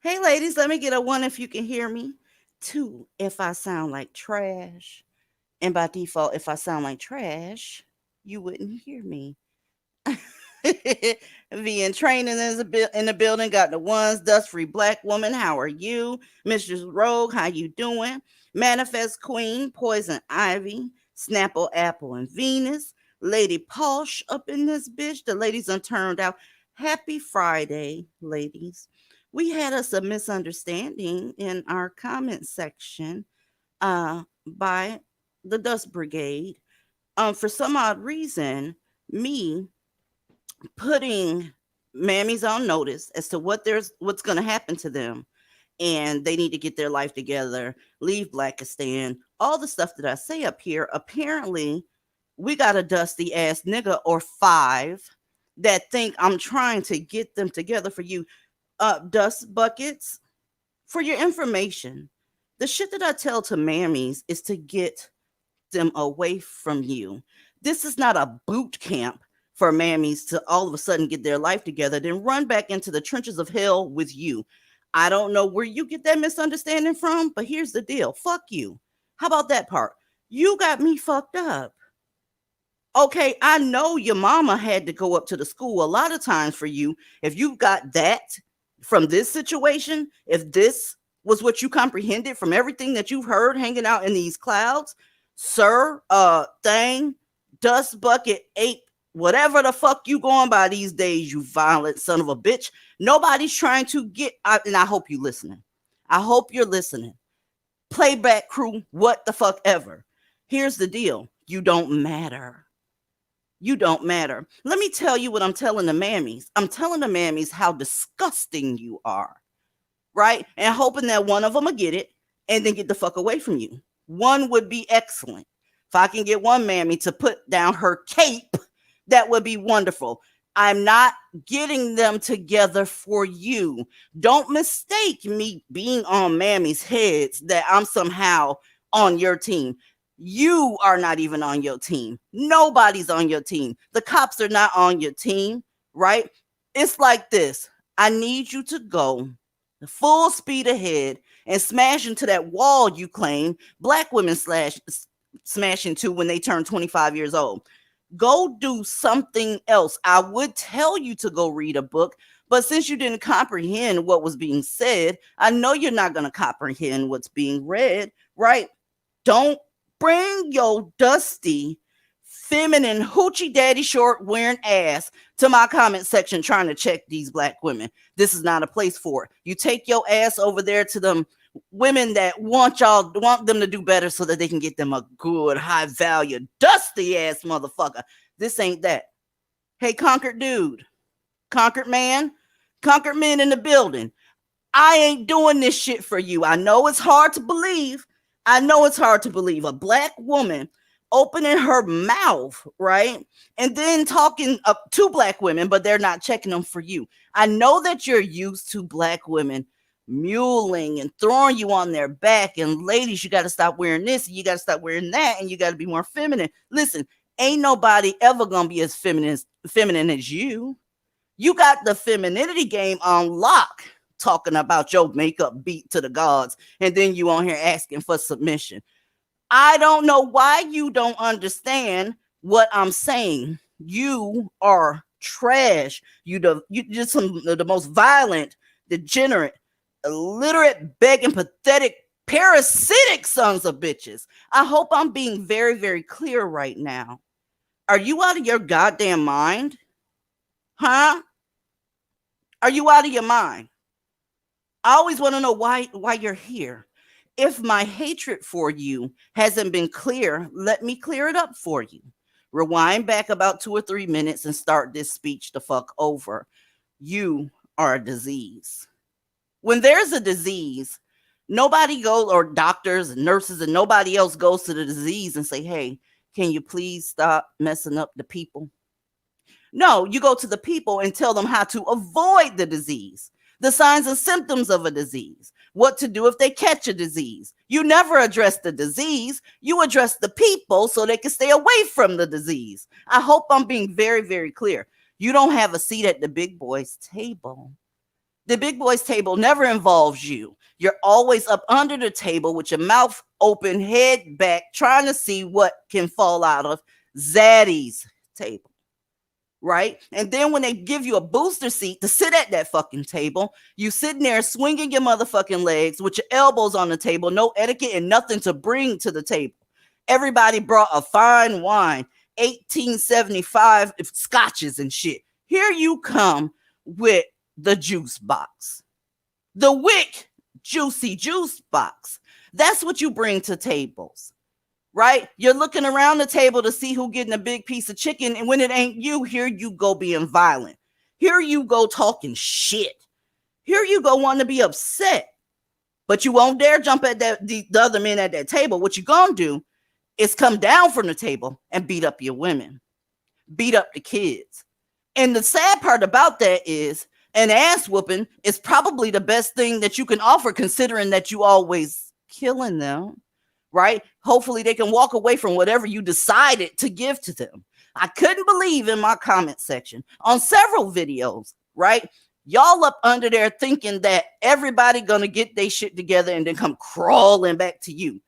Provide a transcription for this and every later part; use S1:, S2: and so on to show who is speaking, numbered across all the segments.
S1: Hey, ladies, let me get a one if you can hear me. Two, if I sound like trash. And by default, if I sound like trash, you wouldn't hear me. V in training is in the building. Got the ones. Dust free black woman. How are you, Mistress Rogue? How you doing? Manifest Queen. Poison Ivy. Snapple Apple and Venus. Lady Posh up in this bitch. The ladies unturned out. Happy Friday, ladies. We had us a misunderstanding in our comment section by the Dust Brigade. For some odd reason, me putting mammies on notice as to what's going to happen to them, and they need to get their life together, leave Blackistan, all the stuff that I say up here. Apparently, we got a dusty ass nigga or five that think I'm trying to get them together for you. Dust buckets, for your information, the shit that I tell to mammies is to get them away from you. This is not a boot camp for mammies to all of a sudden get their life together, then run back into the trenches of hell with you. I don't know where you get that misunderstanding from, but here's the deal. Fuck you. How about that part? You got me fucked up. Okay, I know your mama had to go up to the school a lot of times for you. If you got that from this situation, if this was what you comprehended from everything that you've heard hanging out in these clouds, sir, thing, dust bucket, ape, whatever the fuck you going by these days, you violent son of a bitch. Nobody's trying to get, and I hope you listening. I hope you're listening. Playback crew, what the fuck ever. Here's the deal. You don't matter. You don't matter. Let me tell you what I'm telling the mammies. I'm telling the mammies how disgusting you are, right? And hoping that one of them will get it and then get the fuck away from you. One would be excellent. If I can get one mammy to put down her cape, that would be wonderful. I'm not getting them together for you. Don't mistake me being on mammy's heads that I'm somehow on your team. You are not even on your team. Nobody's on your team. The cops are not on your team, right? It's like this. I need you to go full speed ahead and smash into that wall you claim black women smash into when they turn 25 years old. Go do something else. I would tell you to go read a book, but since you didn't comprehend what was being said, I know you're not going to comprehend what's being read, right? Don't bring your dusty, feminine, hoochie daddy short wearing ass to my comment section trying to check these black women. This is not a place for it. You take your ass over there to them women that want them to do better so that they can get them a good, high value, dusty ass motherfucker. This ain't that. Hey, conquered dude, conquered man, conquered men in the building. I ain't doing this shit for you. I know it's hard to believe. A black woman opening her mouth, right? And then talking to black women, but they're not checking them for you. I know that you're used to black women muling and throwing you on their back. And ladies, you got to stop wearing this and you got to stop wearing that and you got to be more feminine. Listen, ain't nobody ever going to be as feminine as you. You got the femininity game on lock, talking about your makeup beat to the gods, and then you on here asking for submission. I don't know why you don't understand what I'm saying. You are trash. You just some of the most violent, degenerate, illiterate, begging, pathetic, parasitic sons of bitches. I hope I'm being very, very clear right now. Are you out of your goddamn mind? Huh? Are you out of your mind? I always want to know why you're here. If my hatred for you hasn't been clear, let me clear it up for you. Rewind back about 2 or 3 minutes and start this speech the fuck over. You are a disease. When there's a disease, nobody goes, or doctors and nurses and nobody else goes to the disease and say, hey, can you please stop messing up the people? No, you go to the people and tell them how to avoid the disease, the signs and symptoms of a disease, what to do if they catch a disease. You never address the disease. You address the people so they can stay away from the disease. I hope I'm being very, very clear. You don't have a seat at the big boys' table. The big boys' table never involves you. You're always up under the table with your mouth open, head back, trying to see what can fall out of Zaddy's table. Right? And then when they give you a booster seat to sit at that fucking table, you sitting there swinging your motherfucking legs with your elbows on the table, no etiquette and nothing to bring to the table. Everybody brought a fine wine, 1875 scotches and shit. Here you come with the juice box, the Wick juicy juice box. That's what you bring to tables. Right? You're looking around the table to see who getting a big piece of chicken. And when it ain't you, here you go being violent. Here you go talking shit. Here you go wanting to be upset. But you won't dare jump at the other men at that table. What you gonna do is come down from the table and beat up your women. Beat up the kids. And the sad part about that is an ass whooping is probably the best thing that you can offer, considering that you always killing them. Right? Hopefully they can walk away from whatever you decided to give to them. I couldn't believe in my comment section on several videos, right? Y'all up under there thinking that everybody gonna get their shit together and then come crawling back to you.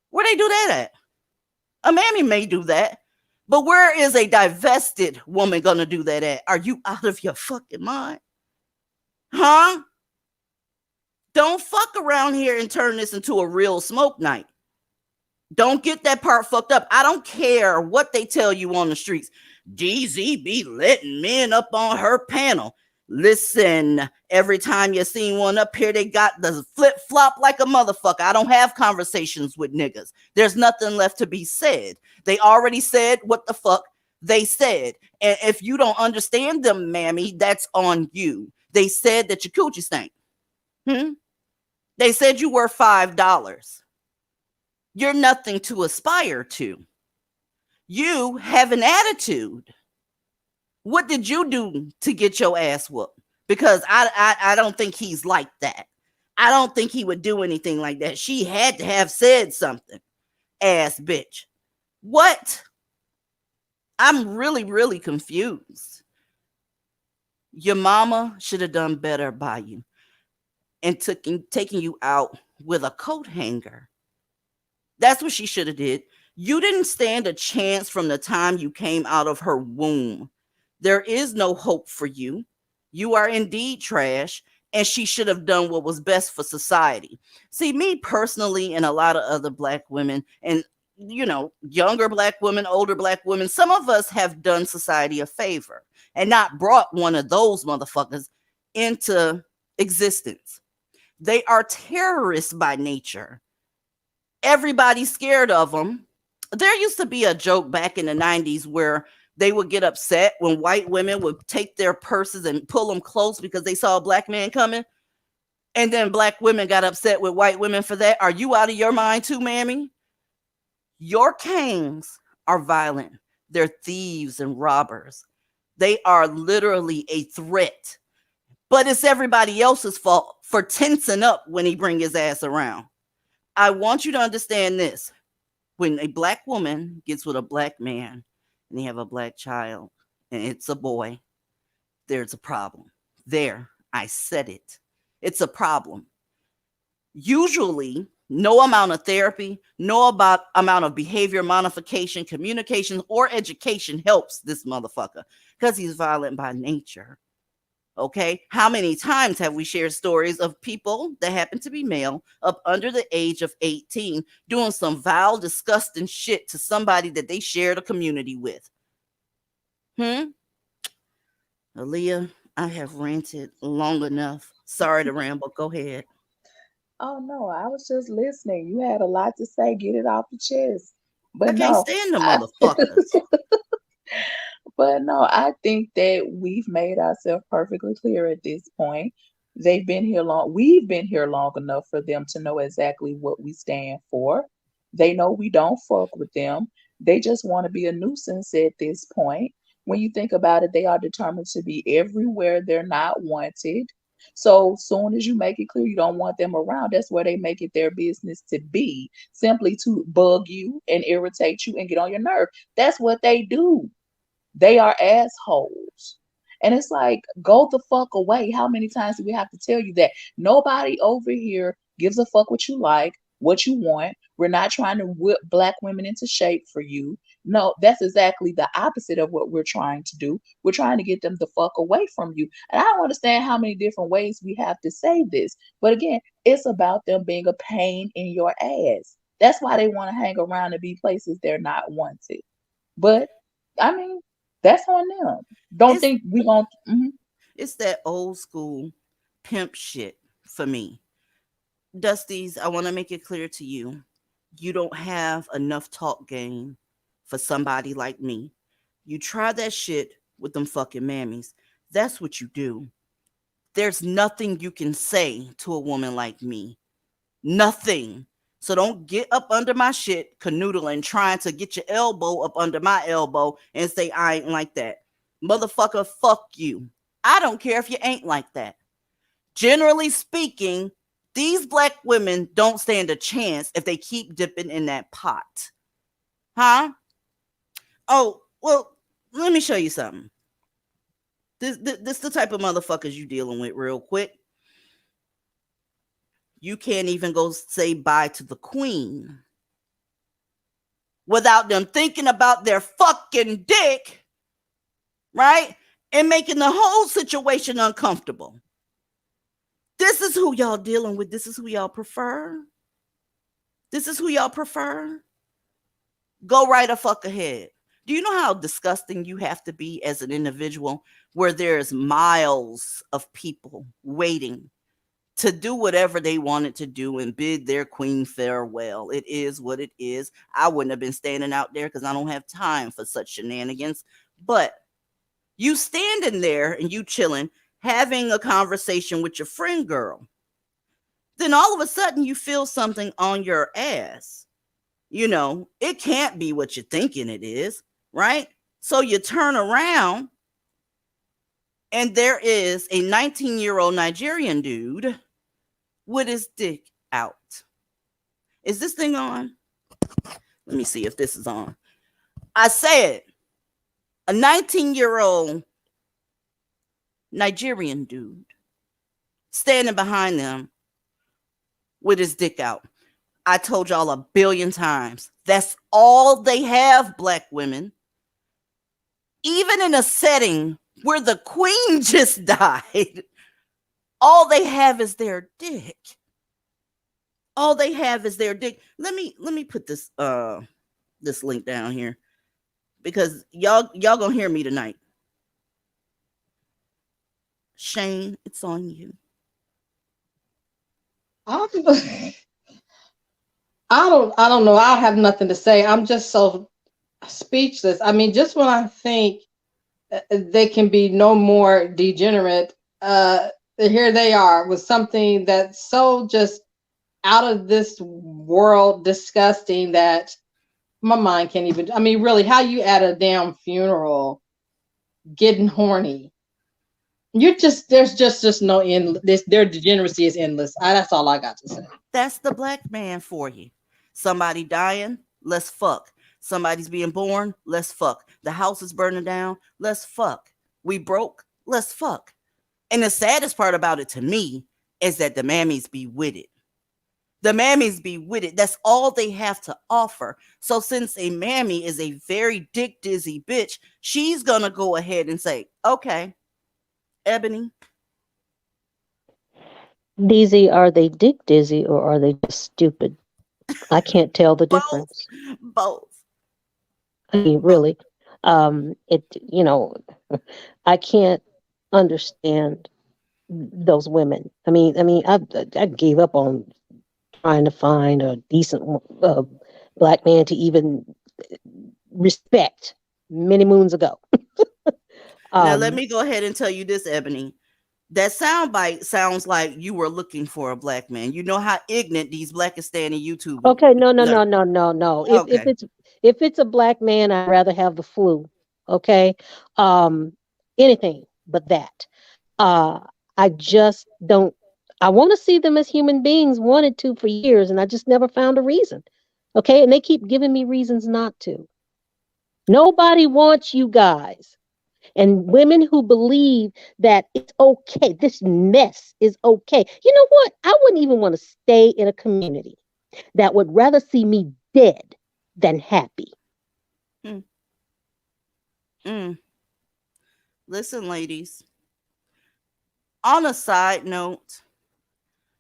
S1: Where they do that at? A mammy may do that, but where is a divested woman gonna do that at? Are you out of your fucking mind? Huh? Don't fuck around here and turn this into a real smoke night. Don't get that part fucked up. I don't care what they tell you on the streets. DZ be letting men up on her panel. Listen, every time you seen one up here, they got the flip flop like a motherfucker. I don't have conversations with niggas. There's nothing left to be said. They already said what the fuck they said. And if you don't understand them, mammy, that's on you. They said that your coochie stank. Hmm? They said you were $5. You're nothing to aspire to. You have an attitude. What did you do to get your ass whooped? Because I don't think he's like that. I don't think he would do anything like that. She had to have said something. Ass bitch. What? I'm really, really confused. Your mama should have done better by you and taking you out with a coat hanger. That's what she should have did. You didn't stand a chance from the time you came out of her womb. There is no hope for you. You are indeed trash, and she should have done what was best for society. See, me personally, and a lot of other black women, and younger black women, older black women, some of us have done society a favor and not brought one of those motherfuckers into existence. They are terrorists by nature. Everybody's scared of them. There used to be a joke back in the 90s where they would get upset when white women would take their purses and pull them close because they saw a black man coming. And then black women got upset with white women for that. Are you out of your mind too, mammy? Your kings are violent. They're thieves and robbers. They are literally a threat. But it's everybody else's fault for tensing up when he bring his ass around. I want you to understand this. When a black woman gets with a black man and they have a black child and it's a boy, there's a problem. There, I said it. It's a problem. Usually, no amount of therapy, no amount of behavior modification, communication, or education helps this motherfucker because he's violent by nature. Okay, how many times have we shared stories of people that happen to be male up under the age of 18 doing some vile, disgusting shit to somebody that they shared a community with? Aaliyah, I have ranted long enough. Sorry to ramble. Go ahead.
S2: Oh no, I was just listening. You had a lot to say. Get it off the chest.
S1: I
S2: But
S1: can't
S2: no,
S1: stand the
S2: I,
S1: motherfuckers.
S2: but no, I think that we've made ourselves perfectly clear at this point. They've been here long. We've been here long enough for them to know exactly what we stand for. They know we don't fuck with them. They just want to be a nuisance at this point. When you think about it, they are determined to be everywhere they're not wanted. So soon as you make it clear you don't want them around, that's where they make it their business to be, simply to bug you and irritate you and get on your nerve. That's what they do. They are assholes. And it's like, go the fuck away. How many times do we have to tell you that? Nobody over here gives a fuck what you like, what you want. We're not trying to whip black women into shape for you. No, that's exactly the opposite of what we're trying to do. We're trying to get them the fuck away from you. And I don't understand how many different ways we have to say this. But again, it's about them being a pain in your ass. That's why they want to hang around and be places they're not wanted. But I mean, that's on them. Don't
S1: It's
S2: think we won't.
S1: it's that old school pimp shit for me. Dusties, I want to make it clear to you. You don't have enough talk game for somebody like me. You try that shit with them fucking mammies. That's what you do. There's nothing you can say to a woman like me. Nothing. So don't get up under my shit, canoodling, trying to get your elbow up under my elbow and say I ain't like that. Motherfucker, fuck you. I don't care if you ain't like that. Generally speaking, these black women don't stand a chance if they keep dipping in that pot. Huh? Oh, well, let me show you something. This the type of motherfuckers you dealing with real quick. You can't even go say bye to the queen without them thinking about their fucking dick, right? And making the whole situation uncomfortable. This is who y'all dealing with. This is who y'all prefer. This is who y'all prefer. Go right a fuck ahead. Do you know how disgusting you have to be as an individual where there's miles of people waiting to do whatever they wanted to do and bid their queen farewell? It is what it is. I wouldn't have been standing out there because I don't have time for such shenanigans. But you standing there and you chilling, having a conversation with your friend girl. Then all of a sudden you feel something on your ass. It can't be what you're thinking it is, right? So you turn around and there is a 19-year-old Nigerian dude with his dick out. Is this thing on? Let me see if this is on. I said a 19-year-old Nigerian dude standing behind them with his dick out. I told y'all a billion times. That's all they have, black women. Even in a setting where the queen just died, all they have is their dick. All they have is their dick. Let me put this link down here because y'all gonna hear me tonight. Shane, it's on you.
S3: I'm, I don't know. I have nothing to say. I'm just so speechless. I mean, just when I think they can be no more degenerate, here they are with something that's so just out of this world disgusting that my mind can't even. I mean, really, how you at a damn funeral getting horny? You're just there's just no end. Their degeneracy is endless. That's all I got to say.
S1: That's the black man for you. Somebody dying, let's fuck. Somebody's being born, let's fuck. The house is burning down, let's fuck. We broke, let's fuck. And the saddest part about it to me is that the mammies be with it. The mammies be with it. That's all they have to offer. So since a mammy is a very dick dizzy bitch, she's gonna go ahead and say, okay, Ebony,
S4: Dizzy, are they dick dizzy or are they just stupid? I can't tell the
S1: both,
S4: difference.
S1: both,
S4: I mean,
S1: both.
S4: really, it I can't understand those women. I gave up on trying to find a decent black man to even respect many moons ago.
S1: Now let
S4: Um,
S1: me go ahead and tell you this, Ebony. That soundbite sounds like you were looking for a black man. You know how ignorant these Blackistan YouTube.
S4: okay, no, no,
S1: Like,
S4: no, no, no, no.
S1: okay.
S4: If it's a black man, I'd rather have the flu. Okay, um, anything but that. Uh, I just don't. I want to see them as human beings. Wanted to for years, and I just never found a reason. Okay, and they keep giving me reasons not to. Nobody wants you guys. And women who believe that it's okay, this mess is okay. You know what? I wouldn't even want to stay in a community that would rather see me dead than happy.
S1: Mm, mm. Listen, ladies. On a side note,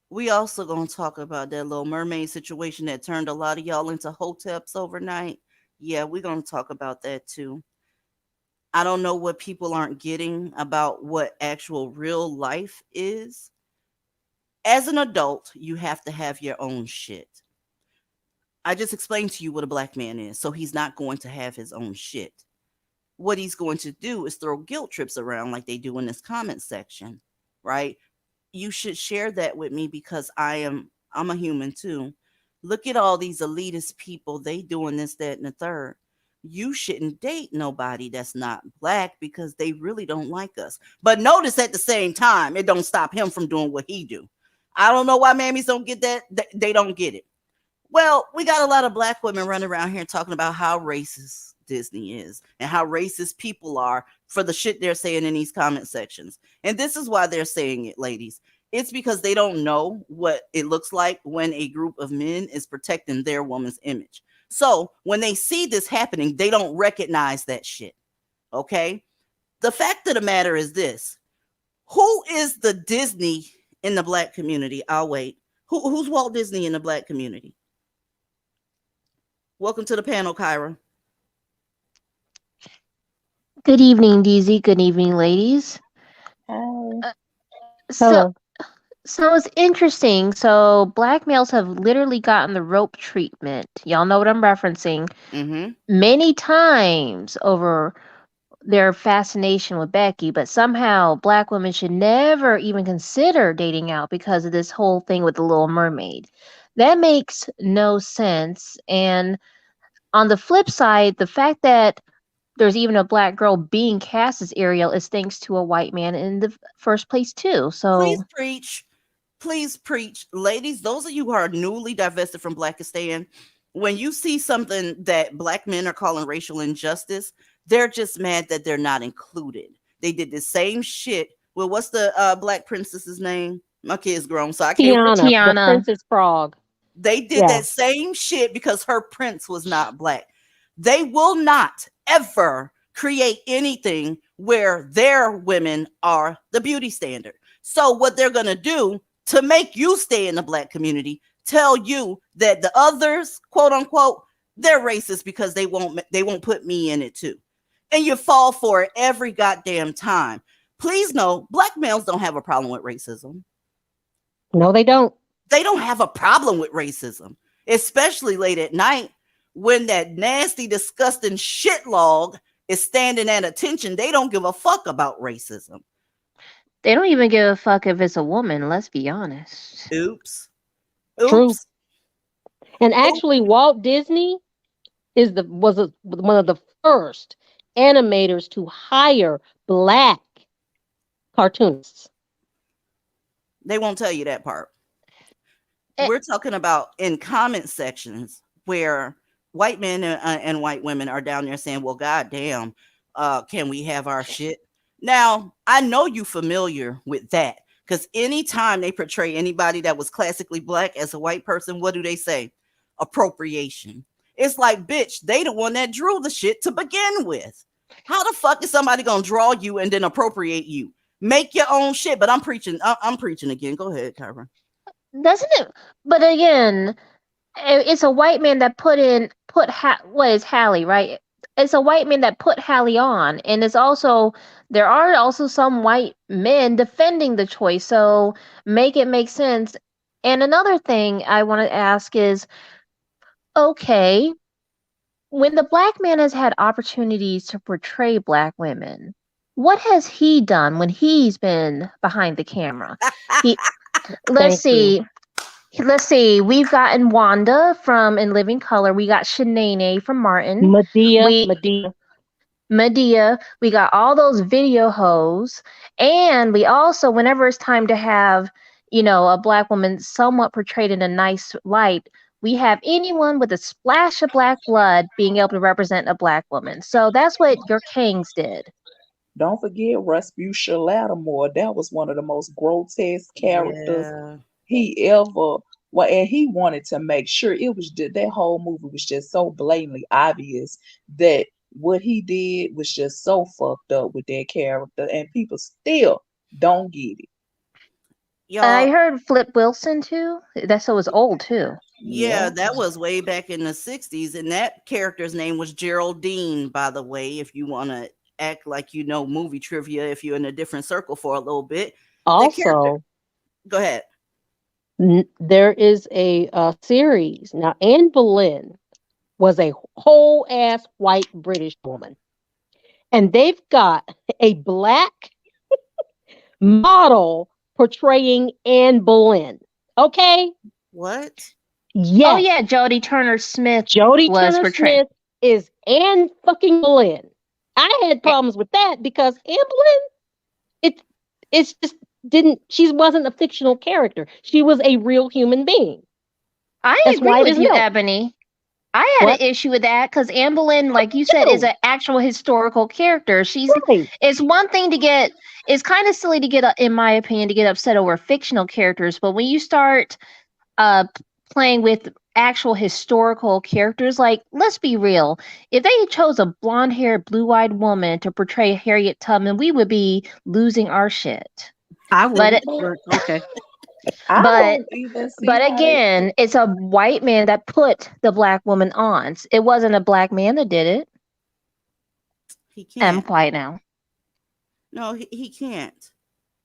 S1: we also gonna talk about that little mermaid situation that turned a lot of y'all into hoteps overnight. Yeah, we're gonna talk about that too. I don't know what people aren't getting about what actual real life is. As an adult, you have to have your own shit. I just explained to you what a black man is, so he's not going to have his own shit. What he's going to do is throw guilt trips around like they do in this comment section, right? You should share that with me because I'm a human too. Look at all these elitist people, they doing this, that, and the third. You shouldn't date nobody that's not black because they really don't like us. But notice at the same time, it don't stop him from doing what he do. I don't know why mammies don't get that. They don't get it. Well, we got a lot of black women running around here talking about how racist Disney is and how racist people are for the shit they're saying in these comment sections. And this is why they're saying it, ladies. It's because they don't know what it looks like when a group of men is protecting their woman's image. So when they see this happening, they don't recognize that shit. Okay? The fact of the matter is this. Who is the Disney in the black community? I'll wait. Who's Walt Disney in the black community? Welcome to the panel, Kyra.
S5: Good evening, DZ. Good evening, ladies.
S2: Hi.
S5: Uh, So,
S4: Hello.
S5: so it's interesting. So, black males have literally gotten the rope treatment. Y'all know what I'm referencing.
S1: Mm-hmm.
S5: Many times over their fascination with Becky, but somehow black women should never even consider dating out because of this whole thing with the Little Mermaid. That makes no sense. And on the flip side, the fact that there's even a black girl being cast as Ariel is thanks to a white man in the first place too.
S1: Please
S5: So
S1: preach. Please preach. Ladies, those of you who are newly divested from Blackistan, when you see something that black men are calling racial injustice, they're just mad that they're not included. They did the same shit. Well, what's the black princess's name? My kid's grown, so I can't remember.
S4: Tiana, the
S5: Tiana,
S4: Princess Frog.
S1: They did
S4: Yeah.
S1: that same shit because her prince was not black. They will not ever create anything where their women are the beauty standard. So what they're going to do to make you stay in the black community, tell you that the others, quote unquote, they're racist because they won't put me in it too. And you fall for it every goddamn time. Please know, black males don't have a problem with racism.
S4: No, they don't.
S1: They don't have a problem with racism, especially late at night when that nasty, disgusting shit log is standing at attention. They don't give a fuck about racism.
S5: they don't even give a fuck if it's a woman, let's be honest.
S1: Oops.
S4: True.
S1: Oops.
S4: And
S1: Oops.
S4: actually, Walt Disney one of the first animators to hire black cartoonists.
S1: They won't tell you that part.
S5: Eh,
S1: We're talking about in comment sections where white men and white women are down there saying, well, goddamn, can we have our shit? Now, I know you familiar with that because anytime they portray anybody that was classically black as a white person, what do they say? Appropriation. It's like, bitch, they the one that drew the shit to begin with. How the fuck is somebody gonna draw you and then appropriate you? Make your own shit. But I'm preaching. I'm preaching again. Go ahead, Kyra.
S5: Doesn't it? But again, it's a white man that what is Hallie, right? It's a white man that put Hallie on, and there are also some white men defending the choice. So make it make sense. And another thing I want to ask is, okay, when the black man has had opportunities to portray black women, what has he done when he's been behind the camera? He let's
S4: Thank you.
S5: see. Let's see. We've gotten Wanda from In Living Color. We got Shanae from Martin.
S4: Medea.
S5: Medea. We got all those video hoes. And we also, whenever it's time to have, a black woman somewhat portrayed in a nice light, we have anyone with a splash of black blood being able to represent a black woman. So that's what your kings did.
S2: Don't forget Rasputia Lattimore. That was one of the most grotesque characters
S1: Yeah.
S2: he ever. Well, and he wanted to make sure it was that whole movie was just so blatantly obvious that what he did was just so fucked up with that character, and people still don't get it.
S5: I
S1: Y'all,
S5: heard Flip Wilson too. That was old too.
S1: yeah,
S2: Yeah.
S1: that was way back in the 60s. And that character's name was Geraldine, by the way, if you want to act like you know movie trivia, if you're in a different circle for a little bit. The character,
S4: Also,
S1: go ahead.
S4: there is a series. Now, Anne Boleyn was a whole ass white British woman. And they've got a black model portraying Anne Boleyn. Okay?
S1: What?
S5: Oh
S4: Yes.
S5: yeah, Jodie Turner Smith
S4: Jodie
S5: was
S4: Turner
S5: portrayed.
S4: Smith is Anne fucking Boleyn. I had problems with that because Anne Boleyn, it's just she wasn't a fictional character. She was a real human being.
S5: I
S4: That's
S5: agree
S4: white
S5: with
S4: as
S5: you,
S4: milk.
S5: Ebony. I had
S4: What?
S5: an issue with that because Anne Boleyn, like you said, is
S4: Too.
S5: an actual historical character.
S4: Right.
S5: It's one thing to get, it's kind of silly to get, in my opinion, to get upset over fictional characters. But when you start playing with actual historical characters, like, let's be real, if they chose a blonde haired, blue eyed woman to portray Harriet Tubman, we would be losing our shit.
S4: I
S5: Let
S4: would.
S5: it,
S4: Okay.
S2: I
S5: But
S2: don't even see
S5: but
S2: how they.
S5: again, it's a white man that put the black woman on. It wasn't a black man that did it.
S1: He
S5: I'm
S1: can't.
S5: quiet now.
S1: No, he can't.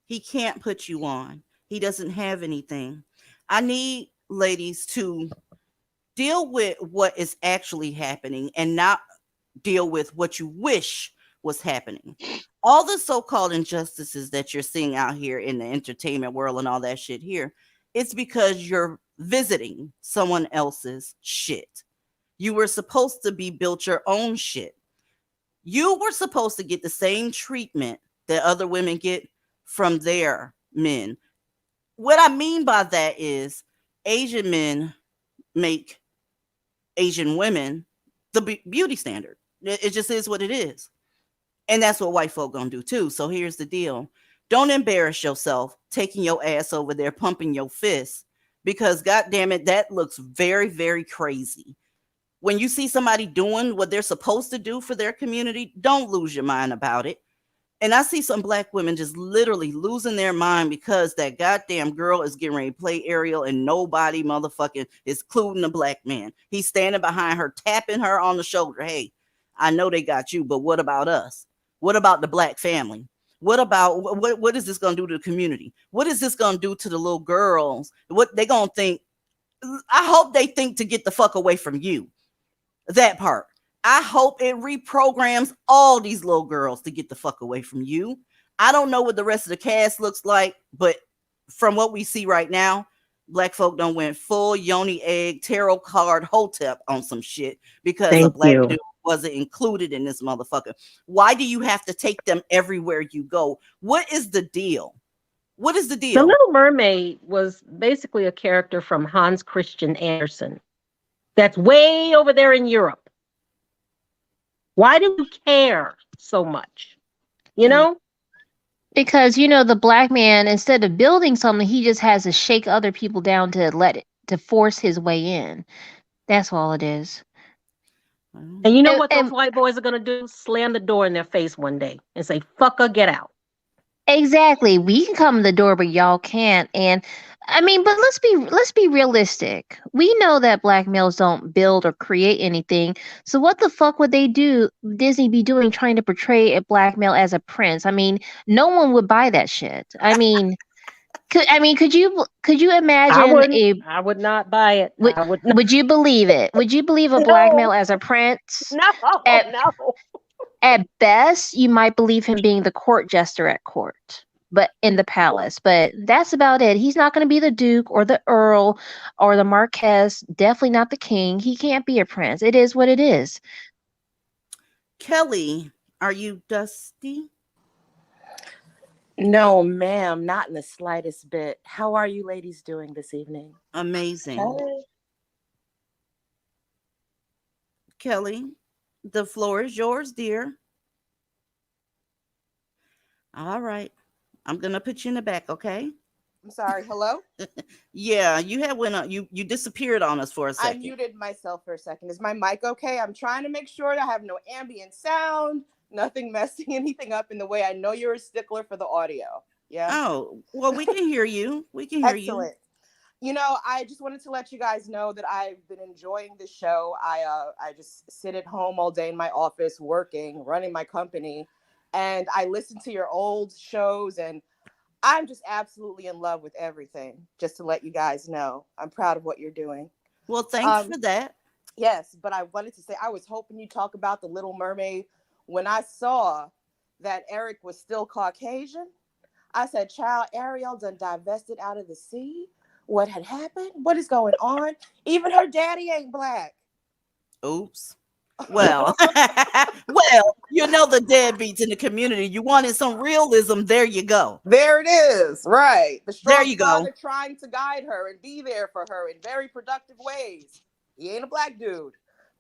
S1: He can't put you on. He doesn't have anything. I need ladies to deal with what is actually happening and not deal with what you wish was happening. All the so-called injustices that you're seeing out here in the entertainment world and all that shit here, it's because you're visiting someone else's shit. You were supposed to be built your own shit. You were supposed to get the same treatment that other women get from their men. What I mean by that is Asian men make Asian women the beauty standard. It just is what it is. And that's what white folk gonna do too. So here's the deal. Don't embarrass yourself taking your ass over there pumping your fists because god damn it, that looks very, very crazy. When you see somebody doing what they're supposed to do for their community, don't lose your mind about it. And I see some black women just literally losing their mind because that goddamn girl is getting ready to play Ariel and nobody motherfucking is including the black man. He's standing behind her, tapping her on the shoulder. Hey, I know they got you, but what about us? What about the black family? What about what is this going to do to the community? What is this going to do to the little girls? What they going to think? I hope they think to get the fuck away from you. That part. I hope it reprograms all these little girls to get the fuck away from you. I don't know what the rest of the cast looks like, but from what we see right now, black folk don't went full yoni egg tarot card hotep on some shit because a
S4: Thank
S1: black
S4: you.
S1: dude wasn't included in this motherfucker. Why do you have to take them everywhere you go? What is the deal? What is the
S4: The
S1: deal?
S4: Little Mermaid was basically a character from Hans Christian Andersen. That's way over there in Europe. Why do you care so much? You
S1: Mm.
S4: know?
S5: Because the black man, instead of building something, he just has to shake other people down to force his way in. That's all it is.
S1: Well,
S4: And you know
S5: And,
S4: what those
S5: and
S4: white boys are going to do? Slam the door in their face one day and say, fucker, get out.
S5: exactly, we can come in the door, but y'all can't. And I mean, but let's be realistic. We know that black males don't build or create anything. So what the fuck would they do? Disney be doing trying to portray a black male as a prince? I mean, no one would buy that shit. Could you
S4: I
S5: imagine
S4: wouldn't.
S5: a
S4: I would not buy it.
S5: would
S4: I would not.
S5: would you believe it? Would you believe a black
S4: No,
S5: male as a prince?
S4: no,
S5: At
S4: no.
S5: at best, you might believe him being the court jester at court, but in the palace. But that's about it. He's not going to be the duke or the earl or the marquess. Definitely not the king. He can't be a prince. It is what it is.
S1: Kelly, are you dusty?
S6: No, ma'am, not in the slightest bit. How are you ladies doing this evening?
S1: Amazing.
S2: Hey,
S1: Kelly, the floor is yours, dear. All right. I'm gonna put you in the back, okay?
S7: I'm sorry. Hello?
S1: Yeah, you had went on you disappeared on us for a
S7: I
S1: second.
S7: muted myself for a second. Is my mic okay? I'm trying to make sure I have no ambient sound, nothing messing anything up in the way. I know you're a stickler for the audio. Yeah?
S1: Oh, well, we can hear you. We can hear you.
S7: Excellent. I just wanted to let you guys know that I've been enjoying the show. I just sit at home all day in my office working, running my company, and I listen to your old shows and I'm just absolutely in love with everything. Just to let you guys know. I'm proud of what you're doing.
S1: Well, thanks
S7: Um
S1: for that.
S7: yes, but I wanted to say I was hoping you talk about the Little Mermaid. When I saw that Eric was still Caucasian, I said, "Child, Ariel done divested out of the sea. What had happened? What is going on? Even her daddy ain't black."
S1: Oops. Well, well, the deadbeats in the community. You wanted some realism. There you go.
S7: There it is, right? The
S1: There
S7: strong
S1: you go.
S7: father trying to guide her and be there for her in very productive ways. He ain't a black dude.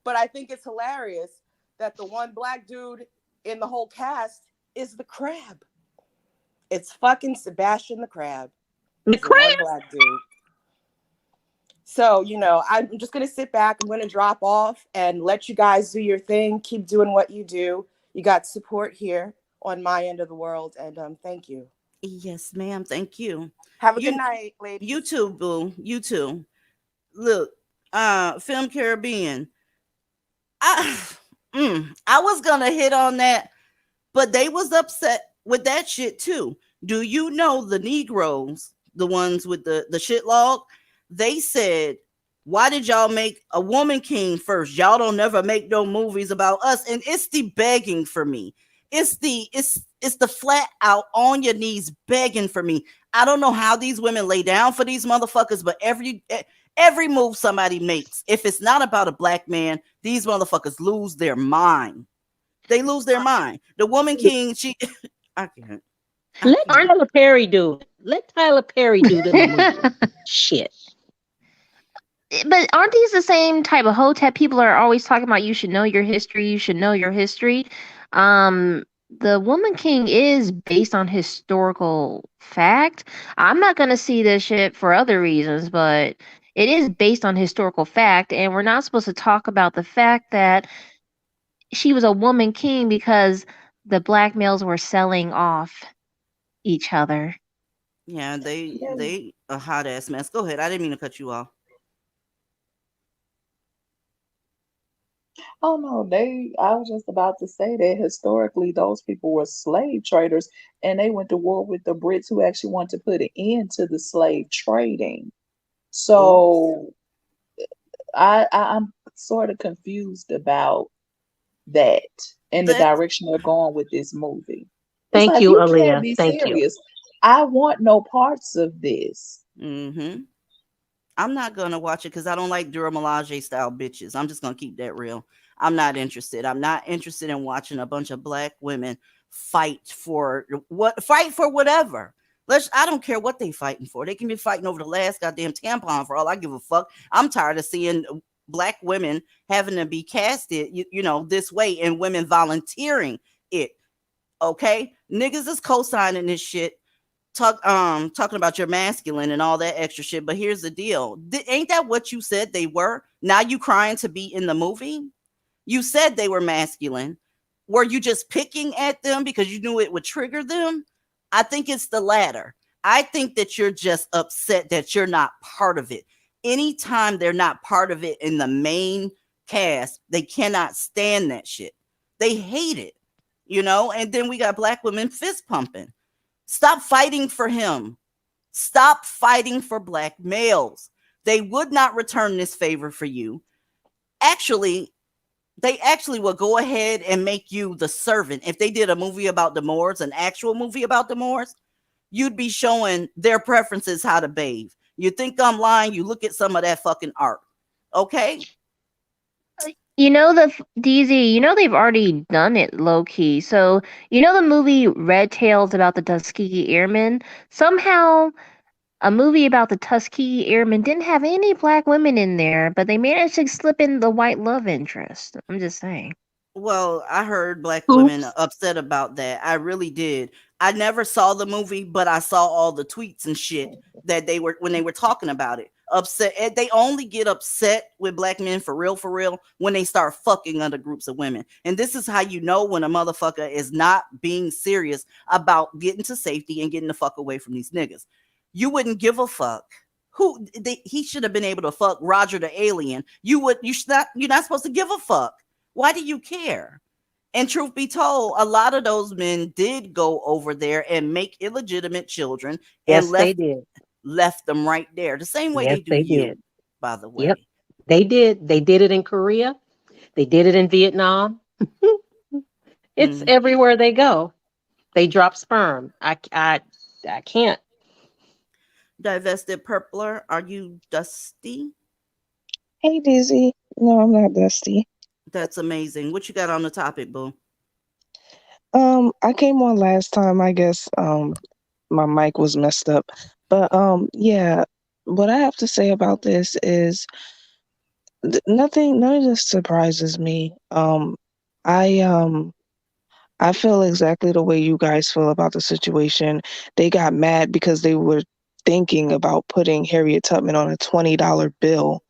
S7: But I think it's hilarious that the one black dude in the whole cast is the crab. It's fucking Sebastian the Crab.
S4: The
S7: He's the one
S4: crab.
S7: black dude. So, I'm just going to sit back. I'm going to drop off and let you guys do your thing. Keep doing what you do. You got support here on my end of the world. And thank you.
S1: Yes, ma'am. Thank you.
S7: Have a good
S1: You
S7: night,
S1: you
S7: ladies.
S1: too, boo. You too. Look, Film Caribbean. I I was gonna hit on that, but they was upset with that shit too. Do you know the Negroes, the ones with the shit log? They said, "Why did y'all make a woman king first? Y'all don't never make no movies about us." And it's the begging for me. It's the flat out on your knees begging for me. I don't know how these women lay down for these motherfuckers, but every move somebody makes, if it's not about a black man, these motherfuckers lose their mind. They lose their mind. The woman king, she I can't. I
S4: Let
S1: can't.
S4: Tyler Perry do it. Let Tyler Perry do them a movie. Shit.
S5: But aren't these the same type of hotep people are always talking about? You should know your history. You should know your history. Um, the Woman King is based on historical fact. I'm not gonna see this shit for other reasons, but it is based on historical fact, and we're not supposed to talk about the fact that she was a woman king because the black males were selling off each other.
S1: Yeah,
S2: Yeah.
S1: they a hot ass mess. Go ahead. I didn't mean to cut you off.
S2: Oh no, I was just about to say that historically those people were slave traders and they went to war with the Brits who actually wanted to put an end to the slave trading.
S1: Oops.
S2: So I'm sort of confused about that and the
S1: That
S2: direction they're going with this movie. It's
S4: Thank
S2: like
S4: you,
S2: you can't
S4: Aaliyah.
S2: be
S4: Thank you.
S2: serious. I want no parts of this.
S1: mm-hmm. I'm not gonna watch it because I don't like Dura Milaje style bitches. I'm just gonna keep that real. I'm not interested. I'm not interested in watching a bunch of black women fight for whatever. I don't care what they fighting for. They can be fighting over the last goddamn tampon for all I give a fuck. I'm tired of seeing black women having to be casted, this way and women volunteering it. Okay? Niggas is co-signing this shit talking about your masculine and all that extra shit. But here's the deal. Ain't that what you said they were? Now you crying to be in the movie? You said they were masculine. Were you just picking at them because you knew it would trigger them? I think it's the latter. I think that you're just upset that you're not part of it. Anytime they're not part of it in the main cast, they cannot stand that shit. They hate it. And then we got black women fist pumping. Stop fighting for him. Stop fighting for black males. They would not return this favor for you. Actually, they actually will go ahead and make you the servant. If they did a movie about the Moors, an actual movie about the Moors, you'd be showing their preferences how to bathe. You think I'm lying? You look at some of that fucking art. Okay?
S5: You know DZ, you know they've already done it low key. So, you know the movie Red Tails about the Tuskegee Airmen? Somehow a movie about the Tuskegee Airmen didn't have any black women in there, but they managed to slip in the white love interest. I'm just saying.
S1: Well, I heard black women
S4: Oops.
S1: upset about that. I really did. I never saw the movie, but I saw all the tweets and shit that they were when they were talking about it. Upset. They only get upset with black men for real, when they start fucking other groups of women. And this is how you know when a motherfucker is not being serious about getting to safety and getting the fuck away from these niggas. You wouldn't give a fuck. He should have been able to fuck Roger the alien. You're not supposed to give a fuck. Why do you care? And truth be told, a lot of those men did go over there and make illegitimate children and
S4: Yes, they
S1: left
S4: did.
S1: left them right there. The same way
S4: Yes,
S1: they do
S4: they did.
S1: you, by the
S4: Yep,
S1: way.
S4: they did. They did it in Korea. They did it in Vietnam. It's
S1: Mm.
S4: everywhere they go. They drop sperm. I can't.
S1: Divested purpler, are you dusty?
S8: Hey, Dizzy. No, I'm not Dusty.
S1: That's amazing. What you got on the topic, boo?
S8: I came on last time. I guess my mic was messed up, but yeah. What I have to say about this is nothing. None of this surprises me. I I feel exactly the way you guys feel about the situation. They got mad because they were thinking about putting Harriet Tubman on a $20 bill.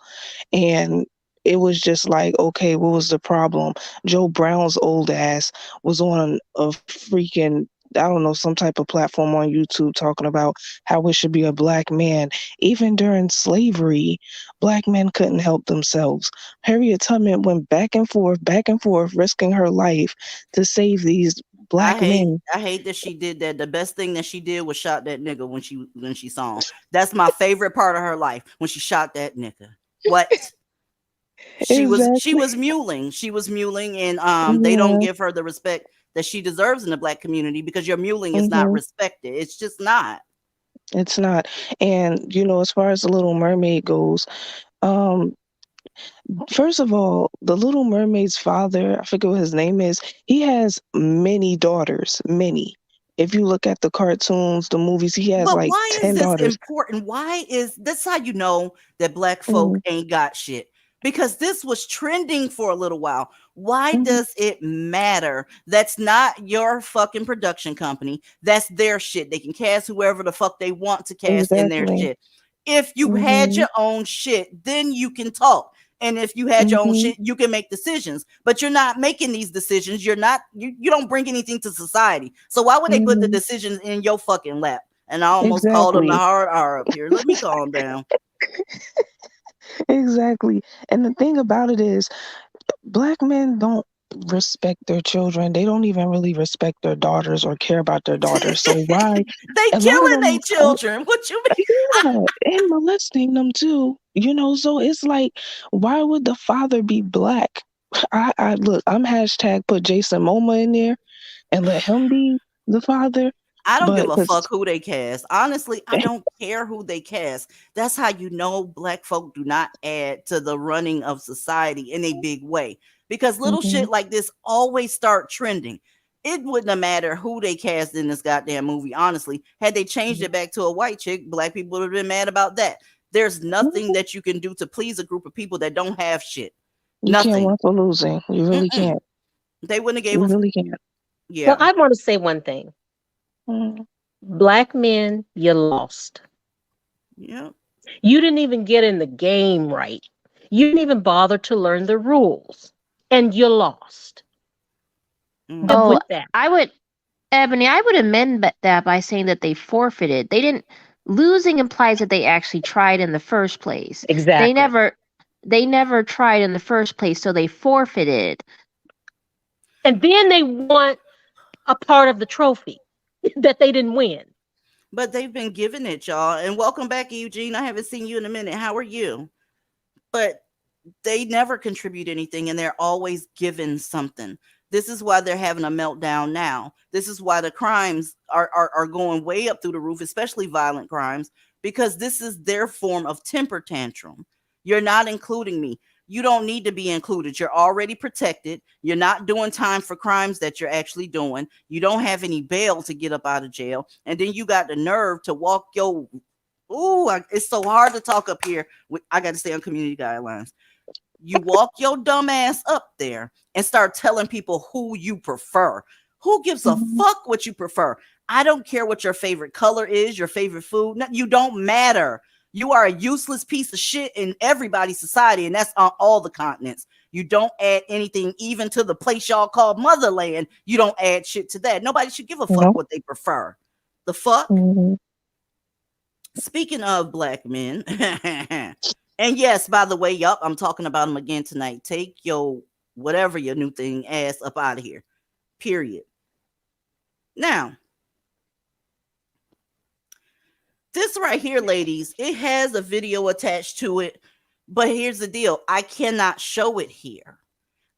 S8: And it was just like, okay, what was the problem? Joe Brown's old ass was on a freaking I don't know, some type of platform on YouTube talking about how it should be a black man. Even during slavery, black men couldn't help themselves. Harriet Tubman went back and forth, risking her life to save these black men.
S1: I hate that she did that. The best thing that she did was shot that nigga when she saw him. That's my favorite part of her life, when she shot that nigga. What? She
S8: Exactly.
S1: was muling. She was muling, and they don't
S8: Yeah.
S1: give her the respect that she deserves in the black community, because your muling is not
S8: hmm
S1: respected. It's just not.
S8: It's not. And as far as the Little Mermaid goes, um, first of all, the Little Mermaid's father, I forget what his name is, he has many daughters, many. If you look at the cartoons, the movies, he has
S1: But
S8: like
S1: why is
S8: 10
S1: this
S8: daughters.
S1: important? Why is this how you know that black folk
S8: hmm
S1: ain't got shit? Because this was trending for a little while. Why
S8: hmm
S1: does it matter? That's not your fucking production company. That's their shit. They can cast whoever the fuck they want to cast in their
S8: Exactly.
S1: shit. If you had
S8: hmm
S1: your own shit, then you can talk. And if you had your own
S8: hmm
S1: shit, you can make decisions. But you're not making these decisions. You don't bring anything to society. So why would they put the
S8: hmm
S1: decisions in your fucking lap? And I almost called them the
S8: Exactly.
S1: hard R up here. Let me calm down.
S8: Exactly. And the thing about it is, black men don't respect their children. They don't even really respect their daughters or care about their daughters. So why
S1: They
S8: a lot of
S1: killing their
S8: them
S1: children. What you mean?
S8: yeah, and molesting them too. So it's like, why would the father be black? I look, I'm hashtag put Jason Momoa in there and let him be the father.
S1: I don't give
S8: But
S1: a
S8: because
S1: fuck who they cast. Honestly, I don't care who they cast. That's how you know black folk do not add to the running of society in a big way. Because little shit like this always start trending. It wouldn't have mattered who they cast in this goddamn movie, honestly. Had they changed it back to a white chick, black people would have been mad about that. There's nothing that you can do to please a group of people that don't have shit.
S8: you can't
S1: Nothing.
S8: win for losing. You really
S1: Mm-mm.
S8: can't.
S1: They wouldn't have gave
S8: You
S1: a
S8: really can't.
S4: Well,
S1: yeah.
S4: I want to say one thing.
S8: Mhm.
S4: Black men, you lost.
S1: Yeah.
S4: You didn't even get in the game right. You didn't even bother to learn the rules. And you lost. Live
S5: Oh,
S4: with that.
S5: I would, Ebony, I would amend that by saying that they forfeited. They didn't, losing implies that they actually tried in the first place. They
S4: Exactly.
S5: never, they never tried in the first place, so they forfeited.
S4: And then they want a part of the trophy that they didn't win.
S1: But they've been giving it, y'all. And welcome back, Eugene. I haven't seen you in a minute. How are you? But they never contribute anything, and they're always given something. This is why they're having a meltdown now. This is why the crimes are going way up through the roof, especially violent crimes, because this is their form of temper tantrum. You're not including me. You don't need to be included. You're already protected. You're not doing time for crimes that you're actually doing. You don't have any bail to get up out of jail. And then you got the nerve to walk your it's so hard to talk up here. I got to stay on community guidelines. You walk your dumb ass up there and start telling people who you prefer. Who gives a
S8: Mhm.
S1: fuck what you prefer? I don't care what your favorite color is, your favorite food. No, you don't matter. You are a useless piece of shit in everybody's society, and that's on all the continents. You don't add anything, even to the place y'all call motherland. You don't add shit to that. Nobody should give a fuck
S8: Nope.
S1: what they prefer. The fuck?
S8: Mhm.
S1: Speaking of black men, and yes, by the way, yup, I'm talking about them again tonight. Take your whatever your new thing ass up out of here. Period. Now, this right here, ladies, it has a video attached to it, but here's the deal: I cannot show it here.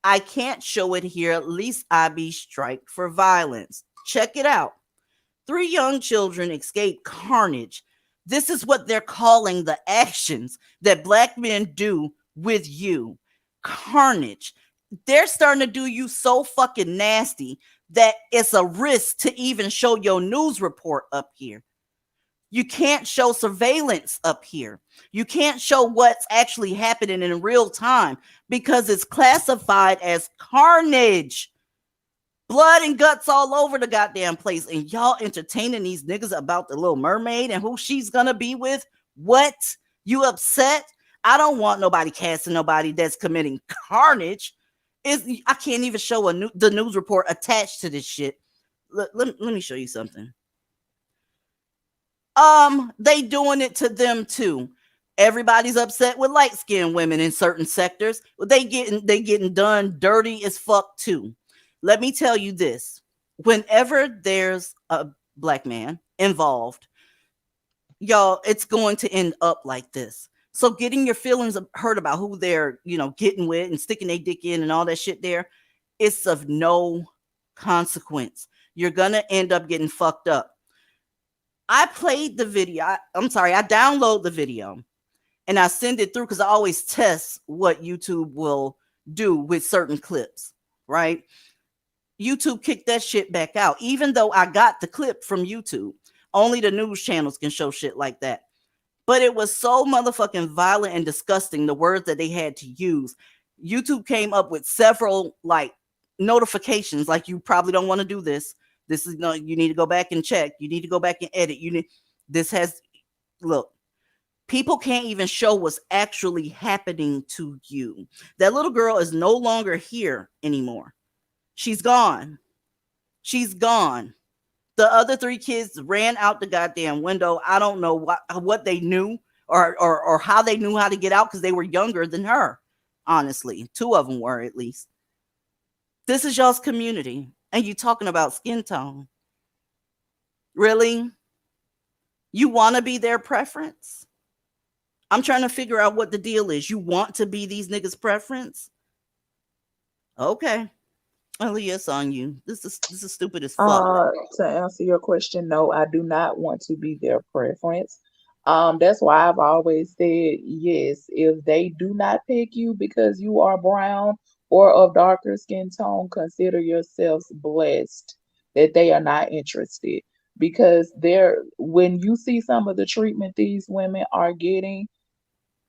S1: I can't show it here. At least I be striked for violence. Check it out. 3 young children escape carnage. This is what they're calling the actions that black men do with you. Carnage. They're starting to do you so fucking nasty that it's a risk to even show your news report up here. You can't show surveillance up here. You can't show what's actually happening in real time because it's classified as carnage. Blood and guts all over the goddamn place. And y'all entertaining these niggas about the Little Mermaid and who she's gonna be with. What? You upset? I don't want nobody casting nobody that's committing carnage. I can't even show the news report attached to this shit. let me show you something. They doing it to them too. Everybody's upset with light skinned women in certain sectors. They getting done dirty as fuck too. Let me tell you this. Whenever there's a black man involved, y'all, it's going to end up like this. So getting your feelings hurt about who they're, getting with and sticking their dick in and all that shit there, it's of no consequence. You're gonna end up getting fucked up. I played the video. I'm sorry, I download the video and I send it through because I always test what YouTube will do with certain clips, right? YouTube kicked that shit back out, even though I got the clip from YouTube. Only the news channels can show shit like that. But it was so motherfucking violent and disgusting, the words that they had to use. YouTube came up with several notifications, like you probably don't want to do this. This is no, you need to go back and check. You need to go back and edit. Look, people can't even show what's actually happening to you. That little girl is no longer here anymore. She's gone. She's gone. The other 3 kids ran out the goddamn window. I don't know what they knew or how they knew how to get out because they were younger than her. Honestly, 2 of them were at least. This is y'all's community, and you talking about skin tone. Really? You want to be their preference? I'm trying to figure out what the deal is. You want to be these niggas' preference? Okay. Aaliyah, it's on you. This is stupid as fuck.
S2: To answer your question, no, I do not want to be their preference. That's why I've always said yes. If they do not pick you because you are brown or of darker skin tone, consider yourselves blessed that they are not interested. Because when you see some of the treatment these women are getting,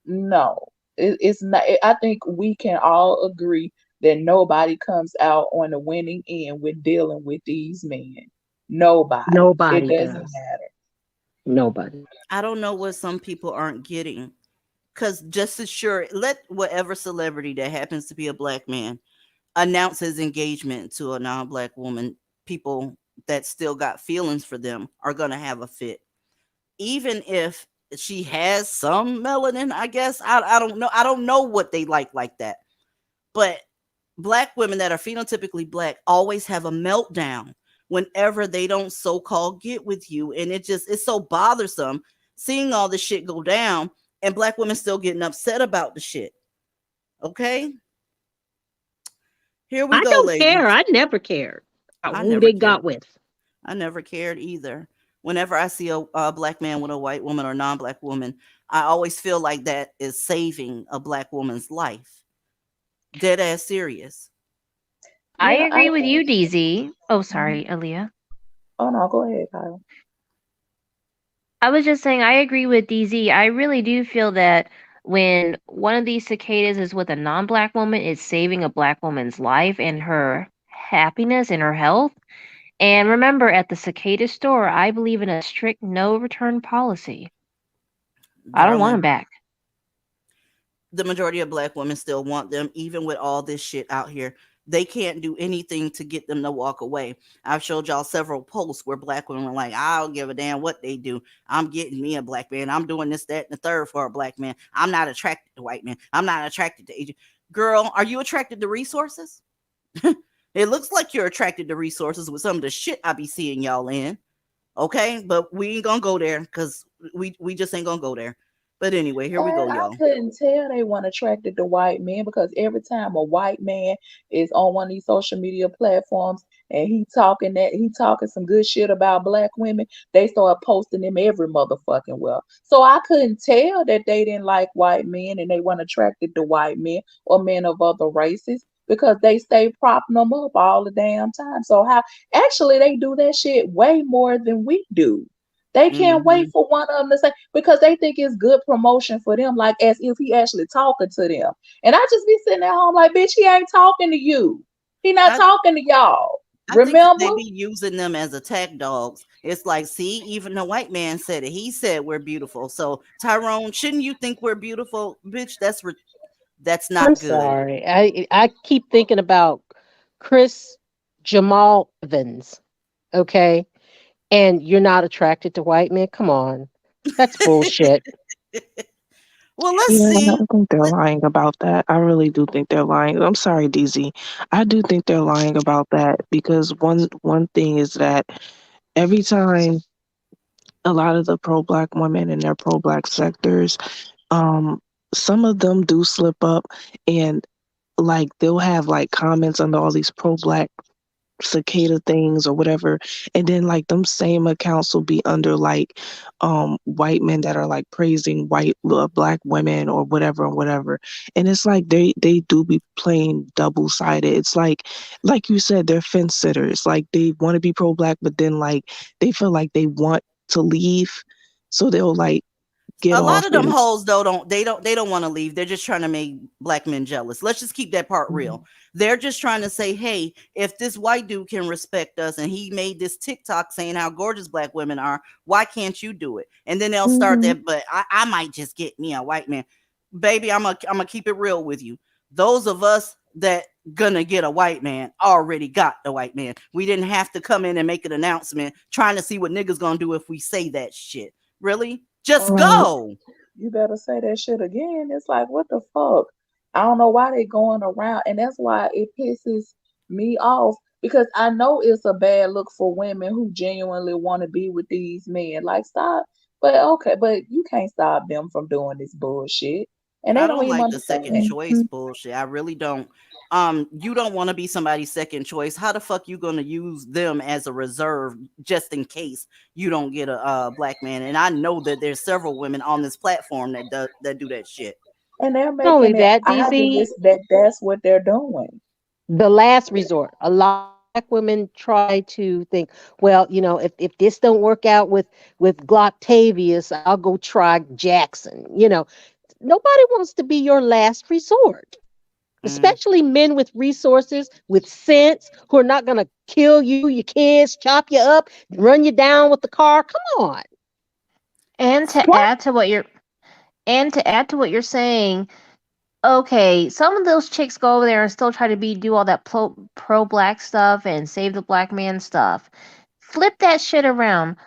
S2: no, it's not. I think we can all agree that nobody comes out on the winning end with dealing with these men. Nobody. It
S4: Nobody
S2: doesn't
S4: does.
S2: matter.
S4: Nobody.
S1: I don't know what some people aren't getting. Because just as sure, let whatever celebrity that happens to be a black man announce his engagement to a non-black woman, people that still got feelings for them are going to have a fit. Even if she has some melanin, I guess. I don't know. I don't know what they like that. But black women that are phenotypically black always have a meltdown whenever they don't so-called get with you. And it's so bothersome seeing all this shit go down and black women still getting upset about the shit. Okay? Here we
S4: I
S1: go,
S4: don't
S1: ladies.
S4: care. I never cared about
S1: I
S4: who
S1: never
S4: they
S1: cared.
S4: got with.
S1: I never cared either. Whenever I see a black man with a white woman or non-black woman, I always feel like that is saving a black woman's life. Dead ass serious.
S5: I
S2: Yeah, I
S5: agree with you,
S2: think.
S5: DZ. Oh,
S2: Mhm.
S5: sorry, Aaliyah.
S2: Oh no, go ahead, Kyle.
S5: I was just saying I agree with DZ. I really do feel that when one of these cicadas is with a non-black woman, it's saving a black woman's life and her happiness and her health. And remember, at the cicada store, I believe in a strict no return policy. I don't want them
S1: Darling,
S5: back.
S1: the majority of black women still want them, even with all this shit out here. They can't do anything to get them to walk away. I've showed y'all several posts where black women are like, I don't give a damn what they do. I'm getting me a black man. I'm doing this, that, and the third for a black man. I'm not attracted to white men. I'm not attracted to Asian. Girl, are you attracted to resources? It looks like you're attracted to resources with some of the shit I be seeing y'all in. Okay, but we ain't gonna go there because we just ain't gonna go there. But anyway, here we go,
S2: And I
S1: y'all.
S2: couldn't tell they weren't attracted to white men because every time a white man is on one of these social media platforms and he talking some good shit about black women, they start posting them every motherfucking well. So I couldn't tell that they didn't like white men and they weren't attracted to white men or men of other races because they stay propping them up all the damn time. So how actually they do that shit way more than we do. They can't wait
S1: Hmm.
S2: for one of them to say because they think it's good promotion for them, like as if he actually talking to them. And I just be sitting at home like, bitch, he ain't talking to you. He not
S1: I
S2: talking to y'all.
S1: I think that
S2: Remember?
S1: they be using them as attack dogs. It's like, see, even the white man said it. He said we're beautiful. So Tyrone, shouldn't you think we're beautiful, bitch? That's
S4: I'm
S1: not good.
S4: sorry. I keep thinking about Chris Jamal Evans. okay, and you're not attracted to white men. Come on, that's bullshit.
S1: Well, let's
S8: Yeah, I
S1: see.
S8: think they're
S1: Let-
S8: lying about that. I really do think they're lying. I'm sorry, DZ. I do think they're lying about that because one thing is that every time a lot of the pro-black women in their pro-black sectors, um, some of them do slip up and like they'll have like comments under all these pro-black cicada things or whatever, and then like them same accounts will be under like white men that are like praising black women or whatever, and it's like they do be playing double-sided. It's like you said, they're fence sitters. Like they want to be pro-black, but then like they feel like they want to leave, so they'll like get
S1: A lot
S8: off
S1: of them
S8: and
S1: hoes though don't want to leave. They're just trying to make black men jealous. Let's just keep that part real. They're just trying to say, hey, if this white dude can respect us and he made this TikTok saying how gorgeous black women are, why can't you do it? And then they'll start
S8: Mhm.
S1: that, but I might just get me a white man. Baby, I'm gonna keep it real with you. Those of us that gonna get a white man already got the white man. We didn't have to come in and make an announcement trying to see what niggas gonna do if we say that shit. Really? Just
S2: Right.
S1: go.
S2: You better say that shit again. It's like, what the fuck? I don't know why they going around, and that's why it pisses me off because I know it's a bad look for women who genuinely want to be with these men. Like, stop. But okay, but you can't stop them from doing this bullshit, and they
S1: I
S2: don't
S1: don't
S2: even
S1: like the second
S2: understand.
S1: choice bullshit. I really don't. You don't want to be somebody's second choice. How the fuck you gonna use them as a reserve just in case you don't get a black man? And I know that there's several women on this platform that do that shit.
S2: And they're
S4: Not only
S2: making it
S4: that, DZ,
S2: obvious that that's what they're doing.
S4: the last resort. A lot of black women try to think, well, if this don't work out with Glocktavius, I'll go try Jackson. Nobody wants to be your last resort,
S1: Mm.
S4: especially men with resources, with sense, who are not going to kill you, your kids, chop you up, run you down with the car. Come on.
S5: And to
S2: What?
S5: add to what you're saying, okay, some of those chicks go over there and still try to do all that pro black stuff and save the black man stuff. Flip that shit around.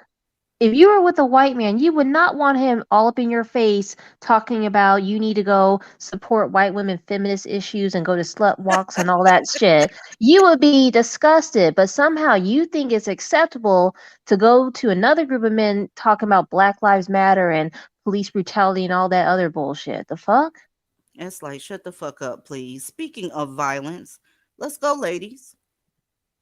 S5: If you were with a white man, you would not want him all up in your face talking about you need to go support white women feminist issues and go to slut walks and all that shit. You would be disgusted, but somehow you think it's acceptable to go to another group of men talking about Black Lives Matter and police brutality and all that other bullshit. The fuck?
S1: It's like shut the fuck up, please. Speaking of violence, let's go, ladies.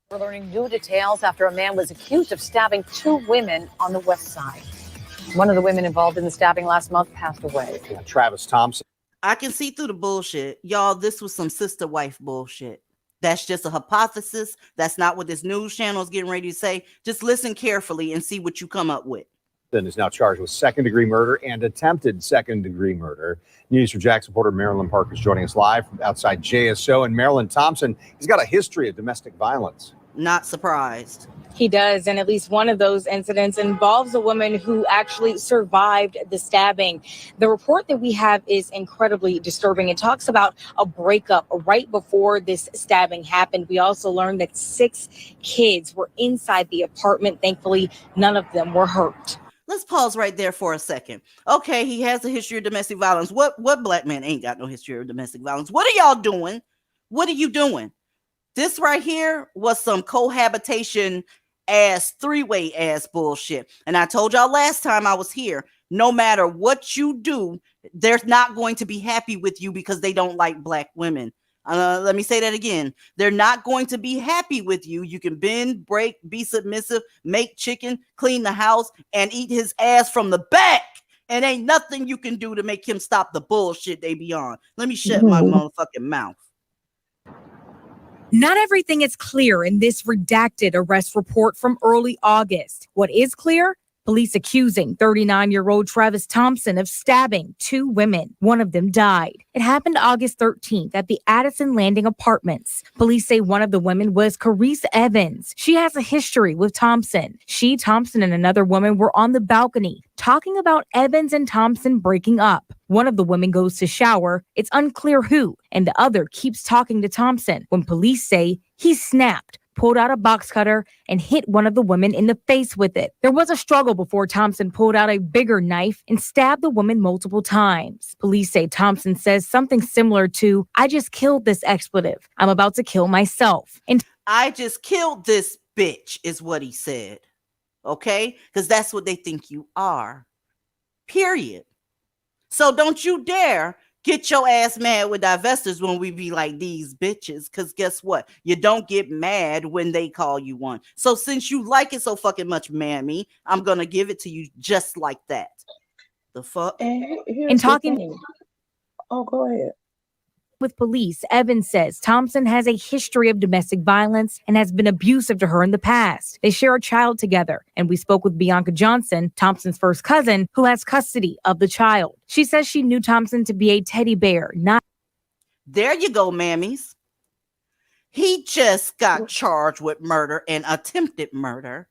S9: We're learning new details after a man was accused of stabbing two women on the west side. One of the women involved in the stabbing last month passed away.
S10: Yeah, Travis Thompson.
S1: I can see through the bullshit. Y'all, this was some sister wife bullshit. That's just a hypothesis. That's not what this news channel is getting ready to say. Just listen carefully and see what you come up with.
S10: Is now charged with second-degree murder and attempted second-degree murder. News for Jax reporter Marilyn Parker is joining us live from outside JSO. And Marilyn Thompson, he's got a history of domestic violence.
S1: Not surprised.
S11: He does, and at least one of those incidents involves a woman who actually survived the stabbing. The report that we have is incredibly disturbing. It talks about a breakup right before this stabbing happened. We also learned that 6 kids were inside the apartment. Thankfully, none of them were hurt.
S1: Let's pause right there for a second. Okay, he has a history of domestic violence. What black man ain't got no history of domestic violence? What are y'all doing? What are you doing? This right here was some cohabitation ass, three-way ass bullshit. And I told y'all last time I was here, no matter what you do, they're not going to be happy with you because they don't like black women. Let me say that again. They're not going to be happy with you. You can bend, break, be submissive, make chicken, clean the house, and eat his ass from the back. And ain't nothing you can do to make him stop the bullshit they be on. Let me shut my motherfucking mouth.
S12: Not everything is clear in this redacted arrest report from early August. What is clear? Police accusing 39-year-old Travis Thompson of stabbing 2 women. One of them died. It happened August 13th at the Addison Landing Apartments. Police say one of the women was Carice Evans. She has a history with Thompson. Thompson, and another woman were on the balcony talking about Evans and Thompson breaking up. One of the women goes to shower. It's unclear who, and the other keeps talking to Thompson when police say he snapped. pulled out a box cutter and hit one of the women in the face with it. There was a struggle before Thompson pulled out a bigger knife and stabbed the woman multiple times. Police say Thompson says something similar to, "I just killed this expletive. I'm about to kill myself." And
S1: I just killed this bitch is what he said. Okay? Because that's what they think you are. Period. So don't you dare get your ass mad with divestors when we be like these bitches. Because guess what? You don't get mad when they call you one. So since you like it so fucking much, mammy, I'm going to give it to you just like that. The fuck?
S2: And
S12: in
S2: here's the
S12: talking
S2: thing. Oh, go ahead.
S12: with police, Evans says Thompson has a history of domestic violence and has been abusive to her in the past. They share a child together, and we spoke with Bianca Johnson, Thompson's first cousin, who has custody of the child. She says she knew Thompson to be a teddy bear, not.
S1: There you go, mammies. He just got charged with murder and attempted murder.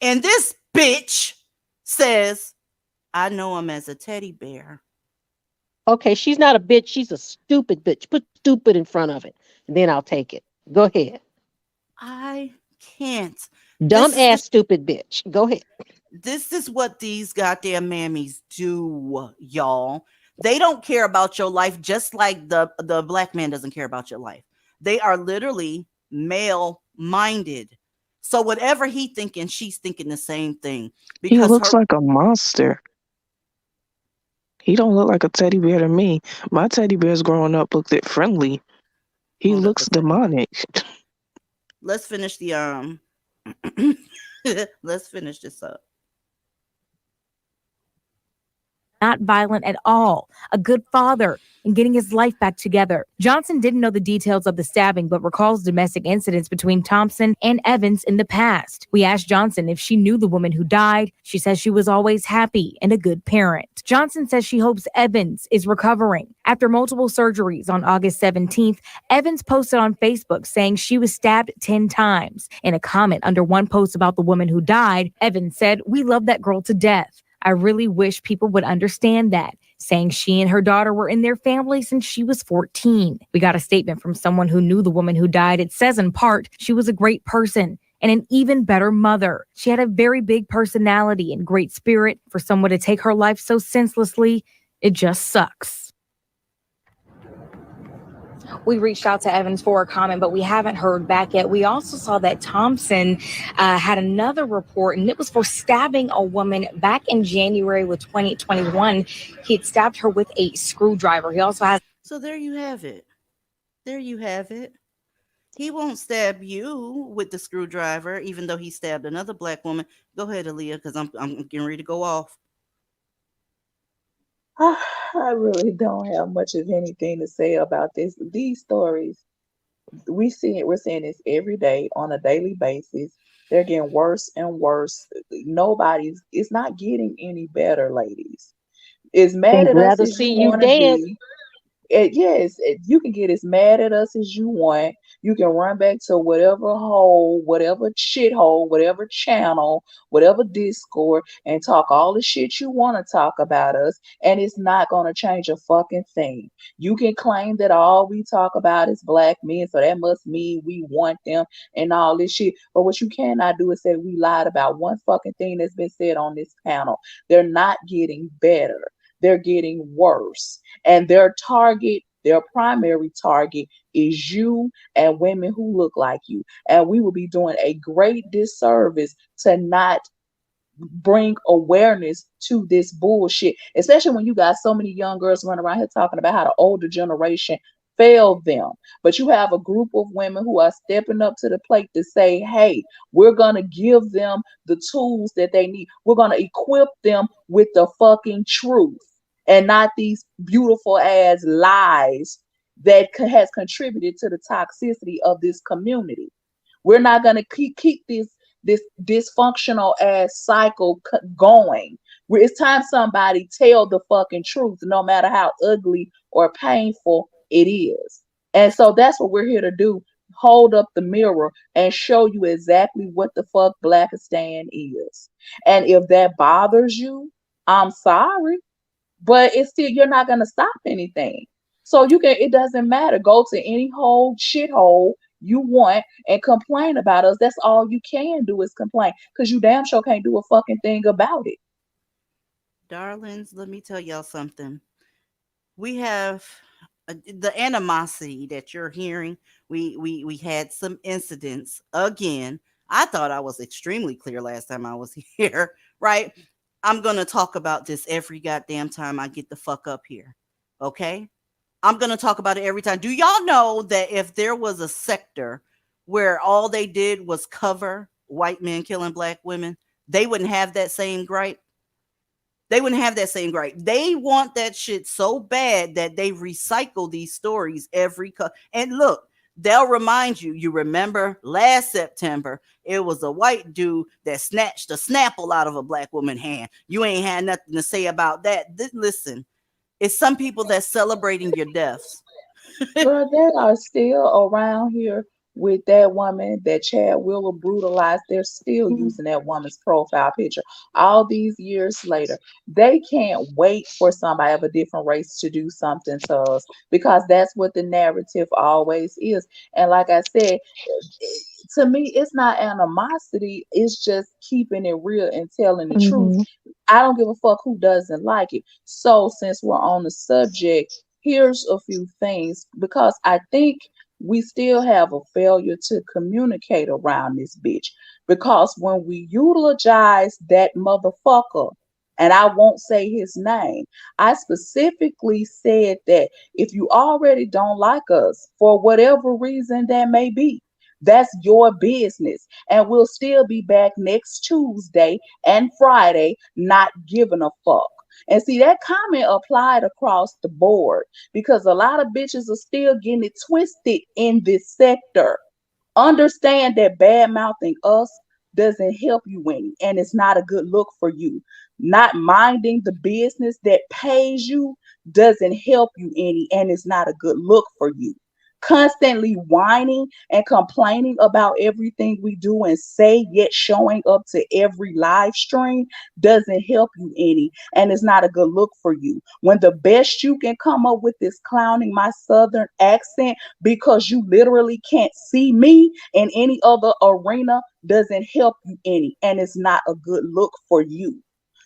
S1: And this bitch says, I know him as a teddy bear.
S4: Okay, she's not a bitch. She's a stupid bitch. Put stupid in front of it, and then I'll take it. Go ahead.
S1: I can't.
S4: Dumb
S1: This is
S4: ass stupid bitch. Go ahead.
S1: This is what these goddamn mammies do, y'all. They don't care about your life, just like the black man doesn't care about your life. They are literally male minded. So whatever he thinking, she's thinking the same thing.
S8: He
S1: Because
S8: looks like a monster. He don't look like a teddy bear to me. My teddy bears growing up looked it friendly. He
S1: Hold up
S8: looks
S1: a second.
S8: demonic.
S1: Let's finish the let's finish this up.
S12: Not violent at all, a good father, and getting his life back together. Johnson didn't know the details of the stabbing, but recalls domestic incidents between Thompson and Evans in the past. We asked Johnson if she knew the woman who died. She says she was always happy and a good parent. Johnson says she hopes Evans is recovering. After multiple surgeries on August 17th, Evans posted on Facebook saying she was stabbed 10 times. In a comment under one post about the woman who died, Evans said, "We love that girl to death. I really wish people would understand that," saying she and her daughter were in their family since she was 14. We got a statement from someone who knew the woman who died. It says in part, she was a great person and an even better mother. She had a very big personality and great spirit. For someone to take her life so senselessly, it just sucks.
S11: We reached out to Evans for a comment, but we haven't heard back yet. We also saw that Thompson had another report, and it was for stabbing a woman back in January with 2021. He had stabbed her with a screwdriver. He also has.
S1: So there you have it. There you have it. He won't stab you with the screwdriver, even though he stabbed another black woman. Go ahead, Aaliyah, because I'm getting ready to go off.
S2: I really don't have much of anything to say about this. These stories, we're seeing this every day on a daily basis. They're getting worse and worse. It's not getting any better, ladies. As mad
S4: They'd
S2: at us
S4: rather
S2: as you
S4: see you
S2: want to
S4: dead.
S2: be, yes, you can get as mad at us as you want. You can run back to whatever hole, whatever shithole, whatever channel, whatever Discord, and talk all the shit you want to talk about us, and it's not going to change a fucking thing. You can claim that all we talk about is black men, so that must mean we want them and all this shit. But what you cannot do is say we lied about one fucking thing that's been said on this panel. They're not getting better. They're getting worse. And their primary target is you and women who look like you. And we will be doing a great disservice to not bring awareness to this bullshit, especially when you got so many young girls running around here talking about how the older generation failed them. But you have a group of women who are stepping up to the plate to say, hey, we're going to give them the tools that they need. We're going to equip them with the fucking truth and not these beautiful ass lies that has contributed to the toxicity of this community. We're not going to keep this dysfunctional ass cycle going. It's time somebody tell the fucking truth, no matter how ugly or painful it is. And so that's what we're here to do. Hold up the mirror and show you exactly what the fuck Blackistan is. And if that bothers you, I'm sorry, but it's still, you're not going to stop anything. So it doesn't matter. Go to any shithole you want and complain about us. That's all you can do is complain because you damn sure can't do a fucking thing about it.
S1: Darlings, let me tell y'all something. We have the animosity that you're hearing. We had some incidents again. I thought I was extremely clear last time I was here, right? I'm going to talk about this every goddamn time I get the fuck up here. Okay? I'm going to talk about it every time. Do y'all know that if there was a sector where all they did was cover white men killing black women, they wouldn't have that same gripe? They wouldn't have that same gripe. They want that shit so bad that they recycle these stories and look, they'll remind you. You remember last September, it was a white dude that snatched a Snapple out of a black woman's hand. You ain't had nothing to say about that. Listen, it's some people that's celebrating your deaths.
S2: Girl, they are still around here with that woman that Chad Wheeler brutalized. They're still using that woman's profile picture all these years later. They can't wait for somebody of a different race to do something to us because that's what the narrative always is. And like I said, to me, it's not animosity, it's just keeping it real and telling the truth.
S5: Mm-hmm.
S2: I don't give a fuck who doesn't like it. So, since we're on the subject, here's a few things because I think we still have a failure to communicate around this bitch. Because when we eulogize that motherfucker, and I won't say his name, I specifically said that if you already don't like us for whatever reason that may be, that's your business. And we'll still be back next Tuesday and Friday, not giving a fuck. And see, that comment applied across the board because a lot of bitches are still getting it twisted in this sector. Understand that bad mouthing us doesn't help you any, and it's not a good look for you. Not minding the business that pays you doesn't help you any, and it's not a good look for you. Constantly whining and complaining about everything we do and say, yet showing up to every live stream doesn't help you any, and it's not a good look for you. When the best you can come up with is clowning my southern accent because you literally can't see me in any other arena doesn't help you any, and it's not a good look for you.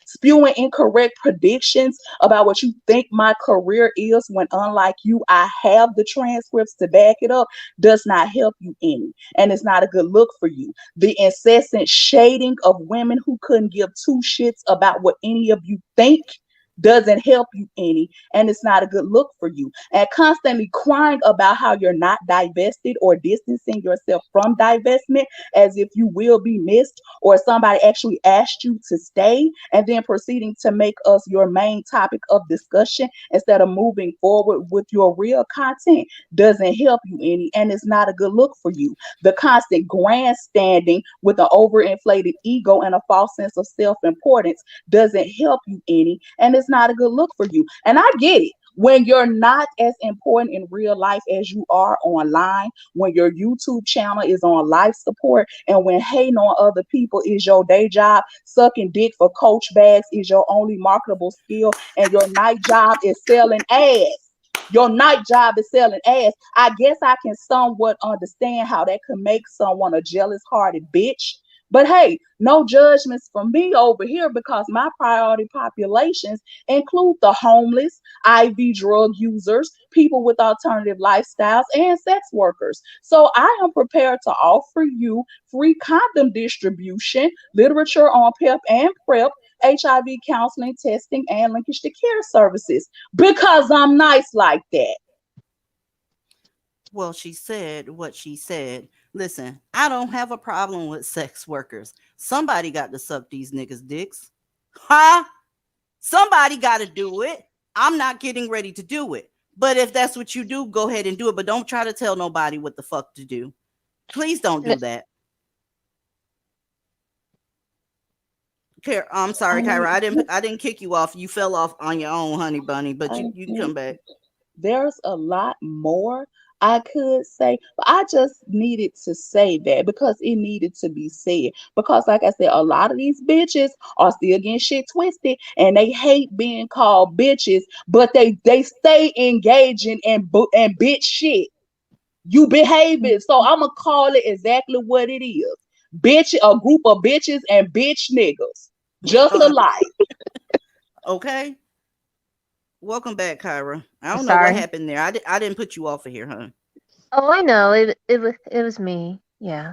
S2: Spewing incorrect predictions about what you think my career is when unlike you I have the transcripts to back it up does not help you any, and it's not a good look for you. The incessant shading of women who couldn't give two shits about what any of you think doesn't help you any, and it's not a good look for you. And constantly crying about how you're not divested or distancing yourself from divestment as if you will be missed or somebody actually asked you to stay, and then proceeding to make us your main topic of discussion instead of moving forward with your real content doesn't help you any, and it's not a good look for you. The constant grandstanding with an overinflated ego and a false sense of self-importance doesn't help you any, and it's not a good look for you. And I get it. When you're not as important in real life as you are online, when your YouTube channel is on life support, and when hating on other people is your day job, sucking dick for coach bags is your only marketable skill, and your night job is selling ass. Your night job is selling ass. I guess I can somewhat understand how that could make someone a jealous hearted bitch. But hey, no judgments from me over here because my priority populations include the homeless, IV drug users, people with alternative lifestyles, and sex workers. So I am prepared to offer you free condom distribution, literature on PEP and PrEP, HIV counseling, testing, and linkage to care services because I'm nice like that.
S1: Well, she said what she said. Listen, I don't have a problem with sex workers. Somebody got to suck these niggas' dicks. Huh? Somebody got to do it. I'm not getting ready to do it. But if that's what you do, go ahead and do it. But don't try to tell nobody what the fuck to do. Please don't do that. I'm sorry,
S2: I
S1: Kyra.
S2: mean,
S1: I didn't kick you off. You fell off on your own, honey bunny. But
S2: I
S1: you can
S2: think
S1: come back.
S2: there's a lot more I could say, but I just needed to say that because it needed to be said. Because, like I said, a lot of these bitches are still getting shit twisted and they hate being called bitches, but they stay engaging and bitch shit. You behaving. So I'm gonna call it exactly what it is. Bitch, a group of bitches and bitch niggas. Just alike.
S1: Okay. Welcome back, Kyra. I don't know what
S5: Sorry.
S1: happened there. I didn't put you off of here, huh?
S5: Oh, I know. It was me. Yeah.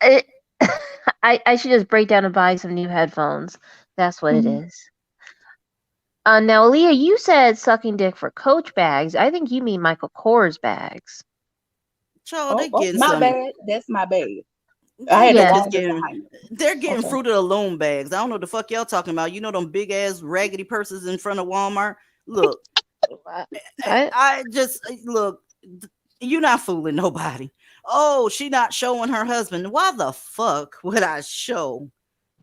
S5: It, I should just break down and buy some new headphones. That's what it
S2: Mhm.
S5: is. Now, Leah, you said sucking dick for Coach bags. I think you mean Michael Kors bags.
S1: Child, they
S2: Oh,
S1: getting
S2: my
S1: some.
S2: bad. That's my bad. I
S1: These
S2: had the
S5: Yeah.
S1: bitches
S2: wrong
S1: getting.
S2: designer.
S1: They're getting
S2: Okay.
S1: Fruit of the Loom bags. I don't know what the fuck y'all talking about. You know them big ass raggedy purses in front of Walmart. Look,
S5: I,
S1: I just look. You're not fooling nobody. Oh, she not showing her husband. Why the fuck would I show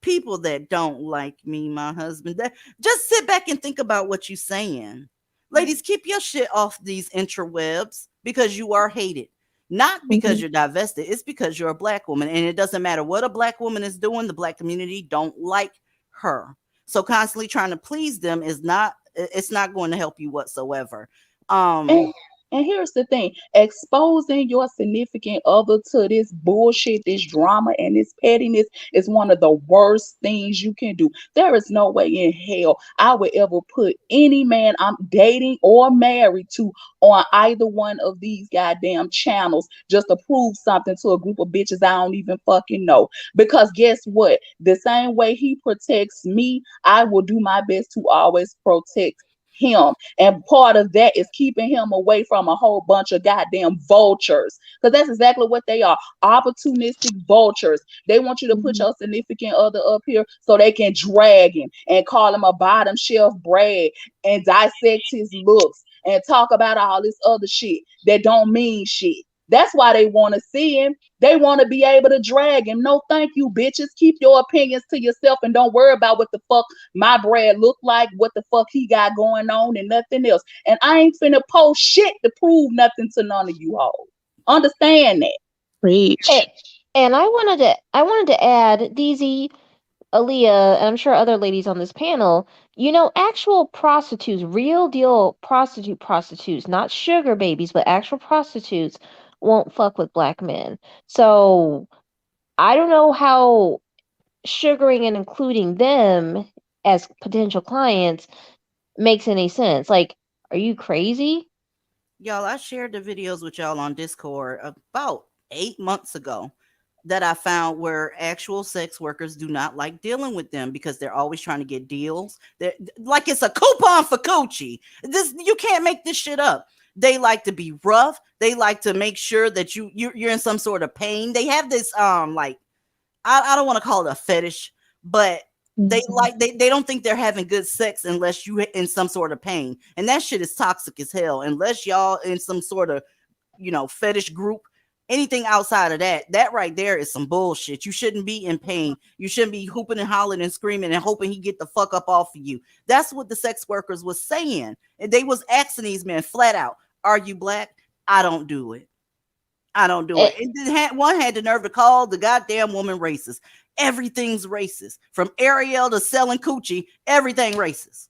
S1: people that don't like me, my husband? That just sit back and think about what you're saying. Ladies, keep your shit off these interwebs because you are hated. Not because
S2: Mhm.
S1: you're divested, it's because you're a black woman. And it doesn't matter what a black woman is doing, the black community don't like her. So constantly trying to please them is not it's not going to help you whatsoever. Um
S2: And and here's the thing, exposing your significant other to this bullshit, this drama, and this pettiness is one of the worst things you can do. There is no way in hell I would ever put any man I'm dating or married to on either one of these goddamn channels just to prove something to a group of bitches I don't even fucking know. Because guess what? The same way he protects me, I will do my best to always protect him. And part of that is keeping him away from a whole bunch of goddamn vultures. Because that's exactly what they are, opportunistic vultures. They want you to put
S5: Mhm.
S2: your significant other up here so they can drag him and call him a bottom shelf brag and dissect his looks and talk about all this other shit that don't mean shit. That's why they want to see him. They want to be able to drag him. No, thank you, bitches. Keep your opinions to yourself and don't worry about what the fuck my Brad look like, what the fuck he got going on, and nothing else. And I ain't finna post shit to prove nothing to none of you hoes. Understand that.
S5: and,
S8: Preach.
S5: and I wanted to add, DZ, Aaliyah, and I'm sure other ladies on this panel, actual prostitutes, real deal prostitutes, not sugar babies, but actual prostitutes won't fuck with black men. So I don't know how sugaring and including them as potential clients makes any sense. Like, are you crazy?
S1: Y'all, I shared the videos with y'all on Discord about 8 months ago that I found where actual sex workers do not like dealing with them because they're always trying to get deals. They're like it's a coupon for coochie. This you can't make this shit up. They like to be rough. They like to make sure that you're in some sort of pain. They have this like I don't want to call it a fetish, but they don't think they're having good sex unless you in some sort of pain. And that shit is toxic as hell. Unless y'all in some sort of, fetish group, anything outside of that right there is some bullshit. You shouldn't be in pain. You shouldn't be hooping and hollering and screaming and hoping he get the fuck up off of you. That's what the sex workers was saying. And they was asking these men flat out, are you black? I don't do it. I don't do
S5: Eh,
S1: it. And then one had the nerve to call the goddamn woman racist. Everything's racist. From Ariel to selling coochie, everything racist.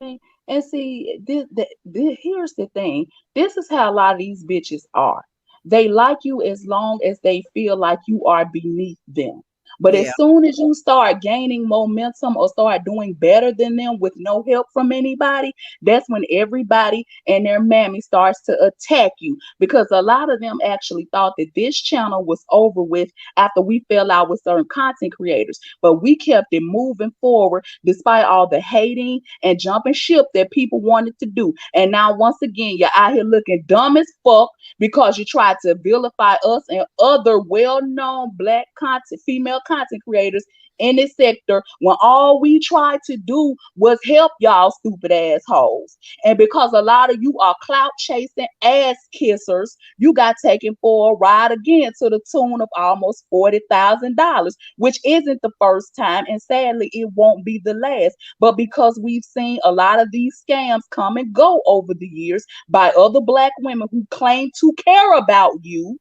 S2: And see, here's the thing. This is how a lot of these bitches are. They like you as long as they feel like you are beneath them. But
S1: Yeah.
S2: as soon as you start gaining momentum or start doing better than them with no help from anybody, that's when everybody and their mammy starts to attack you. Because a lot of them actually thought that this channel was over with after we fell out with certain content creators. But we kept it moving forward despite all the hating and jumping ship that people wanted to do. And now, once again, you're out here looking dumb as fuck because you tried to vilify us and other well-known black content, female content creators in this sector when all we tried to do was help y'all stupid assholes. And because a lot of you are clout chasing ass kissers, you got taken for a ride again to the tune of almost $40,000, which isn't the first time, and sadly, it won't be the last. But because we've seen a lot of these scams come and go over the years by other black women who claim to care about you,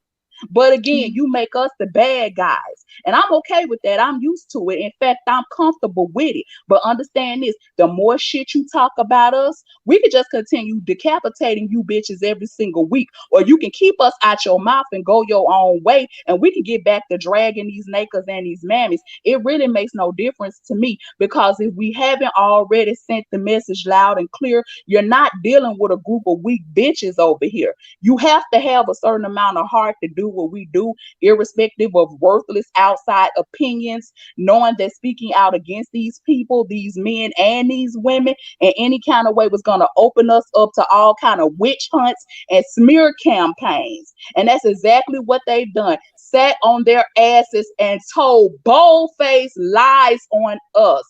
S2: But again, you make us the bad guys. And I'm okay with that. I'm used to it. In fact, I'm comfortable with it. But understand this, the more shit you talk about us, we could just continue decapitating you bitches every single week. Or you can keep us out your mouth and go your own way. And we can get back to dragging these nakers and these mammies. It really makes no difference to me, because if we haven't already sent the message loud and clear, you're not dealing with a group of weak bitches over here. You have to have a certain amount of heart to do what we do, irrespective of worthless outside opinions, knowing that speaking out against these people, these men and these women, in any kind of way was going to open us up to all kind of witch hunts and smear campaigns. And that's exactly what they've done. Sat on their asses and told bold-faced lies on us.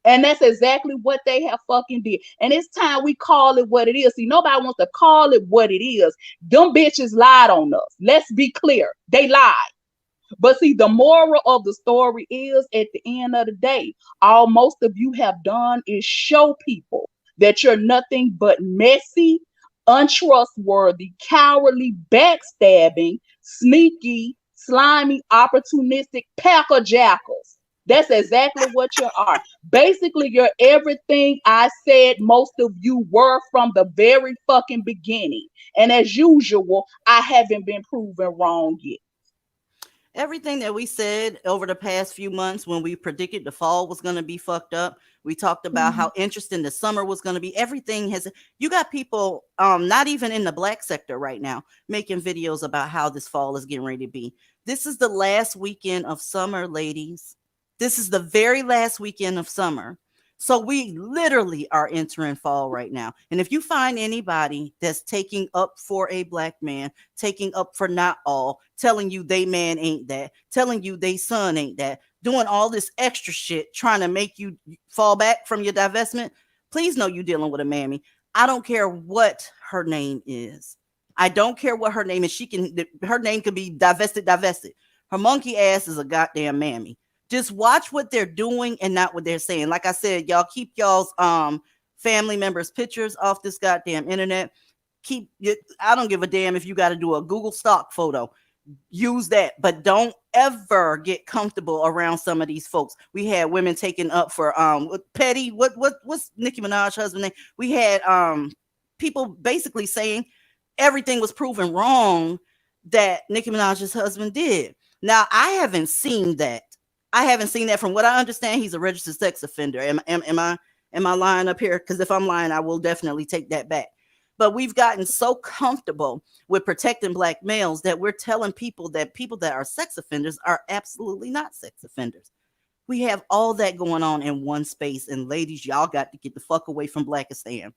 S2: And that's exactly what they have fucking did. And it's time we call it what it is. See, nobody wants to call it what it is. Them bitches lied on us. Let's be clear. They lied. But see, the moral of the story is, at the end of the day, all most of you have done is show people that you're nothing but messy, untrustworthy, cowardly, backstabbing, sneaky, slimy, opportunistic pack of jackals. That's exactly what you are. Basically, you're everything I said most of you were from the very fucking beginning. And as usual, I haven't been proven wrong yet.
S1: Everything that we said over the past few months, when we predicted the fall was going to be fucked up, we talked about how interesting the summer was going to be. Everything has, you got people, not even in the black sector right now, making videos about how this fall is getting ready to be. This is the last weekend of summer, ladies. This is the very last weekend of summer. So we literally are entering fall right now. And if you find anybody that's taking up for a black man, taking up for not all, telling you they man ain't that, telling you they son ain't that, doing all this extra shit, trying to make you fall back from your divestment, please know you're dealing with a mammy. I don't care what her name is. I don't care what her name is. Her name could be divested. Her monkey ass is a goddamn mammy. Just watch what they're doing and not what they're saying. Like I said, y'all keep y'all's family members' pictures off this goddamn internet. I don't give a damn if you got to do a Google stock photo. Use that, but don't ever get comfortable around some of these folks. We had women taken up for petty. What's Nicki Minaj's husband name? We had people basically saying everything was proven wrong that Nicki Minaj's husband did. Now I haven't seen that. From what I understand, he's a registered sex offender. Am I lying up here? Because if I'm lying, I will definitely take that back. But we've gotten so comfortable with protecting black males that we're telling people that are sex offenders are absolutely not sex offenders. We have all that going on in one space. And ladies, y'all got to get the fuck away from Blackistan.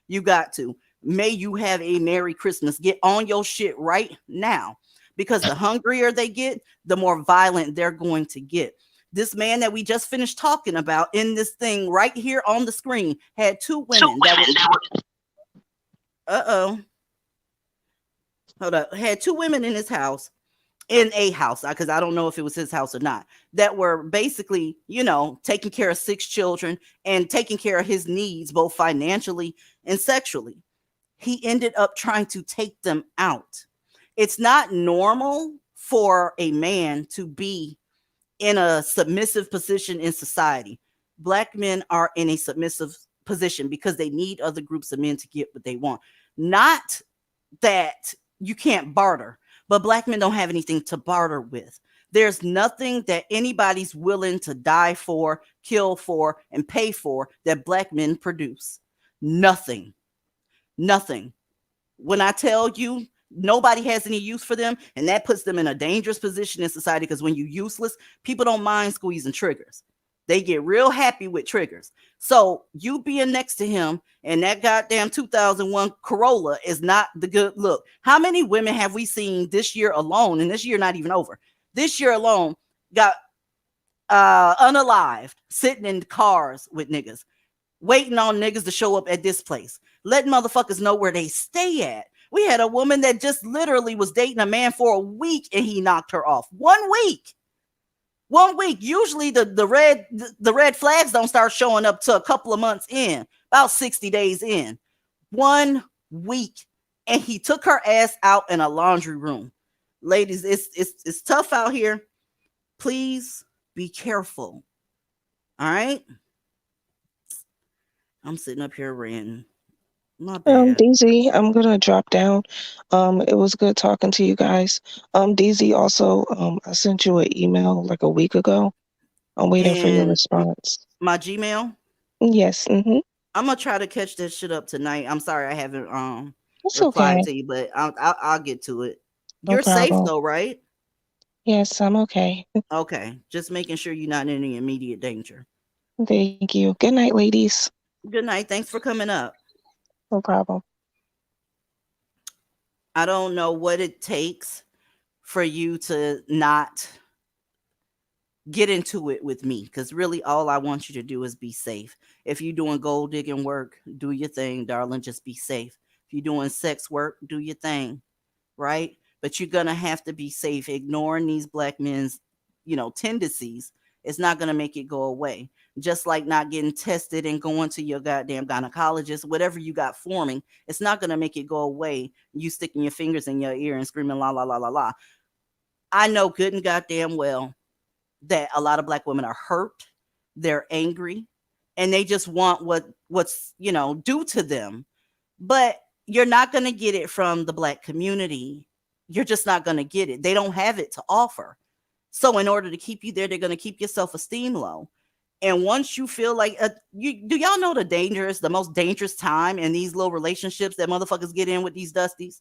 S1: You got to. May you have a Merry Christmas. Get on your shit right now. Because the hungrier they get, the more violent they're going to get. This man that we just finished talking about in this thing right here on the screen had two women had two women in his house, in a house, because I don't know if it was his house or not, that were basically, taking care of 6 children and taking care of his needs, both financially and sexually. He ended up trying to take them out. It's not normal for a man to be in a submissive position in society. Black men are in a submissive position because they need other groups of men to get what they want. Not that you can't barter, but black men don't have anything to barter with. There's nothing that anybody's willing to die for, kill for, and pay for that black men produce. Nothing. When I tell you, nobody has any use for them, and that puts them in a dangerous position in society, because when you're useless, people don't mind squeezing triggers. They get real happy with triggers. So you being next to him and that goddamn 2001 Corolla is not the good look. How many women have we seen this year alone, and this year not even over, this year alone, got unalived, sitting in cars with niggas, waiting on niggas to show up at this place, letting motherfuckers know where they stay at. We had a woman that just literally was dating a man for a week and he knocked her off. 1 week. 1 week. Usually the red flags don't start showing up till a couple of months in, about 60 days in. 1 week. And he took her ass out in a laundry room. ladies, it's tough out here. Please be careful. All right. I'm sitting up here ranting. My bad.
S8: DZ, I'm gonna drop down. It was good talking to you guys. DZ, also, I sent you an email like a week ago. I'm waiting for your
S1: And
S8: response.
S1: my Gmail.
S8: Yes,
S1: I'm gonna try to catch that shit up tonight. I'm sorry I haven't
S8: it's
S1: replied
S8: okay.
S1: to you, but I'll get to it.
S8: No
S1: You're safe
S8: problem.
S1: though, right?
S8: Yes, I'm okay.
S1: Okay, just making sure you're not in any immediate danger.
S8: Thank you. Good night, ladies.
S1: Good night. Thanks for coming up.
S8: No problem.
S1: I don't know what it takes for you to not get into it with me, because really all I want you to do is be safe. If you're doing gold digging work, do your thing, darling. Just be safe. If you're doing sex work, do your thing, right? But you're gonna have to be safe. Ignoring these black men's, tendencies is not gonna make it go away. Just like not getting tested and going to your goddamn gynecologist, whatever you got forming, it's not gonna make it go away. You sticking your fingers in your ear and screaming la la la la la. I know good and goddamn well that a lot of black women are hurt, they're angry, and they just want what's due to them. But you're not going to get it from the black community. You're just not going to get it. They don't have it to offer. So in order to keep you there, they're going to keep your self-esteem low. And once you feel like do y'all know the most dangerous time in these little relationships that motherfuckers get in with these dusties?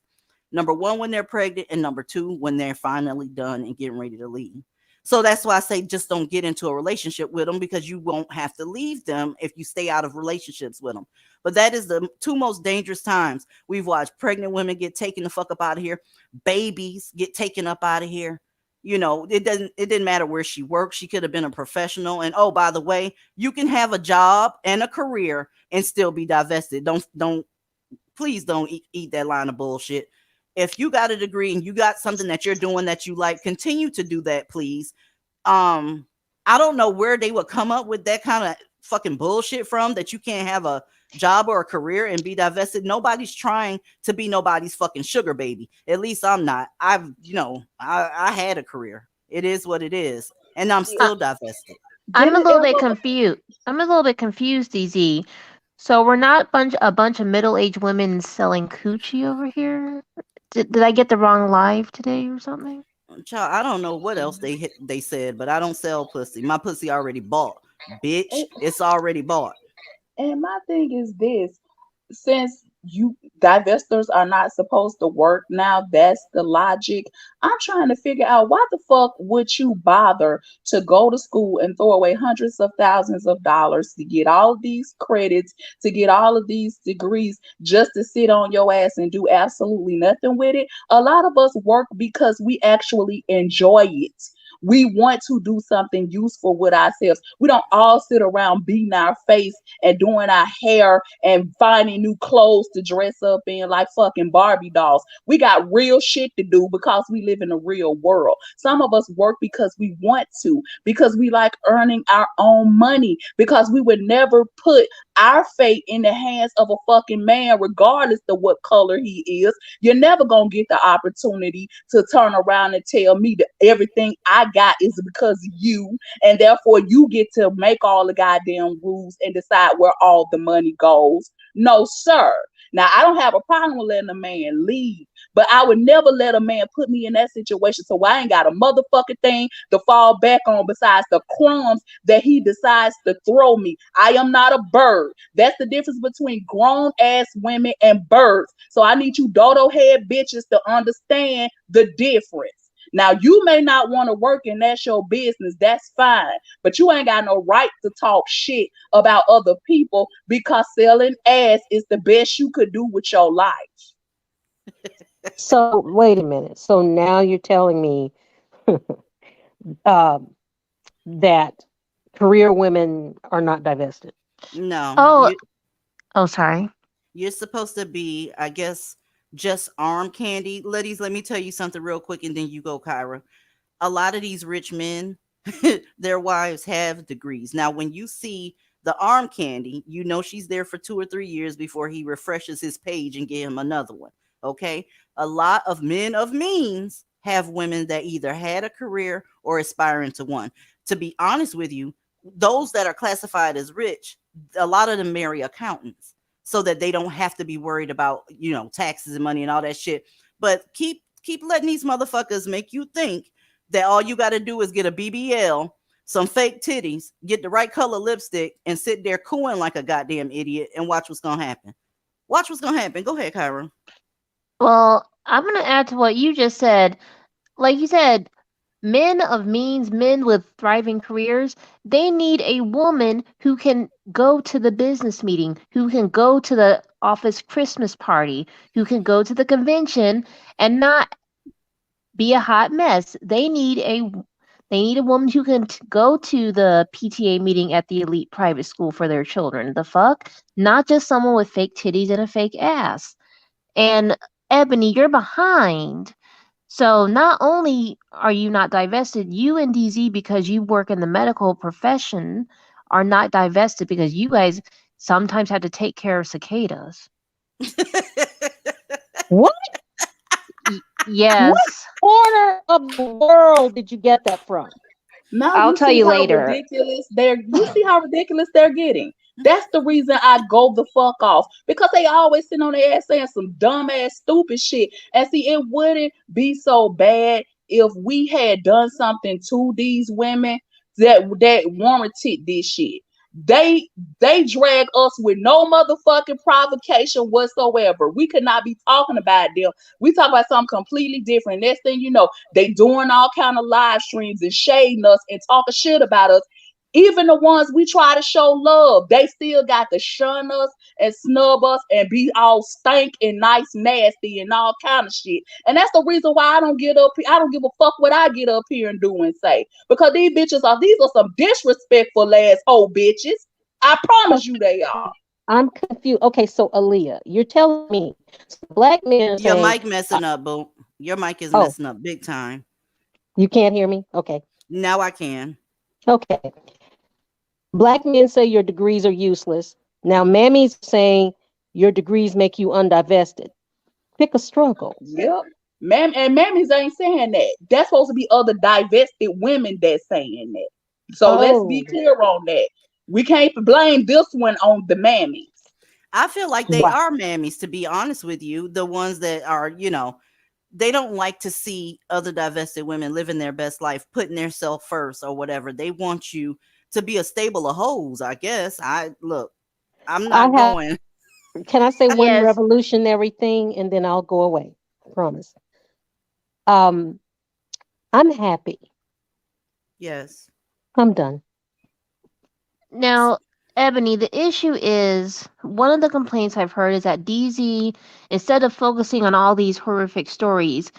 S1: Number one, when they're pregnant, and number two, when they're finally done and getting ready to leave. So that's why I say just don't get into a relationship with them, because you won't have to leave them if you stay out of relationships with them. But that is the two most dangerous times. We've watched pregnant women get taken the fuck up out of here. Babies get taken up out of here. It didn't matter where she worked. She could have been a professional. And oh, by the way, you can have a job and a career and still be divested. Please don't eat that line of bullshit. If you got a degree and you got something that you're doing that you like, continue to do that, please. I don't know where they would come up with that kind of fucking bullshit from, that you can't have a job or a career and be divested. Nobody's trying to be nobody's fucking sugar baby. At least I'm not. I had a career. It is what it is. And I'm still divested.
S5: I'm a
S2: Did it
S5: little bit
S2: ever?
S5: confused. I'm a little bit confused, DZ. So we're not a bunch of middle-aged women selling coochie over here. Did I get the wrong live today or something?
S1: Child, I don't know what else they said, but I don't sell pussy. My pussy already bought. Bitch, it's already bought.
S2: And my thing is this, since you divestors are not supposed to work now, that's the logic. I'm trying to figure out why the fuck would you bother to go to school and throw away hundreds of thousands of dollars to get all of these credits, to get all of these degrees, just to sit on your ass and do absolutely nothing with it. A lot of us work because we actually enjoy it. We want to do something useful with ourselves. We don't all sit around beating our face and doing our hair and finding new clothes to dress up in like fucking Barbie dolls. We got real shit to do because we live in a real world. Some of us work because we want to, because we like earning our own money, because we would never put our fate in the hands of a fucking man, regardless of what color he is. You're never gonna get the opportunity to turn around and tell me that everything I got is because of you, and therefore you get to make all the goddamn rules and decide where all the money goes. No, sir. Now, I don't have a problem with letting a man leave, but I would never let a man put me in that situation so I ain't got a motherfucking thing to fall back on besides the crumbs that he decides to throw me. I am not a bird. That's the difference between grown ass women and birds. So I need you dodo head bitches to understand the difference. Now, you may not want to work and that's your business. That's fine. But you ain't got no right to talk shit about other people because selling ass is the best you could do with your life.
S4: So wait a minute. So now you're telling me um, that career women are not divested.
S1: No,
S5: Oh, oh, sorry.
S1: you're supposed to be, I guess, just arm candy. Ladies, let me tell you something real quick, and then you go, Kyra. A lot of these rich men, their wives have degrees. Now, when you see the arm candy, you know she's there for 2 or 3 years before he refreshes his page and get him another one. Okay. A lot of men of means have women that either had a career or aspiring to one. To be honest with you, those that are classified as rich, a lot of them marry accountants so that they don't have to be worried about, taxes and money and all that shit. But keep letting these motherfuckers make you think that all you got to do is get a BBL, some fake titties, get the right color lipstick, and sit there cooing like a goddamn idiot and watch what's gonna happen. Watch what's gonna happen. Go ahead, Kyra.
S5: Well, I'm going to add to what you just said. Like you said, men of means, men with thriving careers, they need a woman who can go to the business meeting, who can go to the office Christmas party, who can go to the convention and not be a hot mess. They need a woman who can go to the PTA meeting at the elite private school for their children. The fuck? Not just someone with fake titties and a fake ass. And Ebony, you're behind. So not only are you not divested, you and DZ, because you work in the medical profession, are not divested because you guys sometimes have to take care of cicadas.
S4: What?
S5: Yes.
S4: What corner of the world did you get that from?
S2: Now
S5: I'll
S2: you
S5: tell
S2: see
S5: you
S2: how
S5: later.
S2: ridiculous you see how ridiculous they're getting. That's the reason I go the fuck off, because they always sit on their ass saying some dumb ass stupid shit. And see, it wouldn't be so bad if we had done something to these women that warranted this shit. They drag us with no motherfucking provocation whatsoever. We could not be talking about them. We talk about something completely different. Next thing you know, they doing all kind of live streams and shading us and talking shit about us. Even the ones we try to show love, they still got to shun us and snub us and be all stank and nice, nasty and all kind of shit. And that's the reason why I don't get up here. I don't give a fuck what I get up here and do and say. Because these are some disrespectful ass hoe bitches. I promise you they are.
S4: I'm confused. Okay, so Aaliyah, you're telling me black men are
S1: Your
S4: saying,
S1: mic messing up, boo. Your mic is messing up big time.
S4: You can't hear me? Okay.
S1: Now I can.
S4: Okay. Black men say your degrees are useless. Now mammies saying your degrees make you undivested. Pick a struggle.
S2: Yep. Mammies ain't saying that. That's supposed to be other divested women that's saying that. So let's be clear on that. We can't blame this one on the mammies.
S1: I feel like they are mammies, to be honest with you. The ones that are, they don't like to see other divested women living their best life, putting themselves first or whatever. They want you to be a stable of hoes, I guess. I'm not going.
S4: Can I say one
S5: Yes.
S4: revolutionary thing and then I'll go away? I promise. I'm happy.
S1: Yes.
S4: I'm done.
S5: Now, Ebony, the issue is one of the complaints I've heard is that DZ, instead of focusing on all these horrific stories,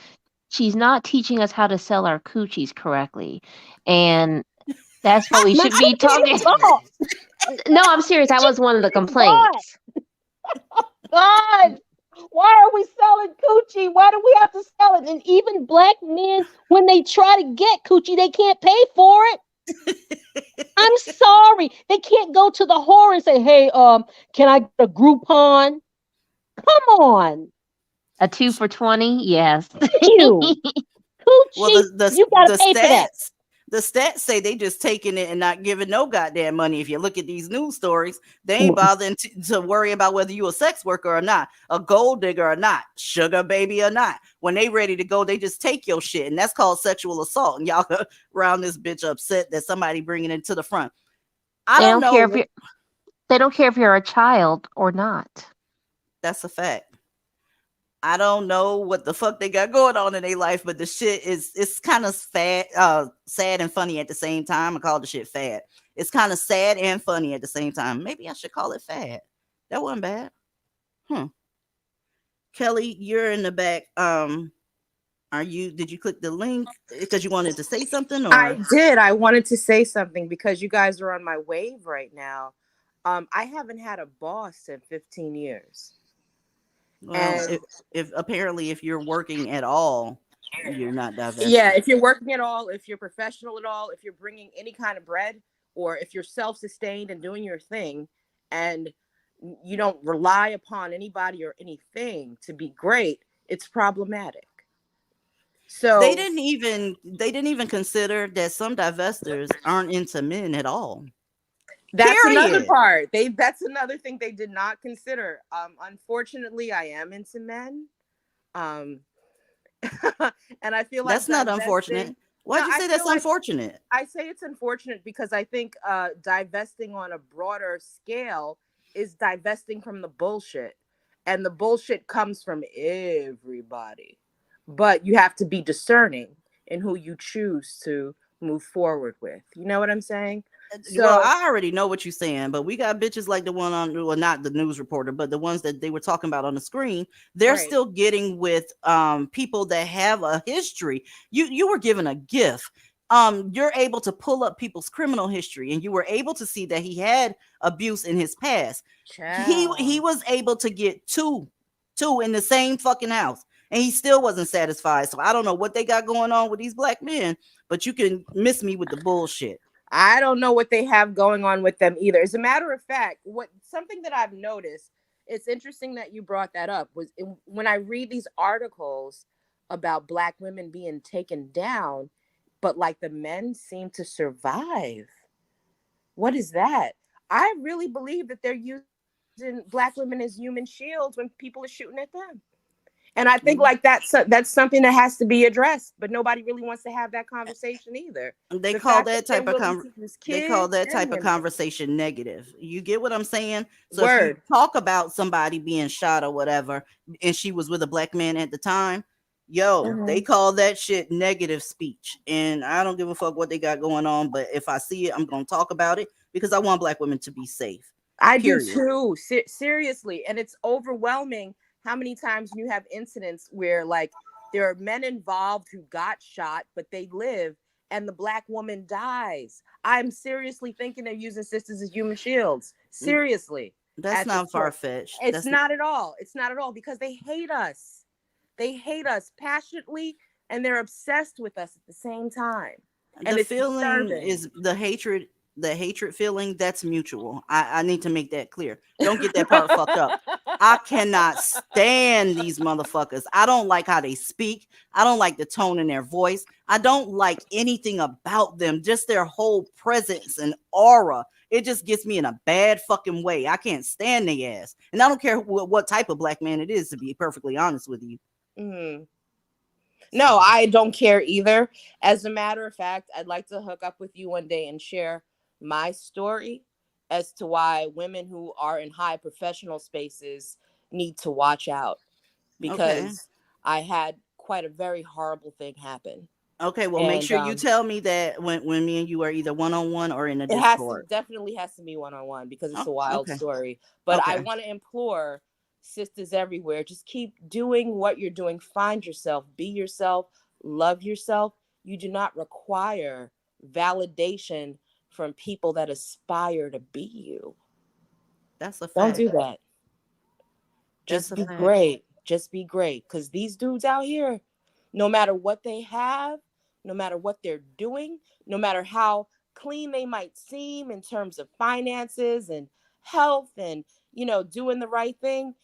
S5: she's not teaching us how to sell our coochies correctly. And that's what we should be talking. No, I'm serious. That was one of the complaints.
S4: God, why are we selling coochie? Why do we have to sell it? And even black men, when they try to get coochie, they can't pay for it. I'm sorry. They can't go to the whore and say, hey, can I get a Groupon? Come on.
S5: A 2 for $20? Yes.
S4: You. Coochie,
S1: Well,
S4: you gotta pay for that.
S1: The stats say they just taking it and not giving no goddamn money. If you look at these news stories, they ain't bothering to worry about whether you a sex worker or not, a gold digger or not, sugar baby or not. When they ready to go, they just take your shit, and that's called sexual assault. And y'all around this bitch upset that somebody bringing it to the front. I don't know.
S5: They don't care if you're a child or not.
S1: That's a fact. I don't know what the fuck they got going on in their life, but the shit it's kind of sad and funny at the same time. I call the shit fad. It's kind of sad and funny at the same time. Maybe I should call it fad. That wasn't bad. Kelly, you're in the back. Did you click the link because you wanted to say something? Or?
S7: I did. I wanted to say something because you guys are on my wave right now. I haven't had a boss in 15 years.
S1: Well, if you're working at all, you're not divested.
S7: Yeah, if you're working at all, if you're professional at all, if you're bringing any kind of bread, or if you're self-sustained and doing your thing, and you don't rely upon anybody or anything to be great, it's problematic. So
S1: they didn't even consider that some divestors aren't into men at all.
S7: that's another
S1: Period.
S7: part. That's another thing they did not consider. Unfortunately, I am into men. Um and I feel like
S1: That's not
S7: divesting.
S1: unfortunate. Why'd you
S7: I
S1: say that's
S7: feel like
S1: unfortunate?
S7: I say it's unfortunate because I think divesting on a broader scale is divesting from the bullshit. And the bullshit comes from everybody. But you have to be discerning in who you choose to move forward with. You know what I'm saying?
S1: Well,
S7: So,
S1: I already know what you're saying, but we got bitches like the one on, well, not the news reporter, but the ones that they were talking about on the screen. They're
S7: right.
S1: still getting with people that have a history. You were given a gift. You're able to pull up people's criminal history, and you were able to see that he had abuse in his past. He
S7: Child.
S1: was able to get two in the same fucking house, and he still wasn't satisfied. So I don't know what they got going on with these black men, but you can miss me with the bullshit.
S7: I don't know what they have going on with them either. As a matter of fact, something that I've noticed, it's interesting that you brought that up, when I read these articles about black women being taken down, but like the men seem to survive. What is that? I really believe that they're using black women as human shields when people are shooting at them. And I think like that's something that has to be addressed, but nobody really wants to have that conversation either.
S1: They
S7: The
S1: call
S7: fact
S1: that
S7: they're
S1: type of
S7: willing to use
S1: they call
S7: kids
S1: that type
S7: and
S1: of
S7: women.
S1: conversation negative. You get what I'm saying? So if
S7: Word.
S1: you talk about somebody being shot or whatever, and she was with a black man at the time, they call that shit negative speech. And I don't give a fuck what they got going on, but if I see it, I'm gonna talk about it because I want black women to be safe.
S7: I
S1: Period.
S7: do too. Seriously. And it's overwhelming how many times you have incidents where like there are men involved who got shot, but they live and the black woman dies. I'm seriously thinking they're using sisters as human shields. Seriously.
S1: That's not far-fetched.
S7: It's not at all. It's not at all because they hate us. They hate us passionately and they're obsessed with us at the same time. And
S1: The
S7: it's
S1: feeling
S7: disturbing.
S1: is the hatred feeling, that's mutual. I need to make that clear. Don't get that part fucked up. I cannot stand these motherfuckers. I don't like how they speak. I don't like the tone in their voice. I don't like anything about them, just their whole presence and aura. It just gets me in a bad fucking way. I can't stand their ass. And I don't care what type of black man it is, to be perfectly honest with you.
S7: Mm-hmm. No, I don't care either. As a matter of fact, I'd like to hook up with you one day and share my story as to why women who are in high professional spaces need to watch out, because I had quite a very horrible thing happen.
S1: Okay, well, make sure you tell me that when me and you are either one-on-one or in a Discord.
S7: Definitely has to be one-on-one because it's a wild story. But I want to implore sisters everywhere, just keep doing what you're doing. Find yourself, be yourself, love yourself. You do not require validation from people that aspire to be you.
S1: That's a fact.
S7: Don't do that. Just be great. Just be great. Because these dudes out here, no matter what they have, no matter what they're doing, no matter how clean they might seem in terms of finances and health and, doing the right thing.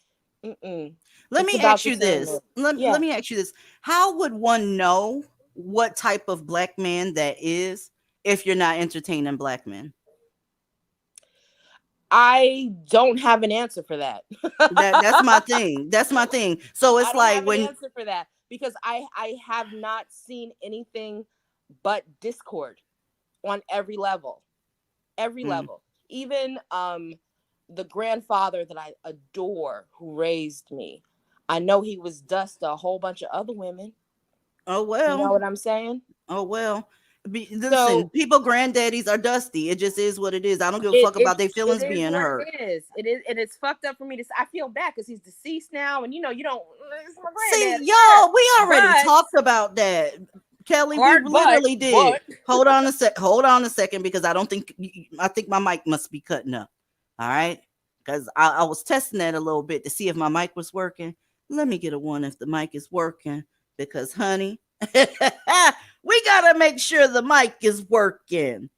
S1: Let me ask you this. Let me ask you this. How would one know what type of black man that is if you're not entertaining black men?
S7: I don't have an answer for that.
S1: That's my thing. That's my thing. So it's like when
S7: an answer for that, because I have not seen anything but discord on every level. Every level. Even the grandfather that I adore who raised me, I know he was dust to a whole bunch of other women.
S1: Oh well.
S7: You know what I'm saying?
S1: Oh well. Listen, people granddaddies are dusty. It just is what it is. I don't give a fuck about their feelings being hurt.
S7: It is, and it's fucked up for me to. I feel bad because he's deceased now, and you don't. It's my
S1: see, y'all, we already talked about that, Kelly. We literally did. Hold on a second, because I think my mic must be cutting up. All right, because I was testing that a little bit to see if my mic was working. Let me get a one if the mic is working, because honey. We gotta make sure the mic is working.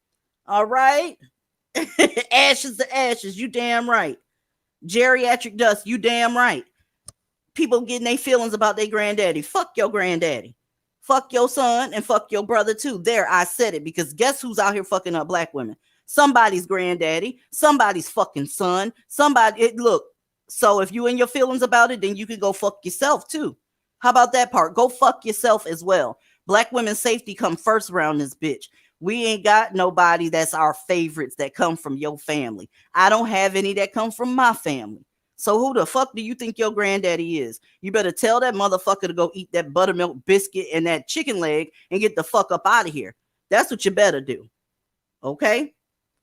S1: All right. Ashes to ashes, you damn right. Geriatric dust, you damn right. People getting their feelings about their granddaddy. Fuck your granddaddy. Fuck your son and fuck your brother too. There, I said it, because guess who's out here fucking up black women? Somebody's granddaddy, somebody's fucking son, look. So if you in your feelings about it, then you can go fuck yourself too. How about that part? Go fuck yourself as well. Black women's safety come first around this bitch. We ain't got nobody that's our favorites that come from your family. I don't have any that come from my family. So who the fuck do you think your granddaddy is? You better tell that motherfucker to go eat that buttermilk biscuit and that chicken leg and get the fuck up out of here. That's what you better do. Okay?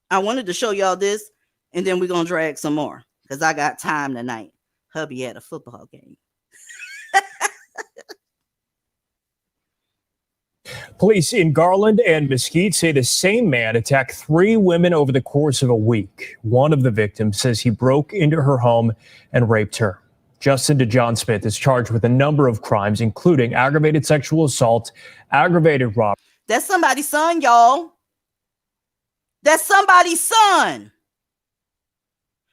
S1: I wanted to show y'all this, and then we're going to drag some more because I got time tonight. Hubby had a football game.
S13: Police in Garland and Mesquite say the same man attacked 3 women over the course of a week. One of the victims says he broke into her home and raped her. Justin DeJohn Smith is charged with a number of crimes, including aggravated sexual assault, aggravated robbery.
S1: That's somebody's son, y'all. That's somebody's son.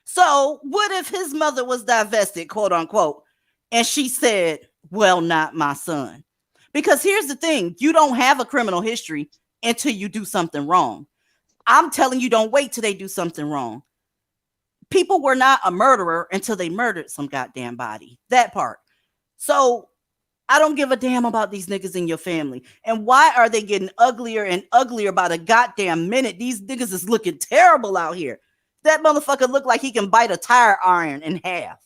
S1: So what if his mother was divested, quote unquote, and she said, well, not my son? Because here's the thing, you don't have a criminal history until you do something wrong. I'm telling you, don't wait till they do something wrong. People were not a murderer until they murdered some goddamn body. That part. So I don't give a damn about these niggas in your family. And why are they getting uglier and uglier by the goddamn minute? These niggas is looking terrible out here. That motherfucker look like he can bite a tire iron in half.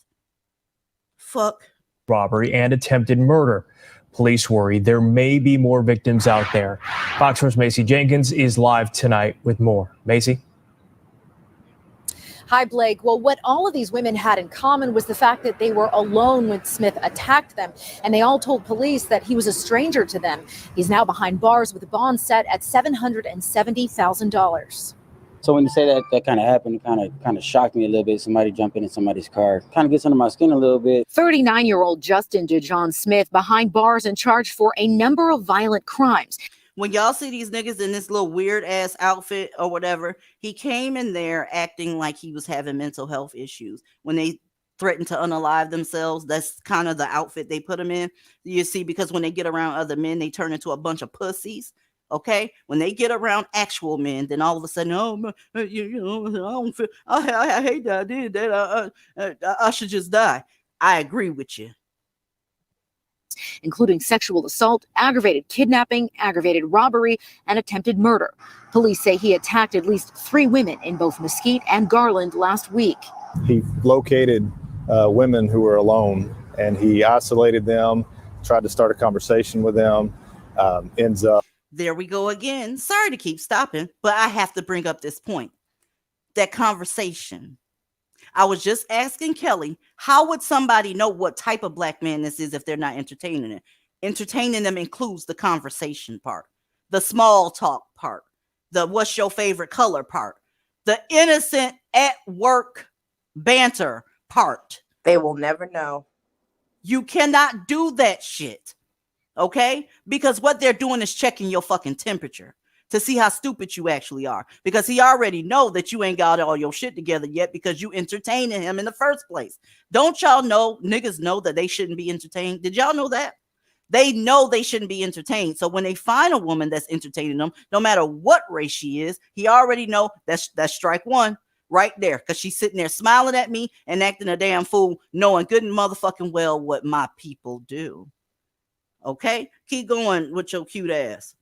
S1: Fuck.
S13: Robbery and attempted murder. Police worry there may be more victims out there. Fox 4's Macy Jenkins is live tonight with more. Macy?
S9: Hi, Blake. Well, what all of these women had in common was the fact that they were alone when Smith attacked them, and they all told police that he was a stranger to them. He's now behind bars with a bond set at $770,000.
S14: So when you say that kind of happened, it kind of shocked me a little bit. Somebody jumping in somebody's car kind of gets under my skin a little bit.
S9: 39-year-old Justin DeJohn Smith behind bars and charged for a number of violent crimes.
S1: When y'all see these niggas in this little weird ass outfit or whatever, he came in there acting like he was having mental health issues. When they threatened to unalive themselves, that's kind of the outfit they put him in. You see, because when they get around other men, they turn into a bunch of pussies. Okay, when they get around actual men, then all of a sudden, I don't feel. I hate that I did that. I should just die. I agree with you.
S9: Including sexual assault, aggravated kidnapping, aggravated robbery, and attempted murder. Police say he attacked at least 3 women in both Mesquite and Garland last week.
S15: He located women who were alone, and he isolated them, tried to start a conversation with them, ends up.
S1: There we go again. Sorry to keep stopping, but I have to bring up this point. That conversation. I was just asking Kelly, how would somebody know what type of black man this is if they're not entertaining it? Entertaining them includes the conversation part, the small talk part, the what's your favorite color part, the innocent at work banter part.
S7: They will never know.
S1: You cannot do that shit. Okay? Because what they're doing is checking your fucking temperature to see how stupid you actually are. Because he already know that you ain't got all your shit together yet because you entertaining him in the first place. Don't y'all know, niggas know that they shouldn't be entertained? Did y'all know that? They know they shouldn't be entertained. So when they find a woman that's entertaining them, no matter what race she is, he already know that's strike one right there. Because she's sitting there smiling at me and acting a damn fool, knowing good and motherfucking well what my people do. Okay, keep going with your cute ass.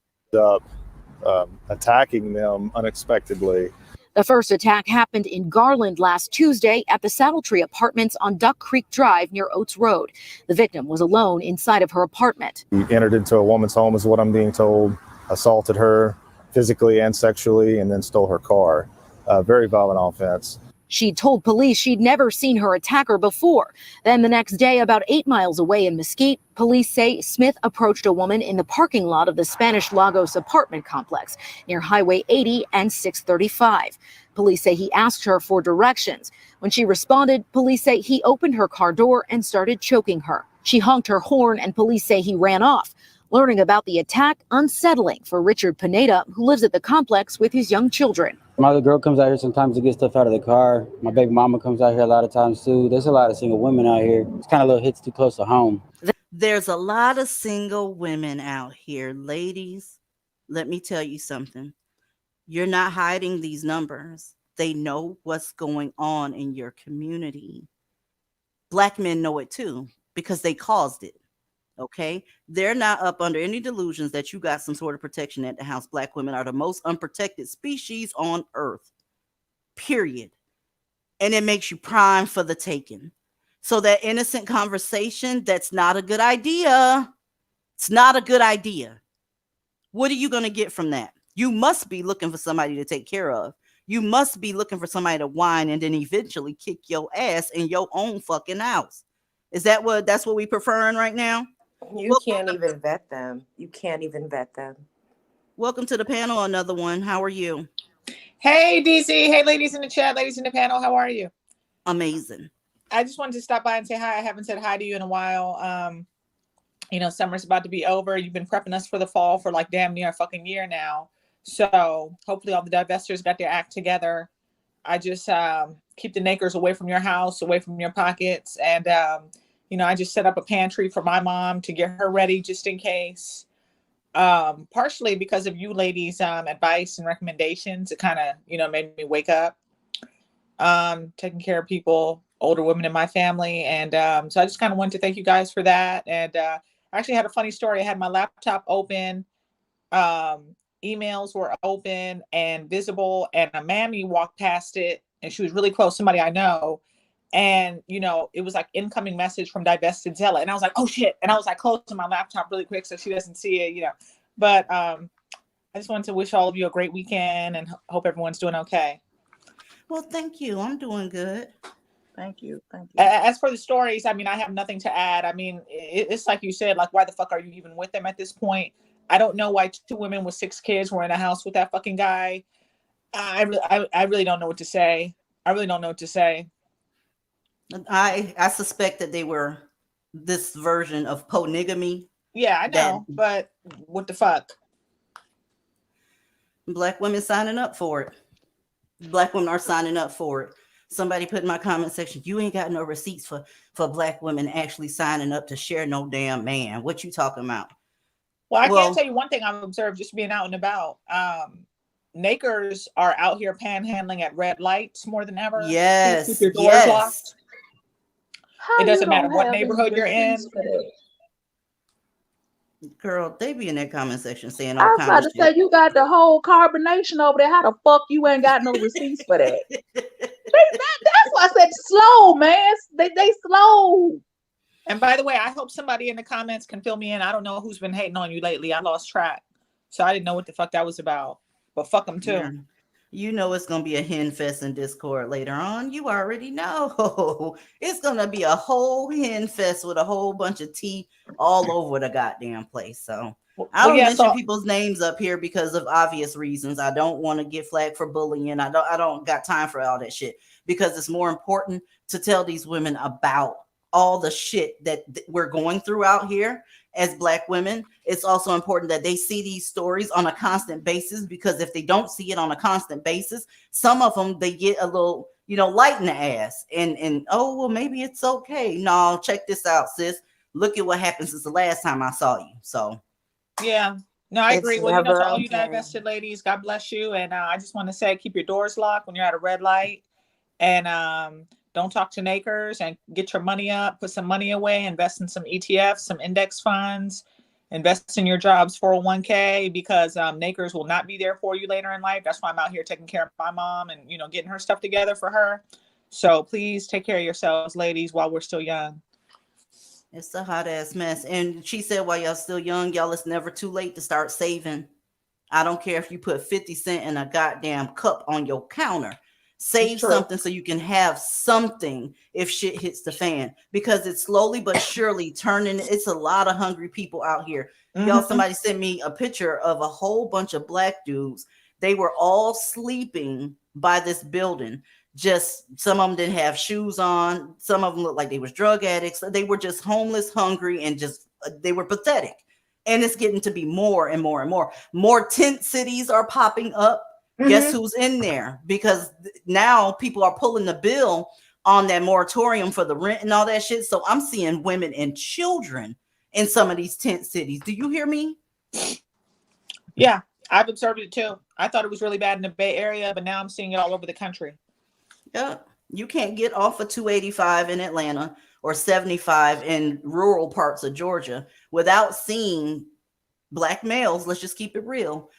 S15: Attacking them unexpectedly.
S9: The first attack happened in Garland last Tuesday at the Saddletree Apartments on Duck Creek Drive near Oates Road. The victim was alone inside of her apartment.
S15: He entered into a woman's home, is what I'm being told, assaulted her physically and sexually, and then stole her car. Very violent offense.
S9: She told police she'd never seen her attacker before. Then the next day, about 8 miles away in Mesquite, police say Smith approached a woman in the parking lot of the Spanish Lagos apartment complex near Highway 80 and 635. Police say he asked her for directions. When she responded, police say he opened her car door and started choking her. She honked her horn and police say he ran off. Learning about the attack, unsettling for Richard Pineda, who lives at the complex with his young children.
S14: My little girl comes out here sometimes to get stuff out of the car. My baby mama comes out here a lot of times too. There's a lot of single women out here. It's kind of little hits too close to home.
S1: There's a lot of single women out here. Ladies, let me tell you something. You're not hiding these numbers. They know what's going on in your community. Black men know it too because they caused it. Okay. They're not up under any delusions that you got some sort of protection at the house. Black women are the most unprotected species on earth, period. And it makes you prime for the taking. So that innocent conversation, that's not a good idea. It's not a good idea. What are you going to get from that? You must be looking for somebody to take care of. You must be looking for somebody to whine and then eventually kick your ass in your own fucking house. That's what we preferring right now?
S6: You can't even vet them. You can't even vet them.
S1: Welcome to the panel, another one. How are you?
S16: Hey, DC. Hey, ladies in the chat, ladies in the panel. How are you?
S1: Amazing.
S16: I just wanted to stop by and say hi. I haven't said hi to you in a while. Summer's about to be over. You've been prepping us for the fall for like damn near a fucking year now. So hopefully all the divestors got their act together. I just keep the nakers away from your house, away from your pockets. And, I just set up a pantry for my mom to get her ready just in case. Partially because of you ladies' advice and recommendations. It kind of, made me wake up. Taking care of people, older women in my family. And so I just kind of wanted to thank you guys for that. And I actually had a funny story. I had my laptop open. Emails were open and visible, and a mammy walked past it, and she was really close, somebody I know. And, it was like incoming message from Divested Zella. And I was like, oh shit. And I was like closing my laptop really quick so she doesn't see it, But I just wanted to wish all of you a great weekend and hope everyone's doing okay.
S1: Well, thank you. I'm doing good.
S2: Thank you.
S16: As for the stories, I have nothing to add. It's like you said, like, why the fuck are you even with them at this point? I don't know why 2 women with 6 kids were in a house with that fucking guy. I really don't know what to say. I
S1: suspect that they were this version of polygamy.
S16: Yeah, I know, but what the fuck?
S1: Black women signing up for it. Black women are signing up for it. Somebody put in my comment section, you ain't got no receipts for Black women actually signing up to share no damn man. What you talking about?
S16: Well, I can tell you one thing I've observed just being out and about. Nakers are out here panhandling at red lights more than ever.
S1: Yes.
S16: Keep your doors locked. It doesn't matter what neighborhood you're in.
S1: Girl, they be in that comment section saying
S2: I
S1: all
S2: was
S1: kinds
S2: about
S1: of
S2: to
S1: shit.
S2: say, you got the whole carbonation over there. How the fuck you ain't got no receipts for that? That's why I said slow, man. They slow.
S16: And by the way, I hope somebody in the comments can fill me in. I don't know who's been hating on you lately. I lost track. So I didn't know what the fuck that was about. But fuck them too.
S1: Yeah. You know it's going to be a hen fest in Discord later on. You already know. It's going to be a whole hen fest with a whole bunch of tea all over the goddamn place. So I don't mention people's names up here because of obvious reasons. I don't want to get flagged for bullying. I don't got time for all that shit because it's more important to tell these women about all the shit that we're going through out here as Black women. It's also important that they see these stories on a constant basis, because if they don't see it on a constant basis, some of them, they get a little, light in the ass and oh, well, maybe it's okay. No, check this out, sis. Look at what happened since the last time I saw you. So
S16: yeah, no, I agree. Well, to all you divested ladies, God bless you. And I just want to say, keep your doors locked when you're at a red light, and don't talk to nakers, and get your money up, put some money away, invest in some ETFs, some index funds, invest in your job's 401k, because nakers will not be there for you later in life. That's why I'm out here taking care of my mom and, getting her stuff together for her. So please take care of yourselves, ladies, while we're still young.
S1: It's a hot ass mess. And she said, while y'all still young, y'all, it's never too late to start saving. I don't care if you put 50 cents in a goddamn cup on your counter. Save something so you can have something if shit hits the fan, because it's slowly but surely turning. It's a lot of hungry people out here. Y'all, somebody sent me a picture of a whole bunch of Black dudes. They were all sleeping by this building. Just some of them didn't have shoes on. Some of them looked like they was drug addicts. They were just homeless, hungry, and just they were pathetic. And it's getting to be more and more and more. More tent cities are popping up. Guess who's in there? Because now people are pulling the bill on that moratorium for the rent and all that shit. So I'm seeing women and children in some of these tent cities. Do you hear me?
S16: Yeah, I've observed it too. I thought it was really bad in the Bay Area, but now I'm seeing it all over the country.
S1: Yeah. You can't get off of 285 in Atlanta or 75 in rural parts of Georgia without seeing black males, let's just keep it real,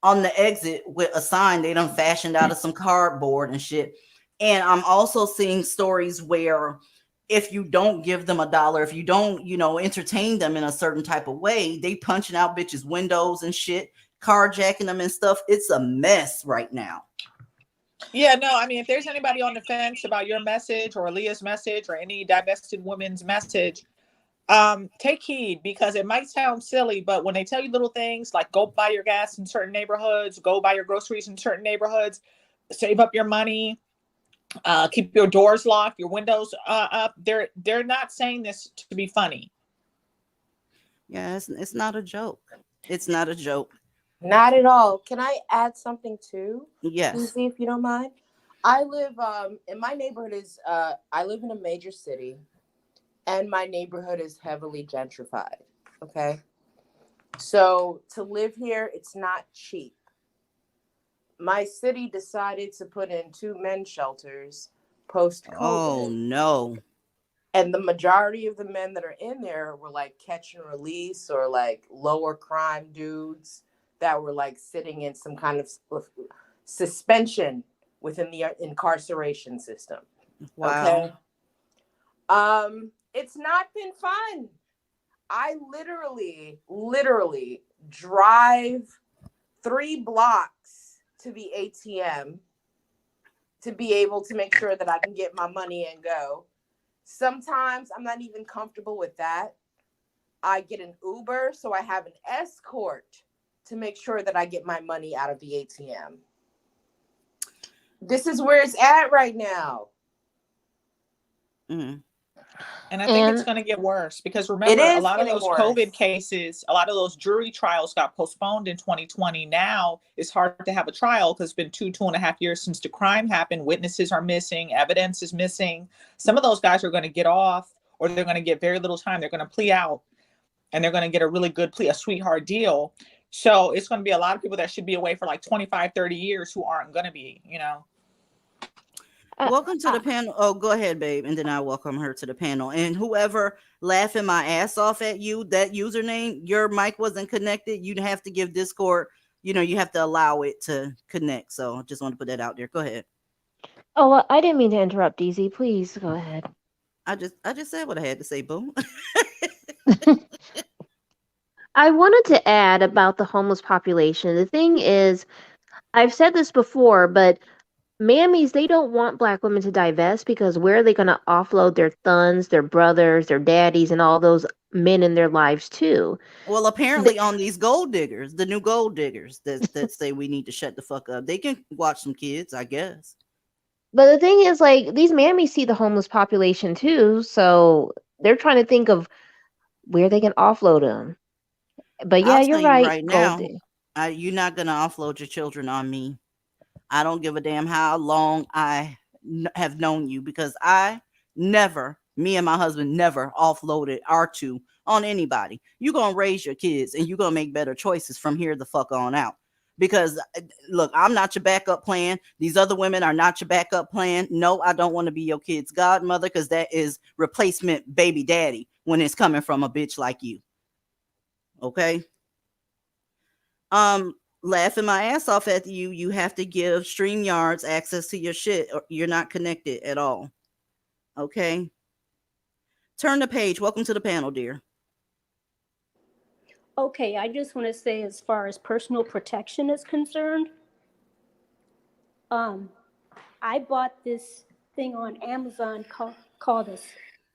S1: on the exit with a sign they done fashioned out of some cardboard and shit. And I'm also seeing stories where if you don't give them $1, if you don't, entertain them in a certain type of way, they punching out bitches' windows and shit, carjacking them and stuff. It's a mess right now.
S16: Yeah, no, I mean, if there's anybody on the fence about your message or Leah's message or any divested woman's message, take heed, because it might sound silly, but when they tell you little things like go buy your gas in certain neighborhoods, go buy your groceries in certain neighborhoods, save up your money, keep your doors locked, your windows up, they're not saying this to be funny.
S1: Yeah, it's not a joke. It's not a joke.
S7: Not at all. Can I add something too?
S1: Yes.
S7: See if you don't mind. I live in my neighborhood is I live in a major city, and my neighborhood is heavily gentrified. Okay. So to live here, it's not cheap. My city decided to put in 2 men's shelters post-COVID.
S1: Oh no.
S7: And the majority of the men that are in there were like catch and release or like lower crime dudes that were like sitting in some kind of suspension within the incarceration system.
S1: Wow.
S7: Okay. It's not been fun. I literally drive 3 blocks to the ATM to be able to make sure that I can get my money and go. Sometimes I'm not even comfortable with that. I get an Uber, so I have an escort to make sure that I get my money out of the ATM. This is where it's at right now.
S1: Mm.
S16: And I think it's going to get worse, because remember, a lot of those COVID cases, a lot of those jury trials got postponed in 2020. Now it's hard to have a trial because it's been 2.5 years since the crime happened. Witnesses are missing. Evidence is missing. Some of those guys are going to get off, or they're going to get very little time. They're going to plea out, and they're going to get a really good plea, a sweetheart deal. So it's going to be a lot of people that should be away for like 25, 30 years who aren't going to be,
S1: Welcome to the panel. Oh, go ahead, babe. And then I welcome her to the panel. And whoever laughing my ass off at you, that username, your mic wasn't connected. You'd have to give Discord, you have to allow it to connect. So I just want to put that out there. Go ahead.
S5: Oh, well, I didn't mean to interrupt, DZ. Please go ahead.
S1: I just said what I had to say, boo.
S5: I wanted to add about the homeless population. The thing is, I've said this before, but mammies, they don't want black women to divest, because where are they going to offload their sons, their brothers, their daddies, and all those men in their lives too?
S1: Well, apparently on these gold diggers, the new gold diggers that say we need to shut the fuck up, they can watch some kids, I guess.
S5: But the thing is, like, these mammies see the homeless population too, so they're trying to think of where they can offload them. But yeah,
S1: I'll
S5: you're
S1: tell you
S5: right,
S1: right now, you're not gonna offload your children on me. I don't give a damn how long I have known you, because me and my husband never offloaded our 2 on anybody. You're gonna raise your kids, and you're gonna make better choices from here the fuck on out. Because look, I'm not your backup plan. These other women are not your backup plan. No, I don't want to be your kid's godmother, because that is replacement baby daddy when it's coming from a bitch like you. Okay. Laughing my ass off at you. You have to give StreamYards access to your shit, or you're not connected at all. Okay. Turn the page. Welcome to the panel, dear.
S17: Okay, I just want to say, as far as personal protection is concerned, I bought this thing on Amazon called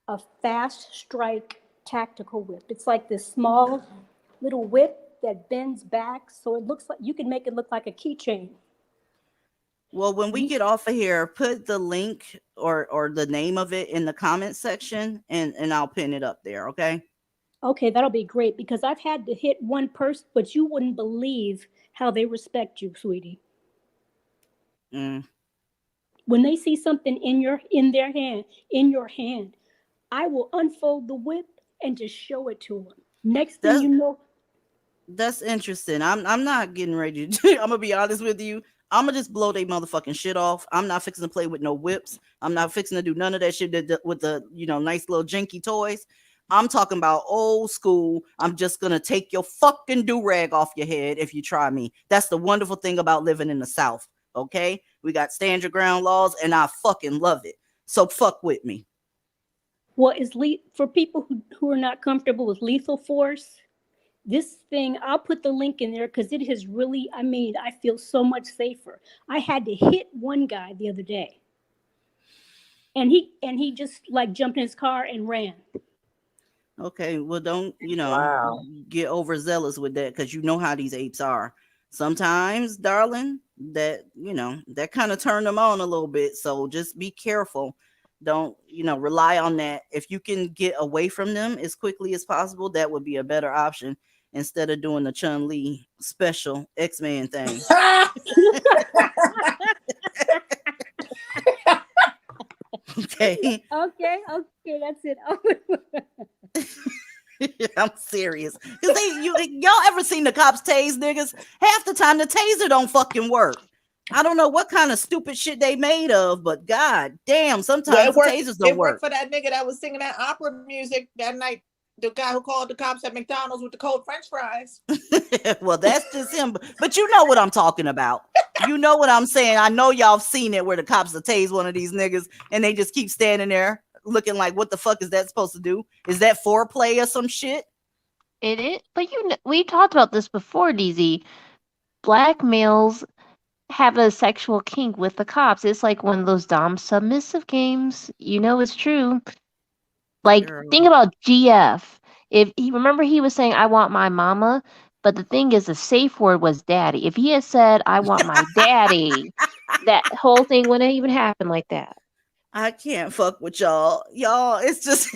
S17: a Fast Strike tactical whip. It's like this small little whip that bends back, so it looks like you can make it look like a keychain.
S1: Well, when we get off of here, put the link or the name of it in the comment section, and I'll pin it up there. Okay.
S17: Okay, that'll be great, because I've had to hit one person, but you wouldn't believe how they respect you, sweetie.
S1: Mm.
S17: When they see something in your hand, I will unfold the whip and just show it to them. Next thing
S1: That's
S17: you know,
S1: that's interesting. I'm not getting ready to. I'm gonna be honest with you. I'm gonna just blow they motherfucking shit off. I'm not fixing to play with no whips. I'm not fixing to do none of that shit with the nice little jinky toys. I'm talking about old school. I'm just gonna take your fucking do rag off your head if you try me. That's the wonderful thing about living in the South. Okay, we got stand your ground laws, and I fucking love it. So fuck with me.
S17: well, for people who are not comfortable with lethal force, this thing, I'll put the link in there because it has really, I feel so much safer. I had to hit one guy the other day, and he just like jumped in his car and ran.
S1: Okay, well, don't
S2: Wow.
S1: get overzealous with that because you know how these apes are. Sometimes, darling, that kind of turn them on a little bit. So just be careful. Don't rely on that. If you can get away from them as quickly as possible, that would be a better option instead of doing the Chun-Li special X-Men thing. Okay.
S17: Okay, that's it.
S1: I'm serious. Cause y'all ever seen the cops tase niggas? Half the time the taser don't fucking work. I don't know what kind of stupid shit they made of, but god damn, sometimes the tasers don't
S16: It
S1: work.
S16: worked for that nigga that was singing that opera music that night. The guy who called the cops at McDonald's with the cold French fries.
S1: Well, that's just him. But you know what I'm talking about. You know what I'm saying. I know y'all seen it where the cops will tase one of these niggas and they just keep standing there looking like, what the fuck is that supposed to do? Is that foreplay or some shit?
S5: It is, but we talked about this before, DZ. Black males have a sexual kink with the cops. It's like one of those dom submissive games. You know it's true. Like,
S1: Girl.
S5: think about GF. If he was saying, I want my mama, but the thing is, the safe word was daddy. If he had said, I want my daddy, that whole thing wouldn't even happen like that.
S1: I can't fuck with y'all. Y'all, it's just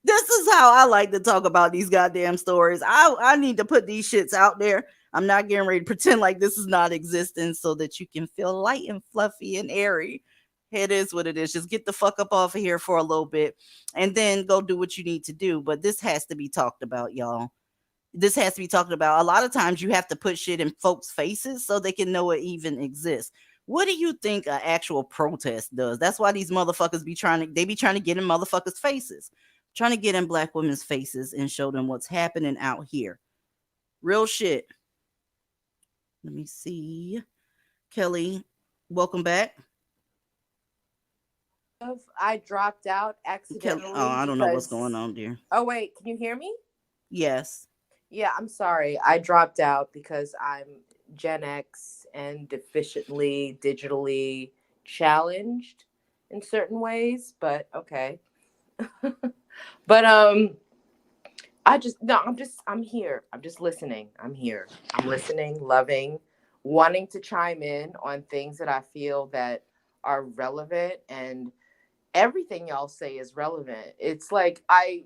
S1: this is how I like to talk about these goddamn stories. I need to put these shits out there. I'm not getting ready to pretend like this is not existing so that you can feel light and fluffy and airy. It is what it is. Just get the fuck up off of here for a little bit and then go do what you need to do. But this has to be talked about, y'all. This has to be talked about. A lot of times you have to put shit in folks' faces so they can know it even exists. What do you think an actual protest does? That's why these motherfuckers be trying to get in motherfuckers' faces, trying to get in black women's faces and show them what's happening out here. Real shit. Let me see. Kelly, welcome back.
S7: I dropped out accidentally.
S1: Oh, I don't know what's going on, dear.
S7: Oh, wait, can you hear me?
S1: Yes.
S7: Yeah, I'm sorry. I dropped out because I'm Gen X and deficiently digitally challenged in certain ways, but okay. But I'm here. I'm just listening. I'm here. I'm listening, loving, wanting to chime in on things that I feel that are relevant, and everything y'all say is relevant. It's like I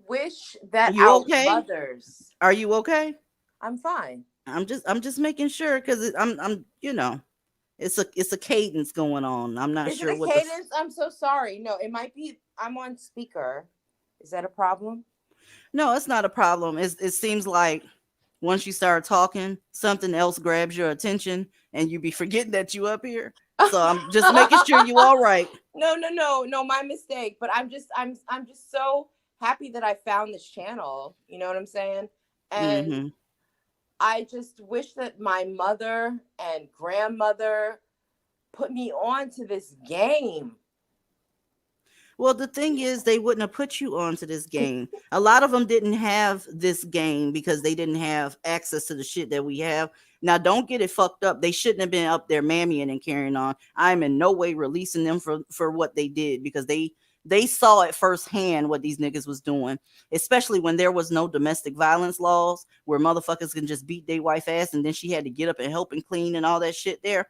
S7: wish that
S1: You
S7: our
S1: okay?
S7: mothers.
S1: Are you okay?
S7: I'm fine.
S1: I'm just making sure because I'm it's a cadence going on. I'm not
S7: Is
S1: sure
S7: it a
S1: what
S7: cadence? I'm so sorry. No, it might be. I'm on speaker. Is that a problem?
S1: No, it's not a problem. It seems like once you start talking, something else grabs your attention and you be forgetting that you up here. So I'm just making sure you all right.
S7: No, my mistake. But I'm just so happy that I found this channel. You know what I'm saying? And I just wish that my mother and grandmother put me on to this game.
S1: Well, the thing is, they wouldn't have put you onto this game. A lot of them didn't have this game because they didn't have access to the shit that we have. Now, don't get it fucked up. They shouldn't have been up there mammying and carrying on. I'm in no way releasing them for what they did because they saw it firsthand what these niggas was doing, especially when there was no domestic violence laws where motherfuckers can just beat their wife ass and then she had to get up and help and clean and all that shit there.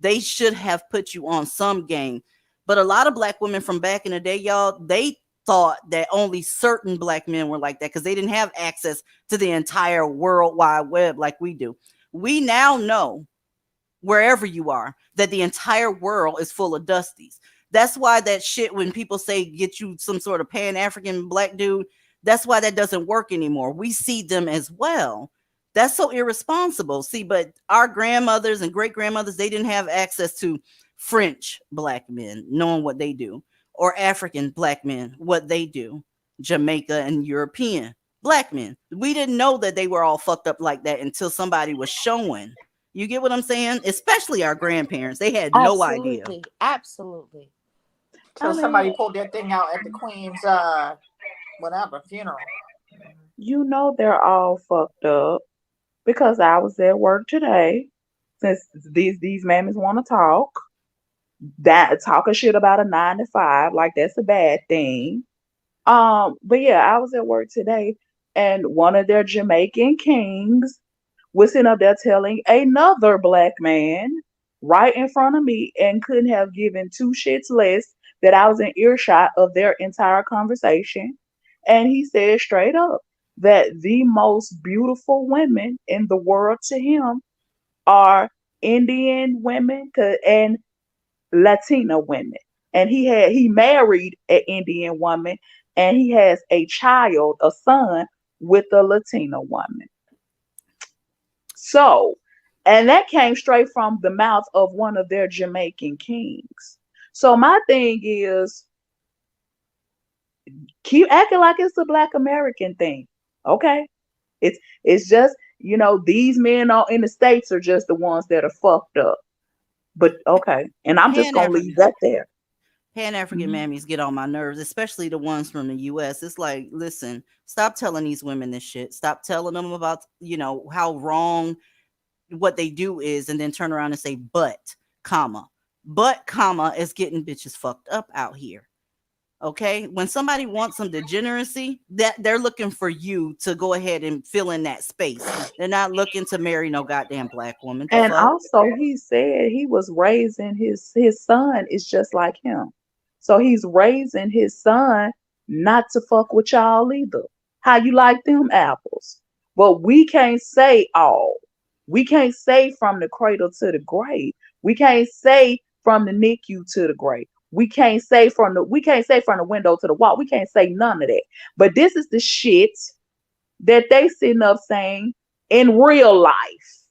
S1: They should have put you on some game. But a lot of black women from back in the day, y'all, they thought that only certain black men were like that because they didn't have access to the entire World Wide Web like we do. We now know, wherever you are, that the entire world is full of dusties. That's why that shit, when people say get you some sort of Pan-African black dude, that's why that doesn't work anymore. We see them as well. That's so irresponsible. See, but our grandmothers and great grandmothers, they didn't have access to French black men knowing what they do, or African black men, what they do, Jamaica and European black men. We didn't know that they were all fucked up like that until somebody was showing. You get what I'm saying? Especially our grandparents. They had no idea.
S6: Absolutely. Absolutely.
S16: Till somebody pulled their thing out at the queen's whatever funeral.
S2: You know they're all fucked up because I was at work today. Since these mammies want to talk, that talking shit about a 9 to 5, like that's a bad thing. But yeah, I was at work today, and one of their Jamaican kings was sitting up there telling another black man right in front of me, and couldn't have given two shits less that I was in earshot of their entire conversation. And he said straight up that the most beautiful women in the world to him are Indian women and Latina women. And he married an Indian woman, and he has a child, a son, with a Latina woman. So, and that came straight from the mouth of one of their Jamaican kings. So my thing is, keep acting like it's a Black American thing. Okay. It's just, these men in the States are just the ones that are fucked up. But okay. And I'm just gonna leave that there.
S1: Pan-African mammies get on my nerves, especially the ones from the US. It's like, listen, stop telling these women this shit. Stop telling them about, how wrong what they do is, and then turn around and say, but, comma, is getting bitches fucked up out here. Okay, when somebody wants some degeneracy, that they're looking for you to go ahead and fill in that space. They're not looking to marry no goddamn black woman.
S2: And also, he said he was raising his son is just like him. So he's raising his son not to fuck with y'all either. How you like them apples? But we can't say all. We can't say from the cradle to the grave. We can't say from the NICU to the grave. We can't say from the window to the wall. We can't say none of that. But this is the shit that they sitting up saying in real life.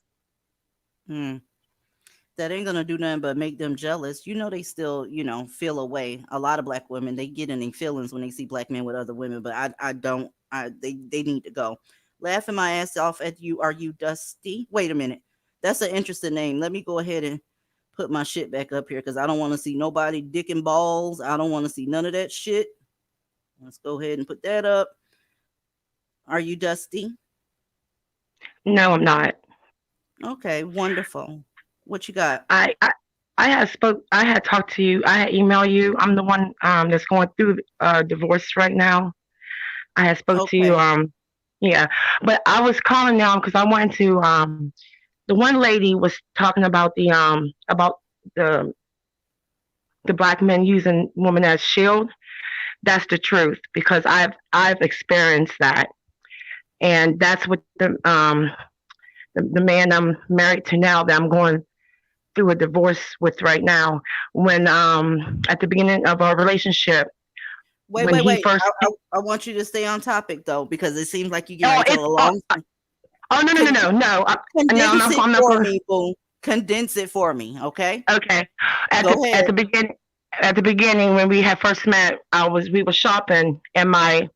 S1: That ain't gonna do nothing but make them jealous. They still, feel a way. A lot of black women, they get in their feelings when they see black men with other women, but I don't. They need to go. Laughing my ass off at you. Are you Dusty? Wait a minute. That's an interesting name. Let me go ahead and put my shit back up here because I don't want to see nobody dick and balls. I don't want to see none of that shit. Let's go ahead and put that up. Are you Dusty?
S18: No, I'm not.
S1: Okay, wonderful. What you got?
S18: I had talked to you. I had emailed you. I'm the one that's going through divorce right now. I had spoke to you. Yeah, but I was calling now because I wanted to. The one lady was talking about the black men using women as shield. That's the truth because I've experienced that, and that's what the man I'm married to now that I'm going through a divorce with right now. When at the beginning of our relationship.
S1: Wait. I want you to stay on topic though, because it seems like you get into a long.
S18: No.
S1: Condense it for me, okay?
S18: Okay. At the beginning when we had first met, we were shopping, and my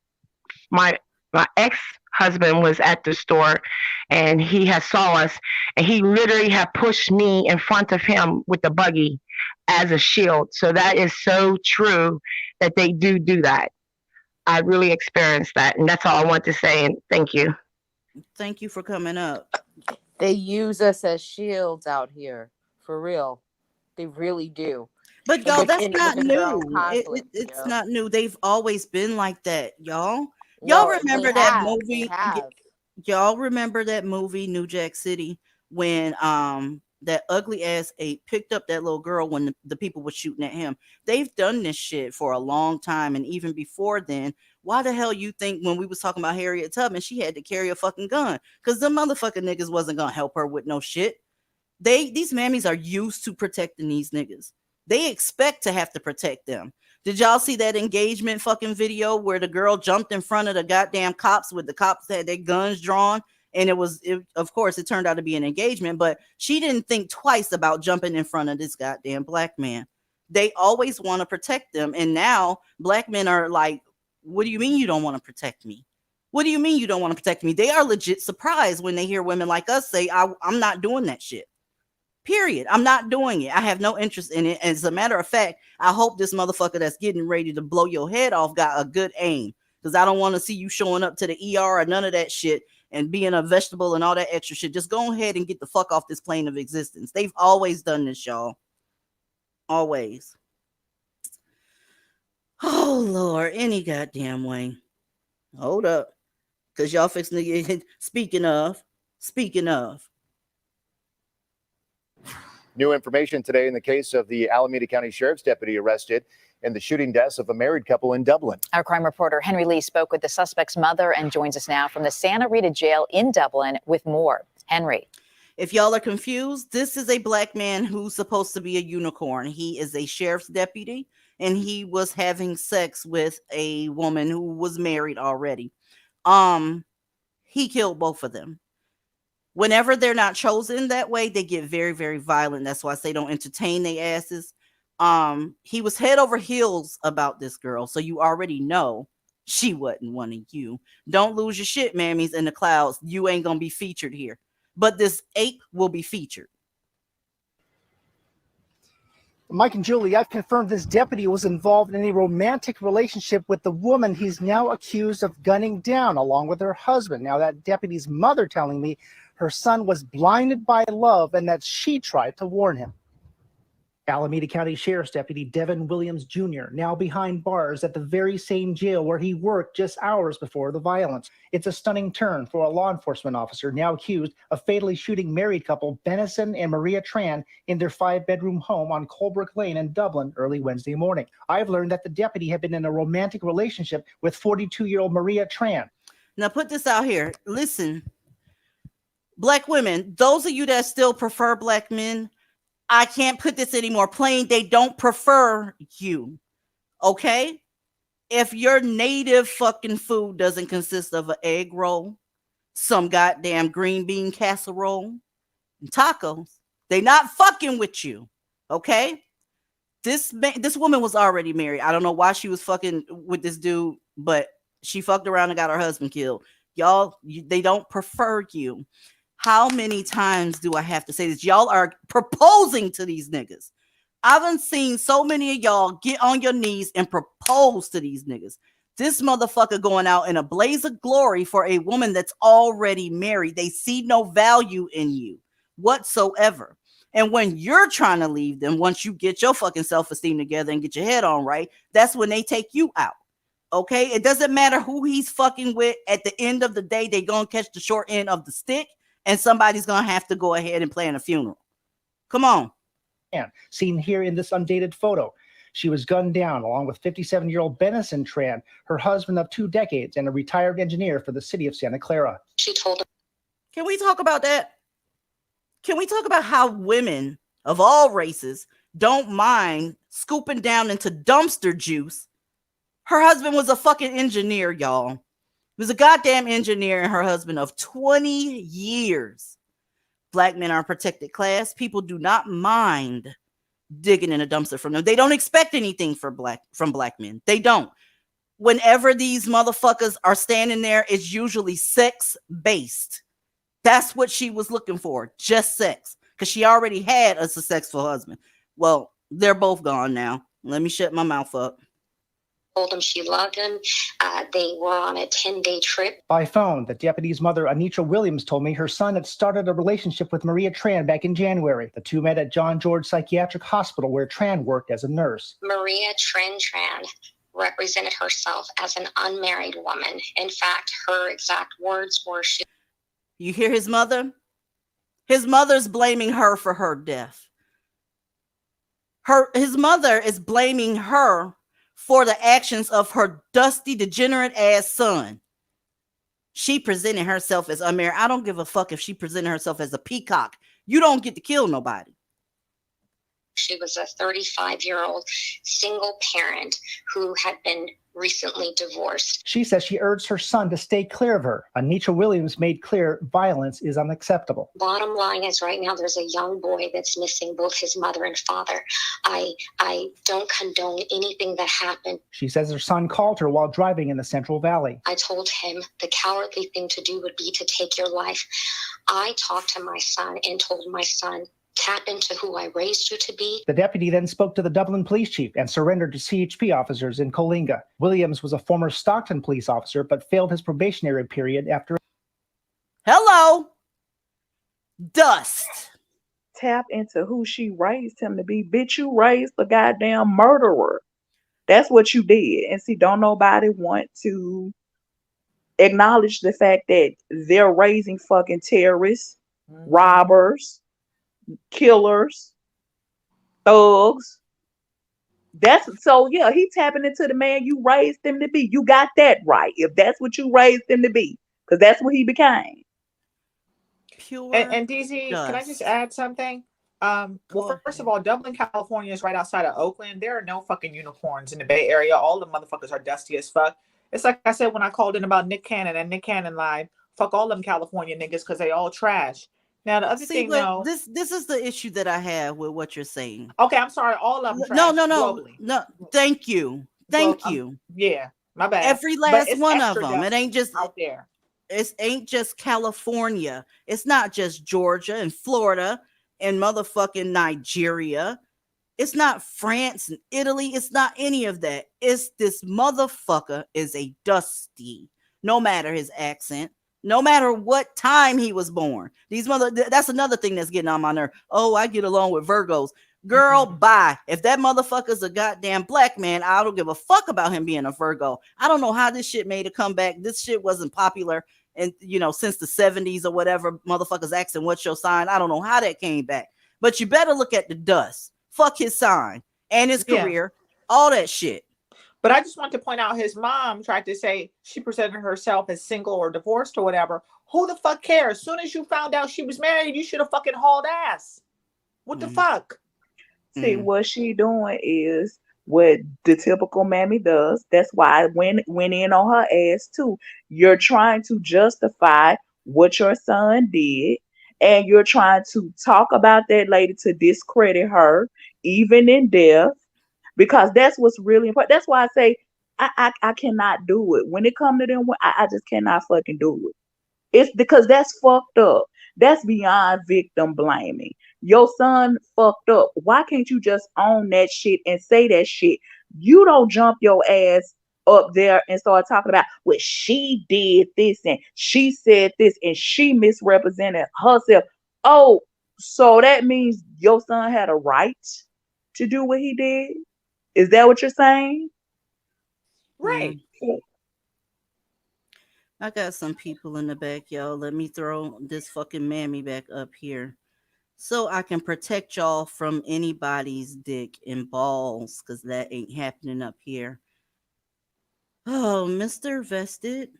S18: ex-husband was at the store, and he had saw us, and he literally had pushed me in front of him with the buggy as a shield. So that is so true that they do that. I really experienced that, and that's all I want to say, and thank you.
S1: Thank you for coming up.
S6: They use us as shields out here, for real. They really do.
S1: But y'all, that's not new. It's not new. They've always been like that, y'all. Y'all remember that movie? Y'all remember that movie, New Jack City, when that ugly ass ape picked up that little girl when the people were shooting at him? They've done this shit for a long time, and even before then. Why the hell you think when we was talking about Harriet Tubman, she had to carry a fucking gun? Because the motherfucking niggas wasn't gonna help her with no shit. These mammies are used to protecting these niggas. They expect to have to protect them. Did y'all see that engagement fucking video where the girl jumped in front of the goddamn cops with the cops had their guns drawn? And of course, it turned out to be an engagement, but she didn't think twice about jumping in front of this goddamn black man. They always want to protect them. And now black men are like, what do you mean you don't want to protect me? What do you mean you don't want to protect me? They are legit surprised when they hear women like us say, I'm not doing that shit. Period. I'm not doing it. I have no interest in it. As a matter of fact, I hope this motherfucker that's getting ready to blow your head off got a good aim, because I don't want to see you showing up to the ER or none of that shit and being a vegetable and all that extra shit. Just go ahead and get the fuck off this plane of existence. They've always done this, y'all. Always. Oh, Lord. Any goddamn way. Hold up. Because y'all fixing to get, speaking of.
S10: New information today in the case of the Alameda County Sheriff's deputy arrested in the shooting deaths of a married couple in Dublin.
S9: Our crime reporter Henry Lee spoke with the suspect's mother and joins us now from the Santa Rita jail in Dublin with more. Henry.
S1: If y'all are confused, this is a black man who's supposed to be a unicorn. He is a sheriff's deputy, and he was having sex with a woman who was married already. He killed both of them. Whenever they're not chosen that way, they get very, very violent. That's why I say don't entertain their asses. He was head over heels about this girl, so you already know she wasn't one of you. Don't lose your shit, mammies, in the clouds. You ain't gonna be featured here, but this ape will be featured.
S19: Mike and Julie, I've confirmed this deputy was involved in a romantic relationship with the woman he's now accused of gunning down, along with her husband. Now, that deputy's mother telling me her son was blinded by love and that she tried to warn him. Alameda County Sheriff's Deputy Devin Williams Jr. now behind bars at the very same jail where he worked just hours before the violence. It's a stunning turn for a law enforcement officer now accused of fatally shooting married couple Benison and Maria Tran in their 5-bedroom home on Colebrook Lane in Dublin early Wednesday morning. I've learned that the deputy had been in a romantic relationship with 42-year-old Maria Tran.
S1: Now put this out here. Listen, black women, those of you that still prefer black men, I can't put this any more plain. They don't prefer you. Okay? If your native fucking food doesn't consist of an egg roll, some goddamn green bean casserole, and tacos, they not fucking with you. Okay? This woman was already married. I don't know why she was fucking with this dude, but she fucked around and got her husband killed. Y'all, they don't prefer you. How many times do I have to say this? Y'all are proposing to these niggas. I've seen so many of y'all get on your knees and propose to these niggas. This motherfucker going out in a blaze of glory for a woman that's already married. They see no value in you whatsoever. And when you're trying to leave them, once you get your fucking self-esteem together and get your head on right, that's when they take you out. Okay? It doesn't matter who he's fucking with. At the end of the day, they gonna catch the short end of the stick. And somebody's going to have to go ahead and plan a funeral. Come on.
S19: Seen here in this undated photo. She was gunned down along with 57-year-old Benison Tran, her husband of 2 decades and a retired engineer for the city of Santa Clara.
S1: She told him. Can we talk about that? Can we talk about how women of all races don't mind scooping down into dumpster juice? Her husband was a fucking engineer, y'all. He was a goddamn engineer and her husband of 20 years. Black men are a protected class. People do not mind digging in a dumpster from them. They don't expect anything from black men. They don't. Whenever these motherfuckers are standing there, it's usually sex-based. That's what she was looking for, just sex. Because she already had a successful husband. Well, they're both gone now. Let me shut my mouth up.
S20: Told him she loved him. They were on a 10-day trip.
S19: By phone, the deputy's mother, Anitra Williams, told me her son had started a relationship with Maria Tran back in January. The two met at John George Psychiatric Hospital, where Tran worked as a nurse.
S20: Maria Tran represented herself as an unmarried woman. In fact, her exact words were,
S1: You hear his mother? His mother's blaming her for her death. His mother is blaming her for the actions of her dusty, degenerate ass son. She presented herself as unmarried. I don't give a fuck if she presented herself as a peacock. You don't get to kill nobody.
S20: She was a 35-year-old single parent who had been recently divorced.
S19: She says she urged her son to stay clear of her. Anisha Williams made clear violence is unacceptable.
S20: Bottom line is right now there's a young boy that's missing both his mother and father. I don't condone anything that happened.
S19: She says her son called her while driving in the Central Valley.
S20: I told him the cowardly thing to do would be to take your life. I talked to my son and told my son, tap into who I raised you to be.
S19: The deputy then spoke to the Dublin police chief and surrendered to CHP officers in Coalinga. Williams was a former Stockton police officer, but failed his probationary period after.
S1: Hello. Dust.
S2: Tap into who she raised him to be. Bitch, you raised the goddamn murderer. That's what you did. And see, don't nobody want to acknowledge the fact that they're raising fucking terrorists, robbers, killers, thugs. That's so yeah, he tapping into the man you raised him to be. You got that right. If that's what you raised him to be, because that's what he became.
S1: Pure.
S16: And DZ, can I just add something? Well, first of all, Dublin, California is right outside of Oakland. There are no fucking unicorns in the Bay Area. All the motherfuckers are dusty as fuck. It's like I said when I called in about Nick Cannon, and Nick Cannon lied. Fuck all them California niggas because they all trash. Now the other thing, though,
S1: this is the issue that I have with what you're saying.
S16: Okay, I'm sorry. All of them. Trash
S1: No.
S16: globally.
S1: No. Thank you. Thank you.
S16: Yeah, my bad.
S1: Every last
S16: But it's
S1: one of
S16: extra
S1: them. It
S16: dusty
S1: ain't just
S16: out there.
S1: It ain't just California. It's not just Georgia and Florida and motherfucking Nigeria. It's not France and Italy. It's not any of that. It's this motherfucker is a dusty, no matter his accent, no matter what time he was born. That's another thing that's getting on my nerve. Oh, I get along with Virgos. Girl, bye. If that motherfucker's a goddamn black man, I don't give a fuck about him being a Virgo. I don't know how this shit made a comeback. This shit wasn't popular and since the 70s or whatever. Motherfuckers asking what's your sign. I don't know how that came back. But you better look at the dust. Fuck his sign and his career, all that shit.
S16: But I just want to point out his mom tried to say she presented herself as single or divorced or whatever. Who the fuck cares? As soon as you found out she was married, you should have fucking hauled ass. What the fuck?
S2: See, what she doing is what the typical mammy does. That's why I went in on her ass too. You're trying to justify what your son did, and you're trying to talk about that lady to discredit her, even in death, because that's what's really important. That's why I say I cannot do it. When it comes to them, I just cannot fucking do it. It's because that's fucked up. That's beyond victim blaming. Your son fucked up. Why can't you just own that shit and say that shit? You don't jump your ass up there and start talking about, well, she did this and she said this and she misrepresented herself. Oh, so that means your son had a right to do what he did? Is that what you're saying?
S16: Right.
S1: I got some people in the back, y'all. Let me throw this fucking mammy back up here so I can protect y'all from anybody's dick and balls, because that ain't happening up here. Oh, Mr. Vested,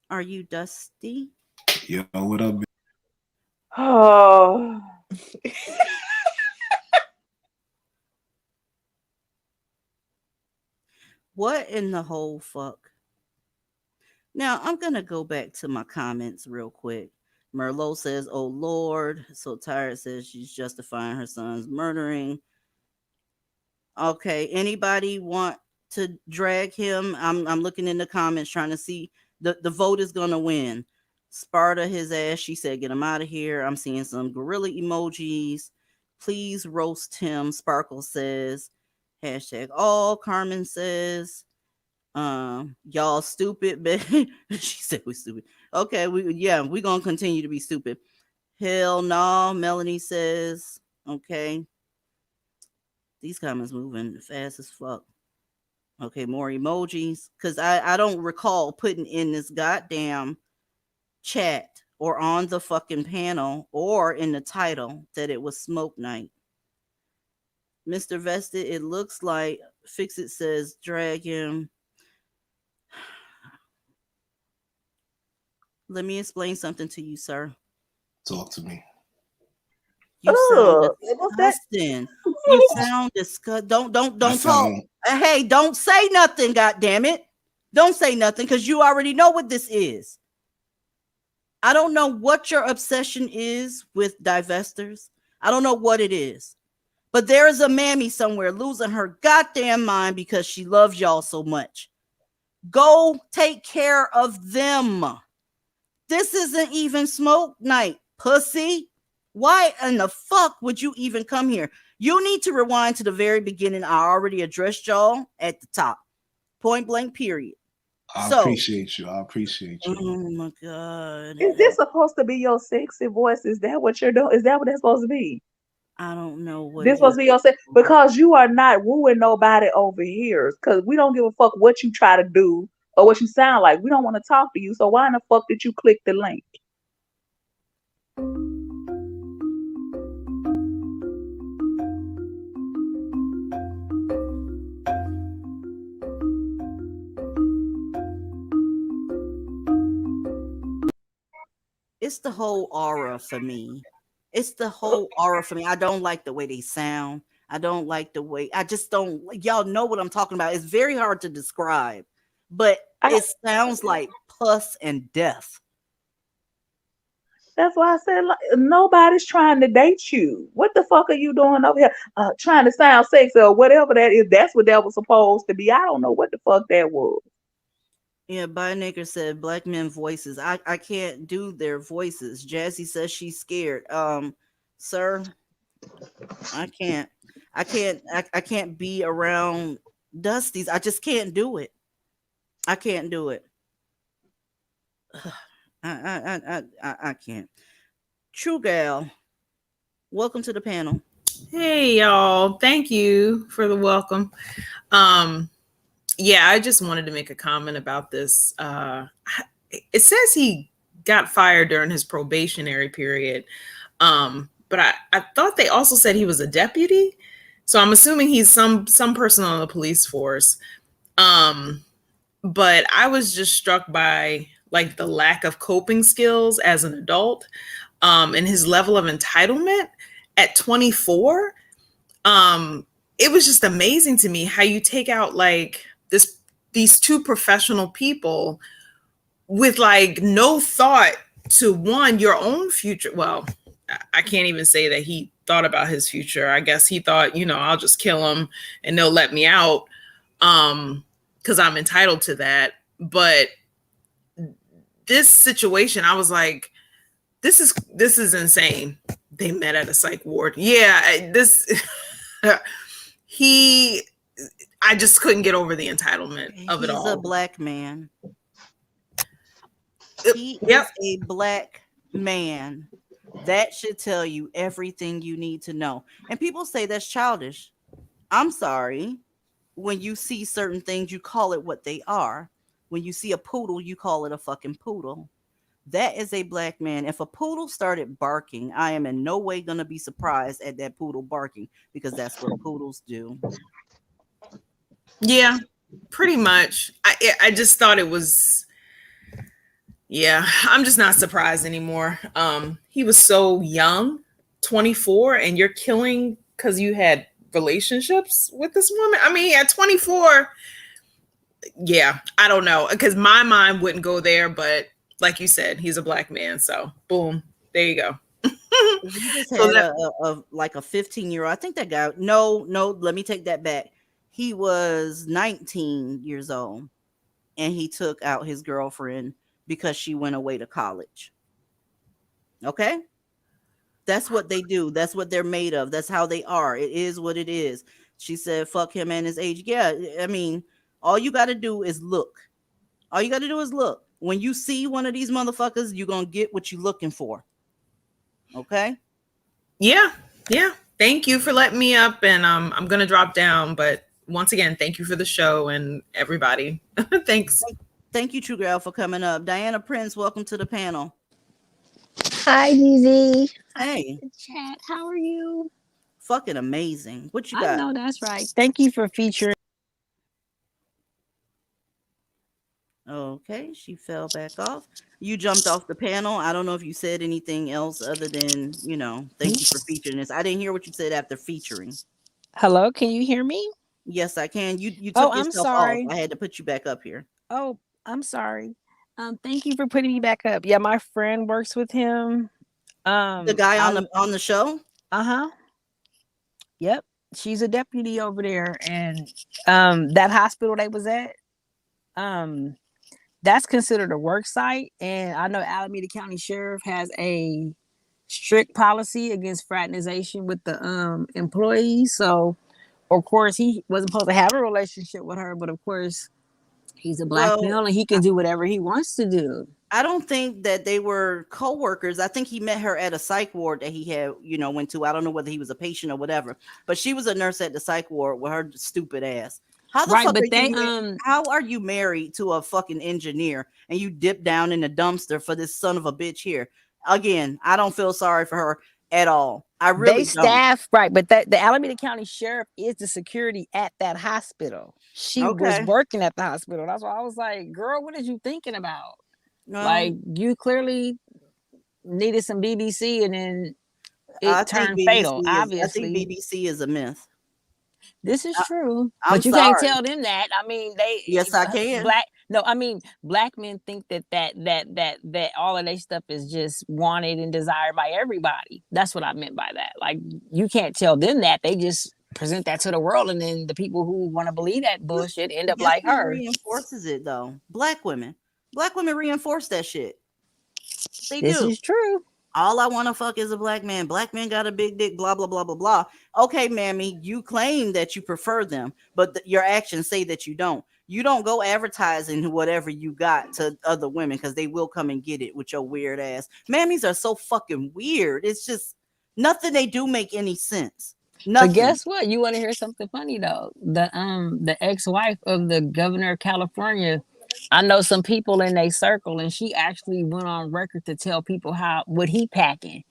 S1: are you dusty?
S21: Yo, what up?
S2: Oh.
S1: What in the whole fuck? Now, I'm going to go back to my comments real quick. Merlot says, oh, Lord. So Tired says she's justifying her son's murdering. Okay, anybody want to drag him? I'm looking in the comments trying to see. The vote is going to win. Sparta his ass. She said, get him out of here. I'm seeing some gorilla emojis. Please roast him. Sparkle says, hashtag all. Carmen says, y'all stupid, but she said we stupid. Okay, we're gonna continue to be stupid. Hell no. Melanie says, okay. These comments moving fast as fuck. Okay, more emojis, because I don't recall putting in this goddamn chat or on the fucking panel or in the title that it was smoke night. Mr. Vested, it looks like Fix It says drag him. Let me explain something to you, sir.
S21: Talk to me.
S1: You sound disgusting. You sound disgusting. Don't talk.
S21: sound-
S1: Hey, don't say nothing, God damn it. Don't say nothing because you already know what this is. I don't know what your obsession is with divestors. I don't know what it is. But there is a mammy somewhere losing her goddamn mind because she loves y'all so much. Go take care of them. This isn't even smoke night, pussy. Why in the fuck would you even come here? You need to rewind to the very beginning. I already addressed y'all at the top. Point blank, period.
S21: I
S1: So,
S21: appreciate you. I appreciate you.
S1: oh my God.
S2: Is this supposed to be your sexy voice? Is that what you're doing? Is that what that's supposed to be?
S1: I don't know what
S2: This
S1: it
S2: supposed
S1: is.
S2: to be your sex because you are not wooing nobody over here. Because we don't give a fuck what you try to do or what you sound like. We don't want to talk to you. So why in the fuck did you click the link?
S1: It's the whole aura for me. It's the whole aura for me. I don't like the way they sound. I don't like the way. I just don't. Y'all know what I'm talking about. It's very hard to describe, but it sounds like pus and death.
S2: That's why I said like, nobody's trying to date you. What the fuck are you doing over here? Trying to sound sexy or whatever that is. That's what that was supposed to be. I don't know what the fuck that was.
S1: Yeah, Binaker said black men voices. I can't do their voices. Jazzy says she's scared. Sir, I can't be around Dusties. I just can't do it. I can't do it. I can't. True Gal, welcome to the panel.
S22: Hey y'all, thank you for the welcome. Yeah, I just wanted to make a comment about this. It says he got fired during his probationary period, but I thought they also said he was a deputy, so I'm assuming he's some person on the police force. But I was just struck by like the lack of coping skills as an adult, and his level of entitlement at 24. It was just amazing to me how you take out like these two professional people with like no thought to one, your own future. Well, I can't even say that he thought about his future. I guess he thought, I'll just kill him and they'll let me out, because I'm entitled to that. But this situation, I was like, this is insane. They met at a psych ward. Yeah, I just couldn't get over the entitlement of it all.
S1: He's a black man. He is a black man. That should tell you everything you need to know. And people say that's childish. I'm sorry. When you see certain things, you call it what they are. When you see a poodle, you call it a fucking poodle. That is a black man. If a poodle started barking, I am in no way going to be surprised at that poodle barking because that's what poodles do.
S22: Yeah, pretty much. I just thought it was, yeah, I'm just not surprised anymore. He was so young, 24, and you're killing because you had relationships with this woman. I mean, at 24, yeah, I don't know, because my mind wouldn't go there, but like you said, he's a black man, so boom, there you go.
S1: We just had like a 15-year-old. I think that guy. No, let me take that back. He was 19 years old, and he took out his girlfriend because she went away to college. Okay, that's what they do. That's what they're made of. That's how they are. It is what it is. She said, "Fuck him and his age." Yeah, I mean, all you got to do is look. All you got to do is look. When you see one of these motherfuckers, you're gonna get what you're looking for. Okay.
S22: Yeah. Thank you for letting me up, and I'm gonna drop down. But once again, thank you for the show and everybody. Thanks.
S1: Thank you, True Girl, for coming up. Diana Prince, welcome to the panel.
S23: Hi, DZ.
S1: Hey.
S23: Hi, chat. How are you?
S1: Fucking amazing. What you got?
S23: I know that's right. Thank you for featuring.
S1: Okay, she fell back off. You jumped off the panel. I don't know if you said anything else other than, thank you for featuring this. I didn't hear what you said after featuring.
S23: Hello, can you hear me?
S1: Yes, I can. You
S23: Oh,
S1: took
S23: I'm
S1: yourself off.
S23: sorry.
S1: I had to put you back up here.
S23: Oh, I'm sorry. Thank you for putting me back up. Yeah, my friend works with him.
S1: The guy
S23: I
S1: on the show?
S23: uh-huh. Yep. She's a deputy over there, and that hospital they was at, um that's considered a work site, and I know Alameda County Sheriff has a strict policy against fraternization with the employees. So of course he wasn't supposed to have a relationship with her, but of course he's a black
S1: Well,
S23: male and he can do whatever he wants to do.
S1: I don't think that they were co-workers. I think he met her at a psych ward that he had, went to. I don't know whether he was a patient or whatever, but she was a nurse at the psych ward with her stupid ass. How the
S23: Right,
S1: fuck
S23: but
S1: are
S23: they
S1: how are you married to a fucking engineer and you dip down in the dumpster for this son of a bitch here? Again, I don't feel sorry for her at all. I really
S23: they
S1: don't.
S23: staff right, but the Alameda County Sheriff is the security at that hospital. She was
S1: Okay.
S23: working at the hospital. That's why I was like, girl, what are you thinking about?
S1: No,
S23: Like, you clearly needed some BBC and then
S1: I
S23: it
S1: think
S23: turned
S1: BBC
S23: fatal,
S1: is I think
S23: obviously.
S1: BBC is a myth.
S23: This is true,
S1: I'm
S23: but you can't
S1: sorry.
S23: tell them that. I mean, they
S1: Yes, I can.
S23: black. No, I mean, black men think that all of their stuff is just wanted and desired by everybody. That's what I meant by that. Like, you can't tell them that. They just present that to the world, and then the people who want to believe that bullshit end up
S1: Guess
S23: like
S1: who
S23: her.
S1: reinforces it though? Black women. Black women reinforce that shit. They
S23: This
S1: do.
S23: is true.
S1: All I want to fuck is a black man. Black men got a big dick, blah, blah, blah, blah, blah. Okay, mammy, you claim that you prefer them, but your actions say that you don't. You don't go advertising whatever you got to other women because they will come and get it with your weird ass. Mammies are so fucking weird. It's just nothing they do make any sense.
S23: But
S1: Nothing.
S23: guess what? You want to hear something funny though? The ex-wife of the governor of California, I know some people in their circle, and she actually went on record to tell people what he packing,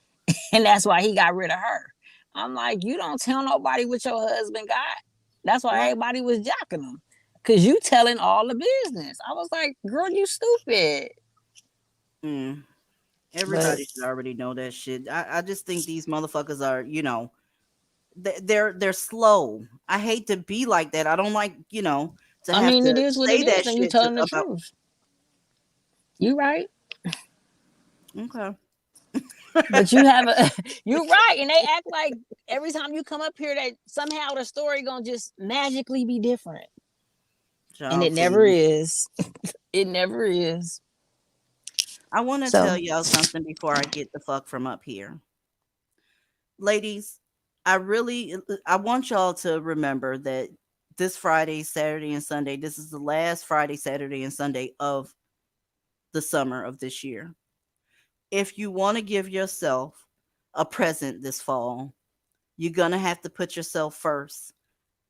S23: and that's why he got rid of her. I'm like, you don't tell nobody what your husband got. That's why everybody was jocking him, cause you telling all the business. I was like, girl, you stupid.
S1: Everybody should already know that shit. I just think these motherfuckers are, they're slow. I hate to be like that. I don't like, to
S23: I
S1: have
S23: mean,
S1: to
S23: it is what
S1: say
S23: it
S1: that
S23: is, and you
S1: shit
S23: telling the
S1: about.
S23: truth. You right.
S1: Okay.
S23: But you have you're right, and they act like every time you come up here that somehow the story gonna just magically be different. And it never is. It never is.
S1: I want to tell y'all something before I get the fuck from up here. Ladies, I want y'all to remember that this Friday, Saturday, and Sunday, this is the last Friday, Saturday, and Sunday of the summer of this year. If you want to give yourself a present this fall, you're going to have to put yourself first.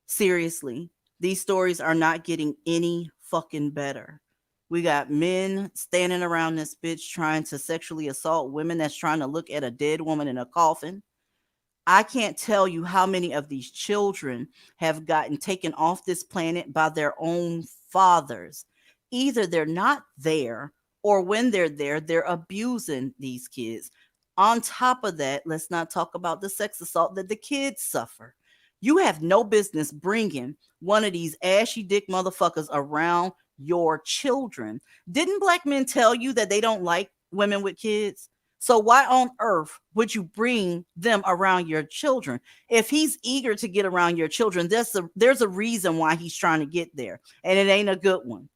S1: Seriously, these stories are not getting any fucking better. We got men standing around this bitch trying to sexually assault women that's trying to look at a dead woman in a coffin. I can't tell you how many of these children have gotten taken off this planet by their own fathers. Either they're not there, or when they're there, they're abusing these kids. On top of that, let's not talk about the sex assault that the kids suffer. You have no business bringing one of these ashy dick motherfuckers around your children. Didn't black men tell you that they don't like women with kids? So why on earth would you bring them around your children? If he's eager to get around your children, there's a reason why he's trying to get there, and it ain't a good one.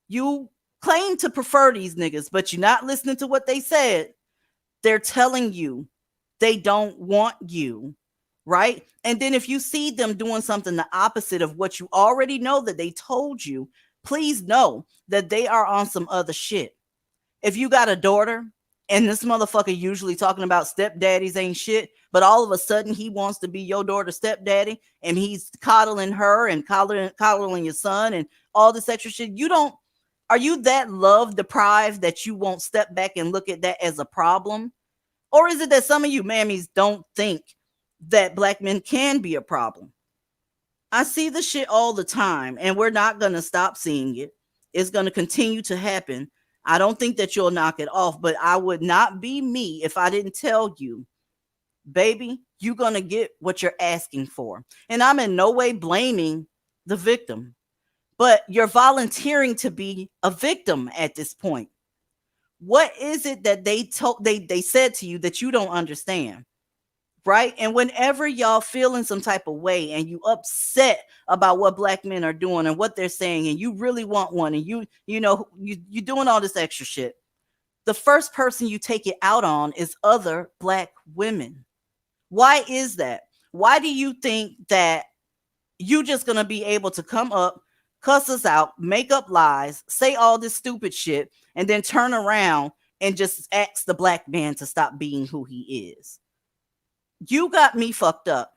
S1: You claim to prefer these niggas, but you're not listening to what they said. They're telling you they don't want you, right? And then if you see them doing something the opposite of what you already know that they told you, please know that they are on some other shit. If you got a daughter, and this motherfucker usually talking about stepdaddies ain't shit, but all of a sudden he wants to be your daughter's stepdaddy, and he's coddling her and coddling your son and all this extra shit. Are you that love deprived that you won't step back and look at that as a problem? Or is it that some of you mammies don't think that black men can be a problem? I see the shit all the time, and we're not going to stop seeing it. It's going to continue to happen. I don't think that you'll knock it off, but I would not be me if I didn't tell you baby, you're going to get what you're asking for. And I'm in no way blaming the victim, but you're volunteering to be a victim at this point. What is it that they said to you that you don't understand? Right? And whenever y'all feeling some type of way and you upset about what black men are doing and what they're saying, and you really want one, and you doing all this extra shit, the first person you take it out on is other black women. Why is that? Why do you think that you just gonna be able to come up, cuss us out, make up lies, say all this stupid shit, and then turn around and just ask the black man to stop being who he is? You got me fucked up.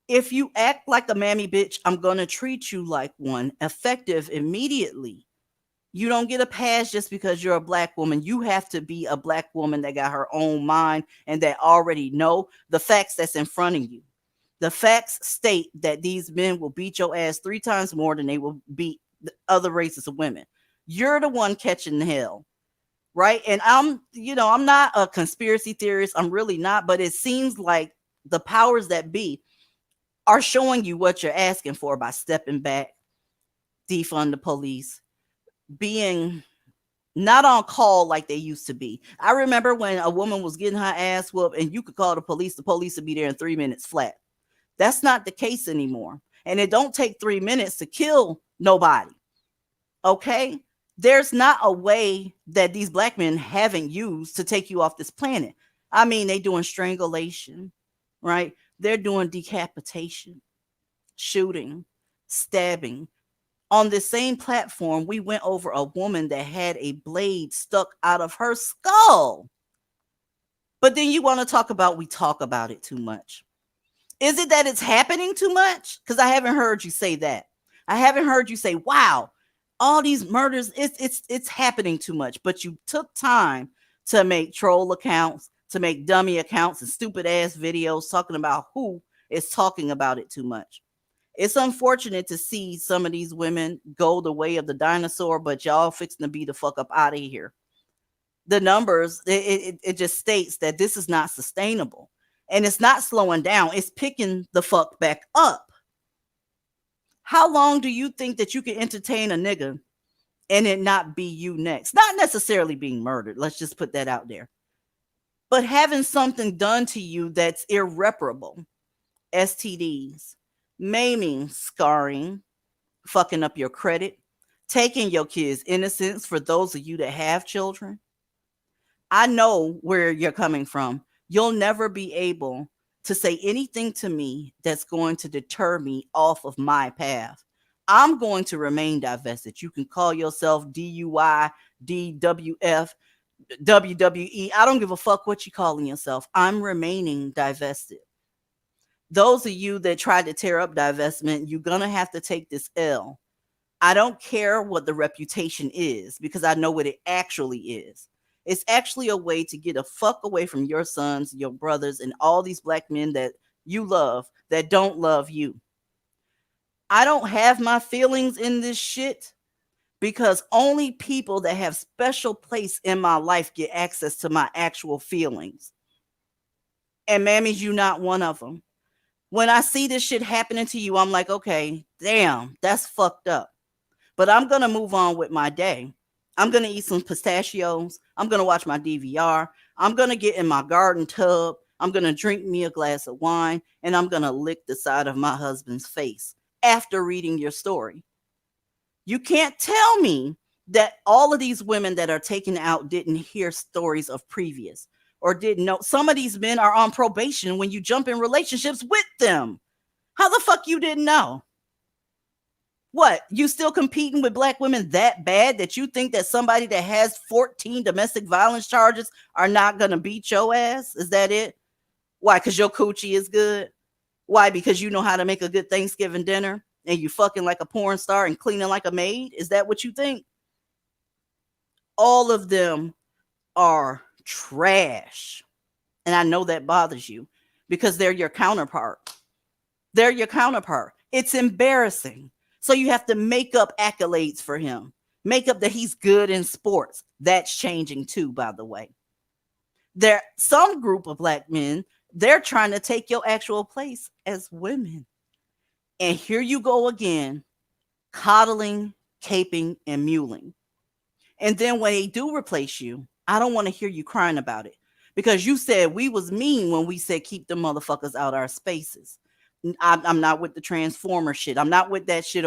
S1: If you act like a mammy bitch, I'm gonna treat you like one, effective immediately. You don't get a pass just because you're a black woman. You have to be a black woman that got her own mind and that already know the facts that's in front of you. The facts state that these men will beat your ass 3 times more than they will beat the other races of women. You're the one catching hell, right? And I'm not a conspiracy theorist. I'm really not, but it seems like the powers that be are showing you what you're asking for by stepping back, defund the police, being not on call like they used to be. I remember when a woman was getting her ass whooped and you could call the police would be there in 3 minutes flat. That's not the case anymore. And it don't take 3 minutes to kill nobody. Okay? There's not a way that these black men haven't used to take you off this planet. I mean, they doing strangulation, right? They're doing decapitation, shooting, stabbing. On the same platform, we went over a woman that had a blade stuck out of her skull. But then you want to talk about we talk about it too much. Is it that it's happening too much? Because I haven't heard you say that. I haven't heard you say, wow, all these murders, it's happening too much. But you took time to make troll accounts, to make dummy accounts and stupid ass videos talking about who is talking about it too much. It's unfortunate to see some of these women go the way of the dinosaur, but y'all fixing to be the fuck up out of here. The numbers, it just states that this is not sustainable. And it's not slowing down. It's picking the fuck back up. How long do you think that you can entertain a nigga and it not be you next? Not necessarily being murdered. Let's just put that out there. But having something done to you that's irreparable. STDs, maiming, scarring, fucking up your credit, taking your kids' innocence for those of you that have children. I know where you're coming from. You'll never be able to say anything to me that's going to deter me off of my path. I'm going to remain divested. You can call yourself DUI, DWF, WWE. I don't give a fuck what you're calling yourself. I'm remaining divested. Those of you that tried to tear up divestment, you're going to have to take this L. I don't care what the reputation is because I know what it actually is. It's actually a way to get a fuck away from your sons, your brothers, and all these black men that you love that don't love you. I don't have my feelings in this shit because only people that have special place in my life get access to my actual feelings. And mammies, you not one of them. When I see this shit happening to you, I'm like, okay, damn, that's fucked up. But I'm going to move on with my day. I'm going to eat some pistachios. I'm going to watch my DVR. I'm going to get in my garden tub. I'm going to drink me a glass of wine. And I'm going to lick the side of my husband's face after reading your story. You can't tell me that all of these women that are taken out didn't hear stories of previous or didn't know. Some of these men are on probation when you jump in relationships with them. How the fuck you didn't know? What, you still competing with black women that bad that you think that somebody that has 14 domestic violence charges are not going to beat your ass? Is that it? Why? Because your coochie is good? Why? Because you know how to make a good Thanksgiving dinner and you fucking like a porn star and cleaning like a maid? Is that what you think? All of them are trash. And I know that bothers you because they're your counterpart. They're your counterpart. It's embarrassing. So you have to make up accolades for him. Make up that he's good in sports. That's changing too, by the way. There some group of black men They're trying to take your actual place as women. And here you go again, coddling, caping, and muling. And then when they do replace you, I don't want to hear you crying about it, because you said we was mean when we said keep the motherfuckers out our spaces. I'm not with the transformer shit. I'm not with that shit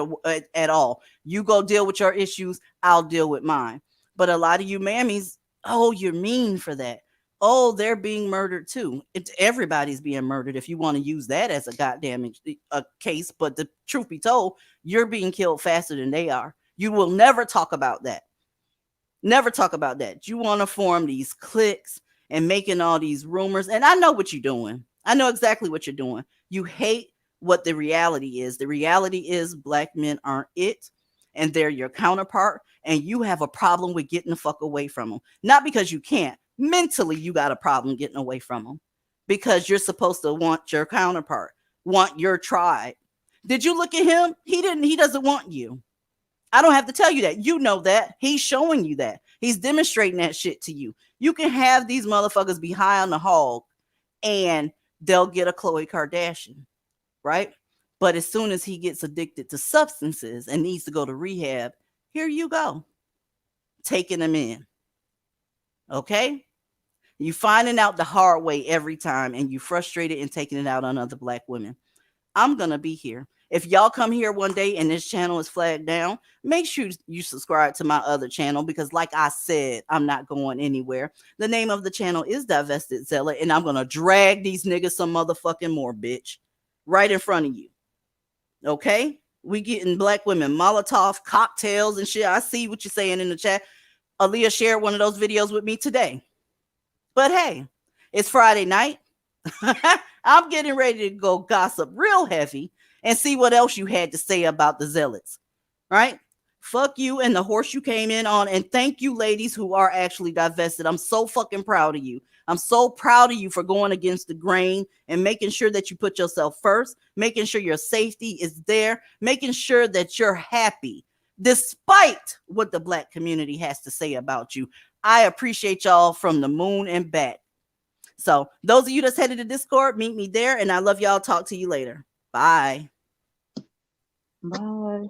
S1: at all. You go deal with your issues. I'll deal with mine. But a lot of you mammies, oh, you're mean for that. Oh, they're being murdered too. Everybody's being murdered if you want to use that as a goddamn case. But the truth be told, you're being killed faster than they are. You will never talk about that. Never talk about that. You want to form these cliques and making all these rumors. And I know what you're doing. I know exactly what you're doing. You hate what the reality is. The reality is black men aren't it, and they're your counterpart, and you have a problem with getting the fuck away from them. Not because you can't. Mentally, you got a problem getting away from them because you're supposed to want your counterpart, want your tribe. Did you look at him? He doesn't want you. I don't have to tell you that. You know that. He's showing you that. He's demonstrating that shit to you. You can have these motherfuckers be high on the hog and they'll get a Khloe Kardashian, right? But as soon as he gets addicted to substances and needs to go to rehab, here you go, taking him in. Okay? You finding out the hard way every time, and you frustrated and taking it out on other black women. I'm going to be here. If y'all come here one day and this channel is flagged down, make sure you subscribe to my other channel, because like I said, I'm not going anywhere. The name of the channel is Divested Zealot, and I'm going to drag these niggas some motherfucking more, bitch, right in front of you. Okay? We getting black women Molotov cocktails and shit. I see what you're saying in the chat. Aaliyah shared one of those videos with me today. But hey, it's Friday night. I'm getting ready to go gossip real heavy and see what else you had to say about the zealots, right? Fuck you and the horse you came in on. And thank you, ladies who are actually divested. I'm so fucking proud of you. I'm so proud of you for going against the grain and making sure that you put yourself first, making sure your safety is there, making sure that you're happy despite what the black community has to say about you. I appreciate y'all from the moon and back. So those of you that's headed to Discord, meet me there, and I love y'all. Talk to you later. Bye.
S2: Bye.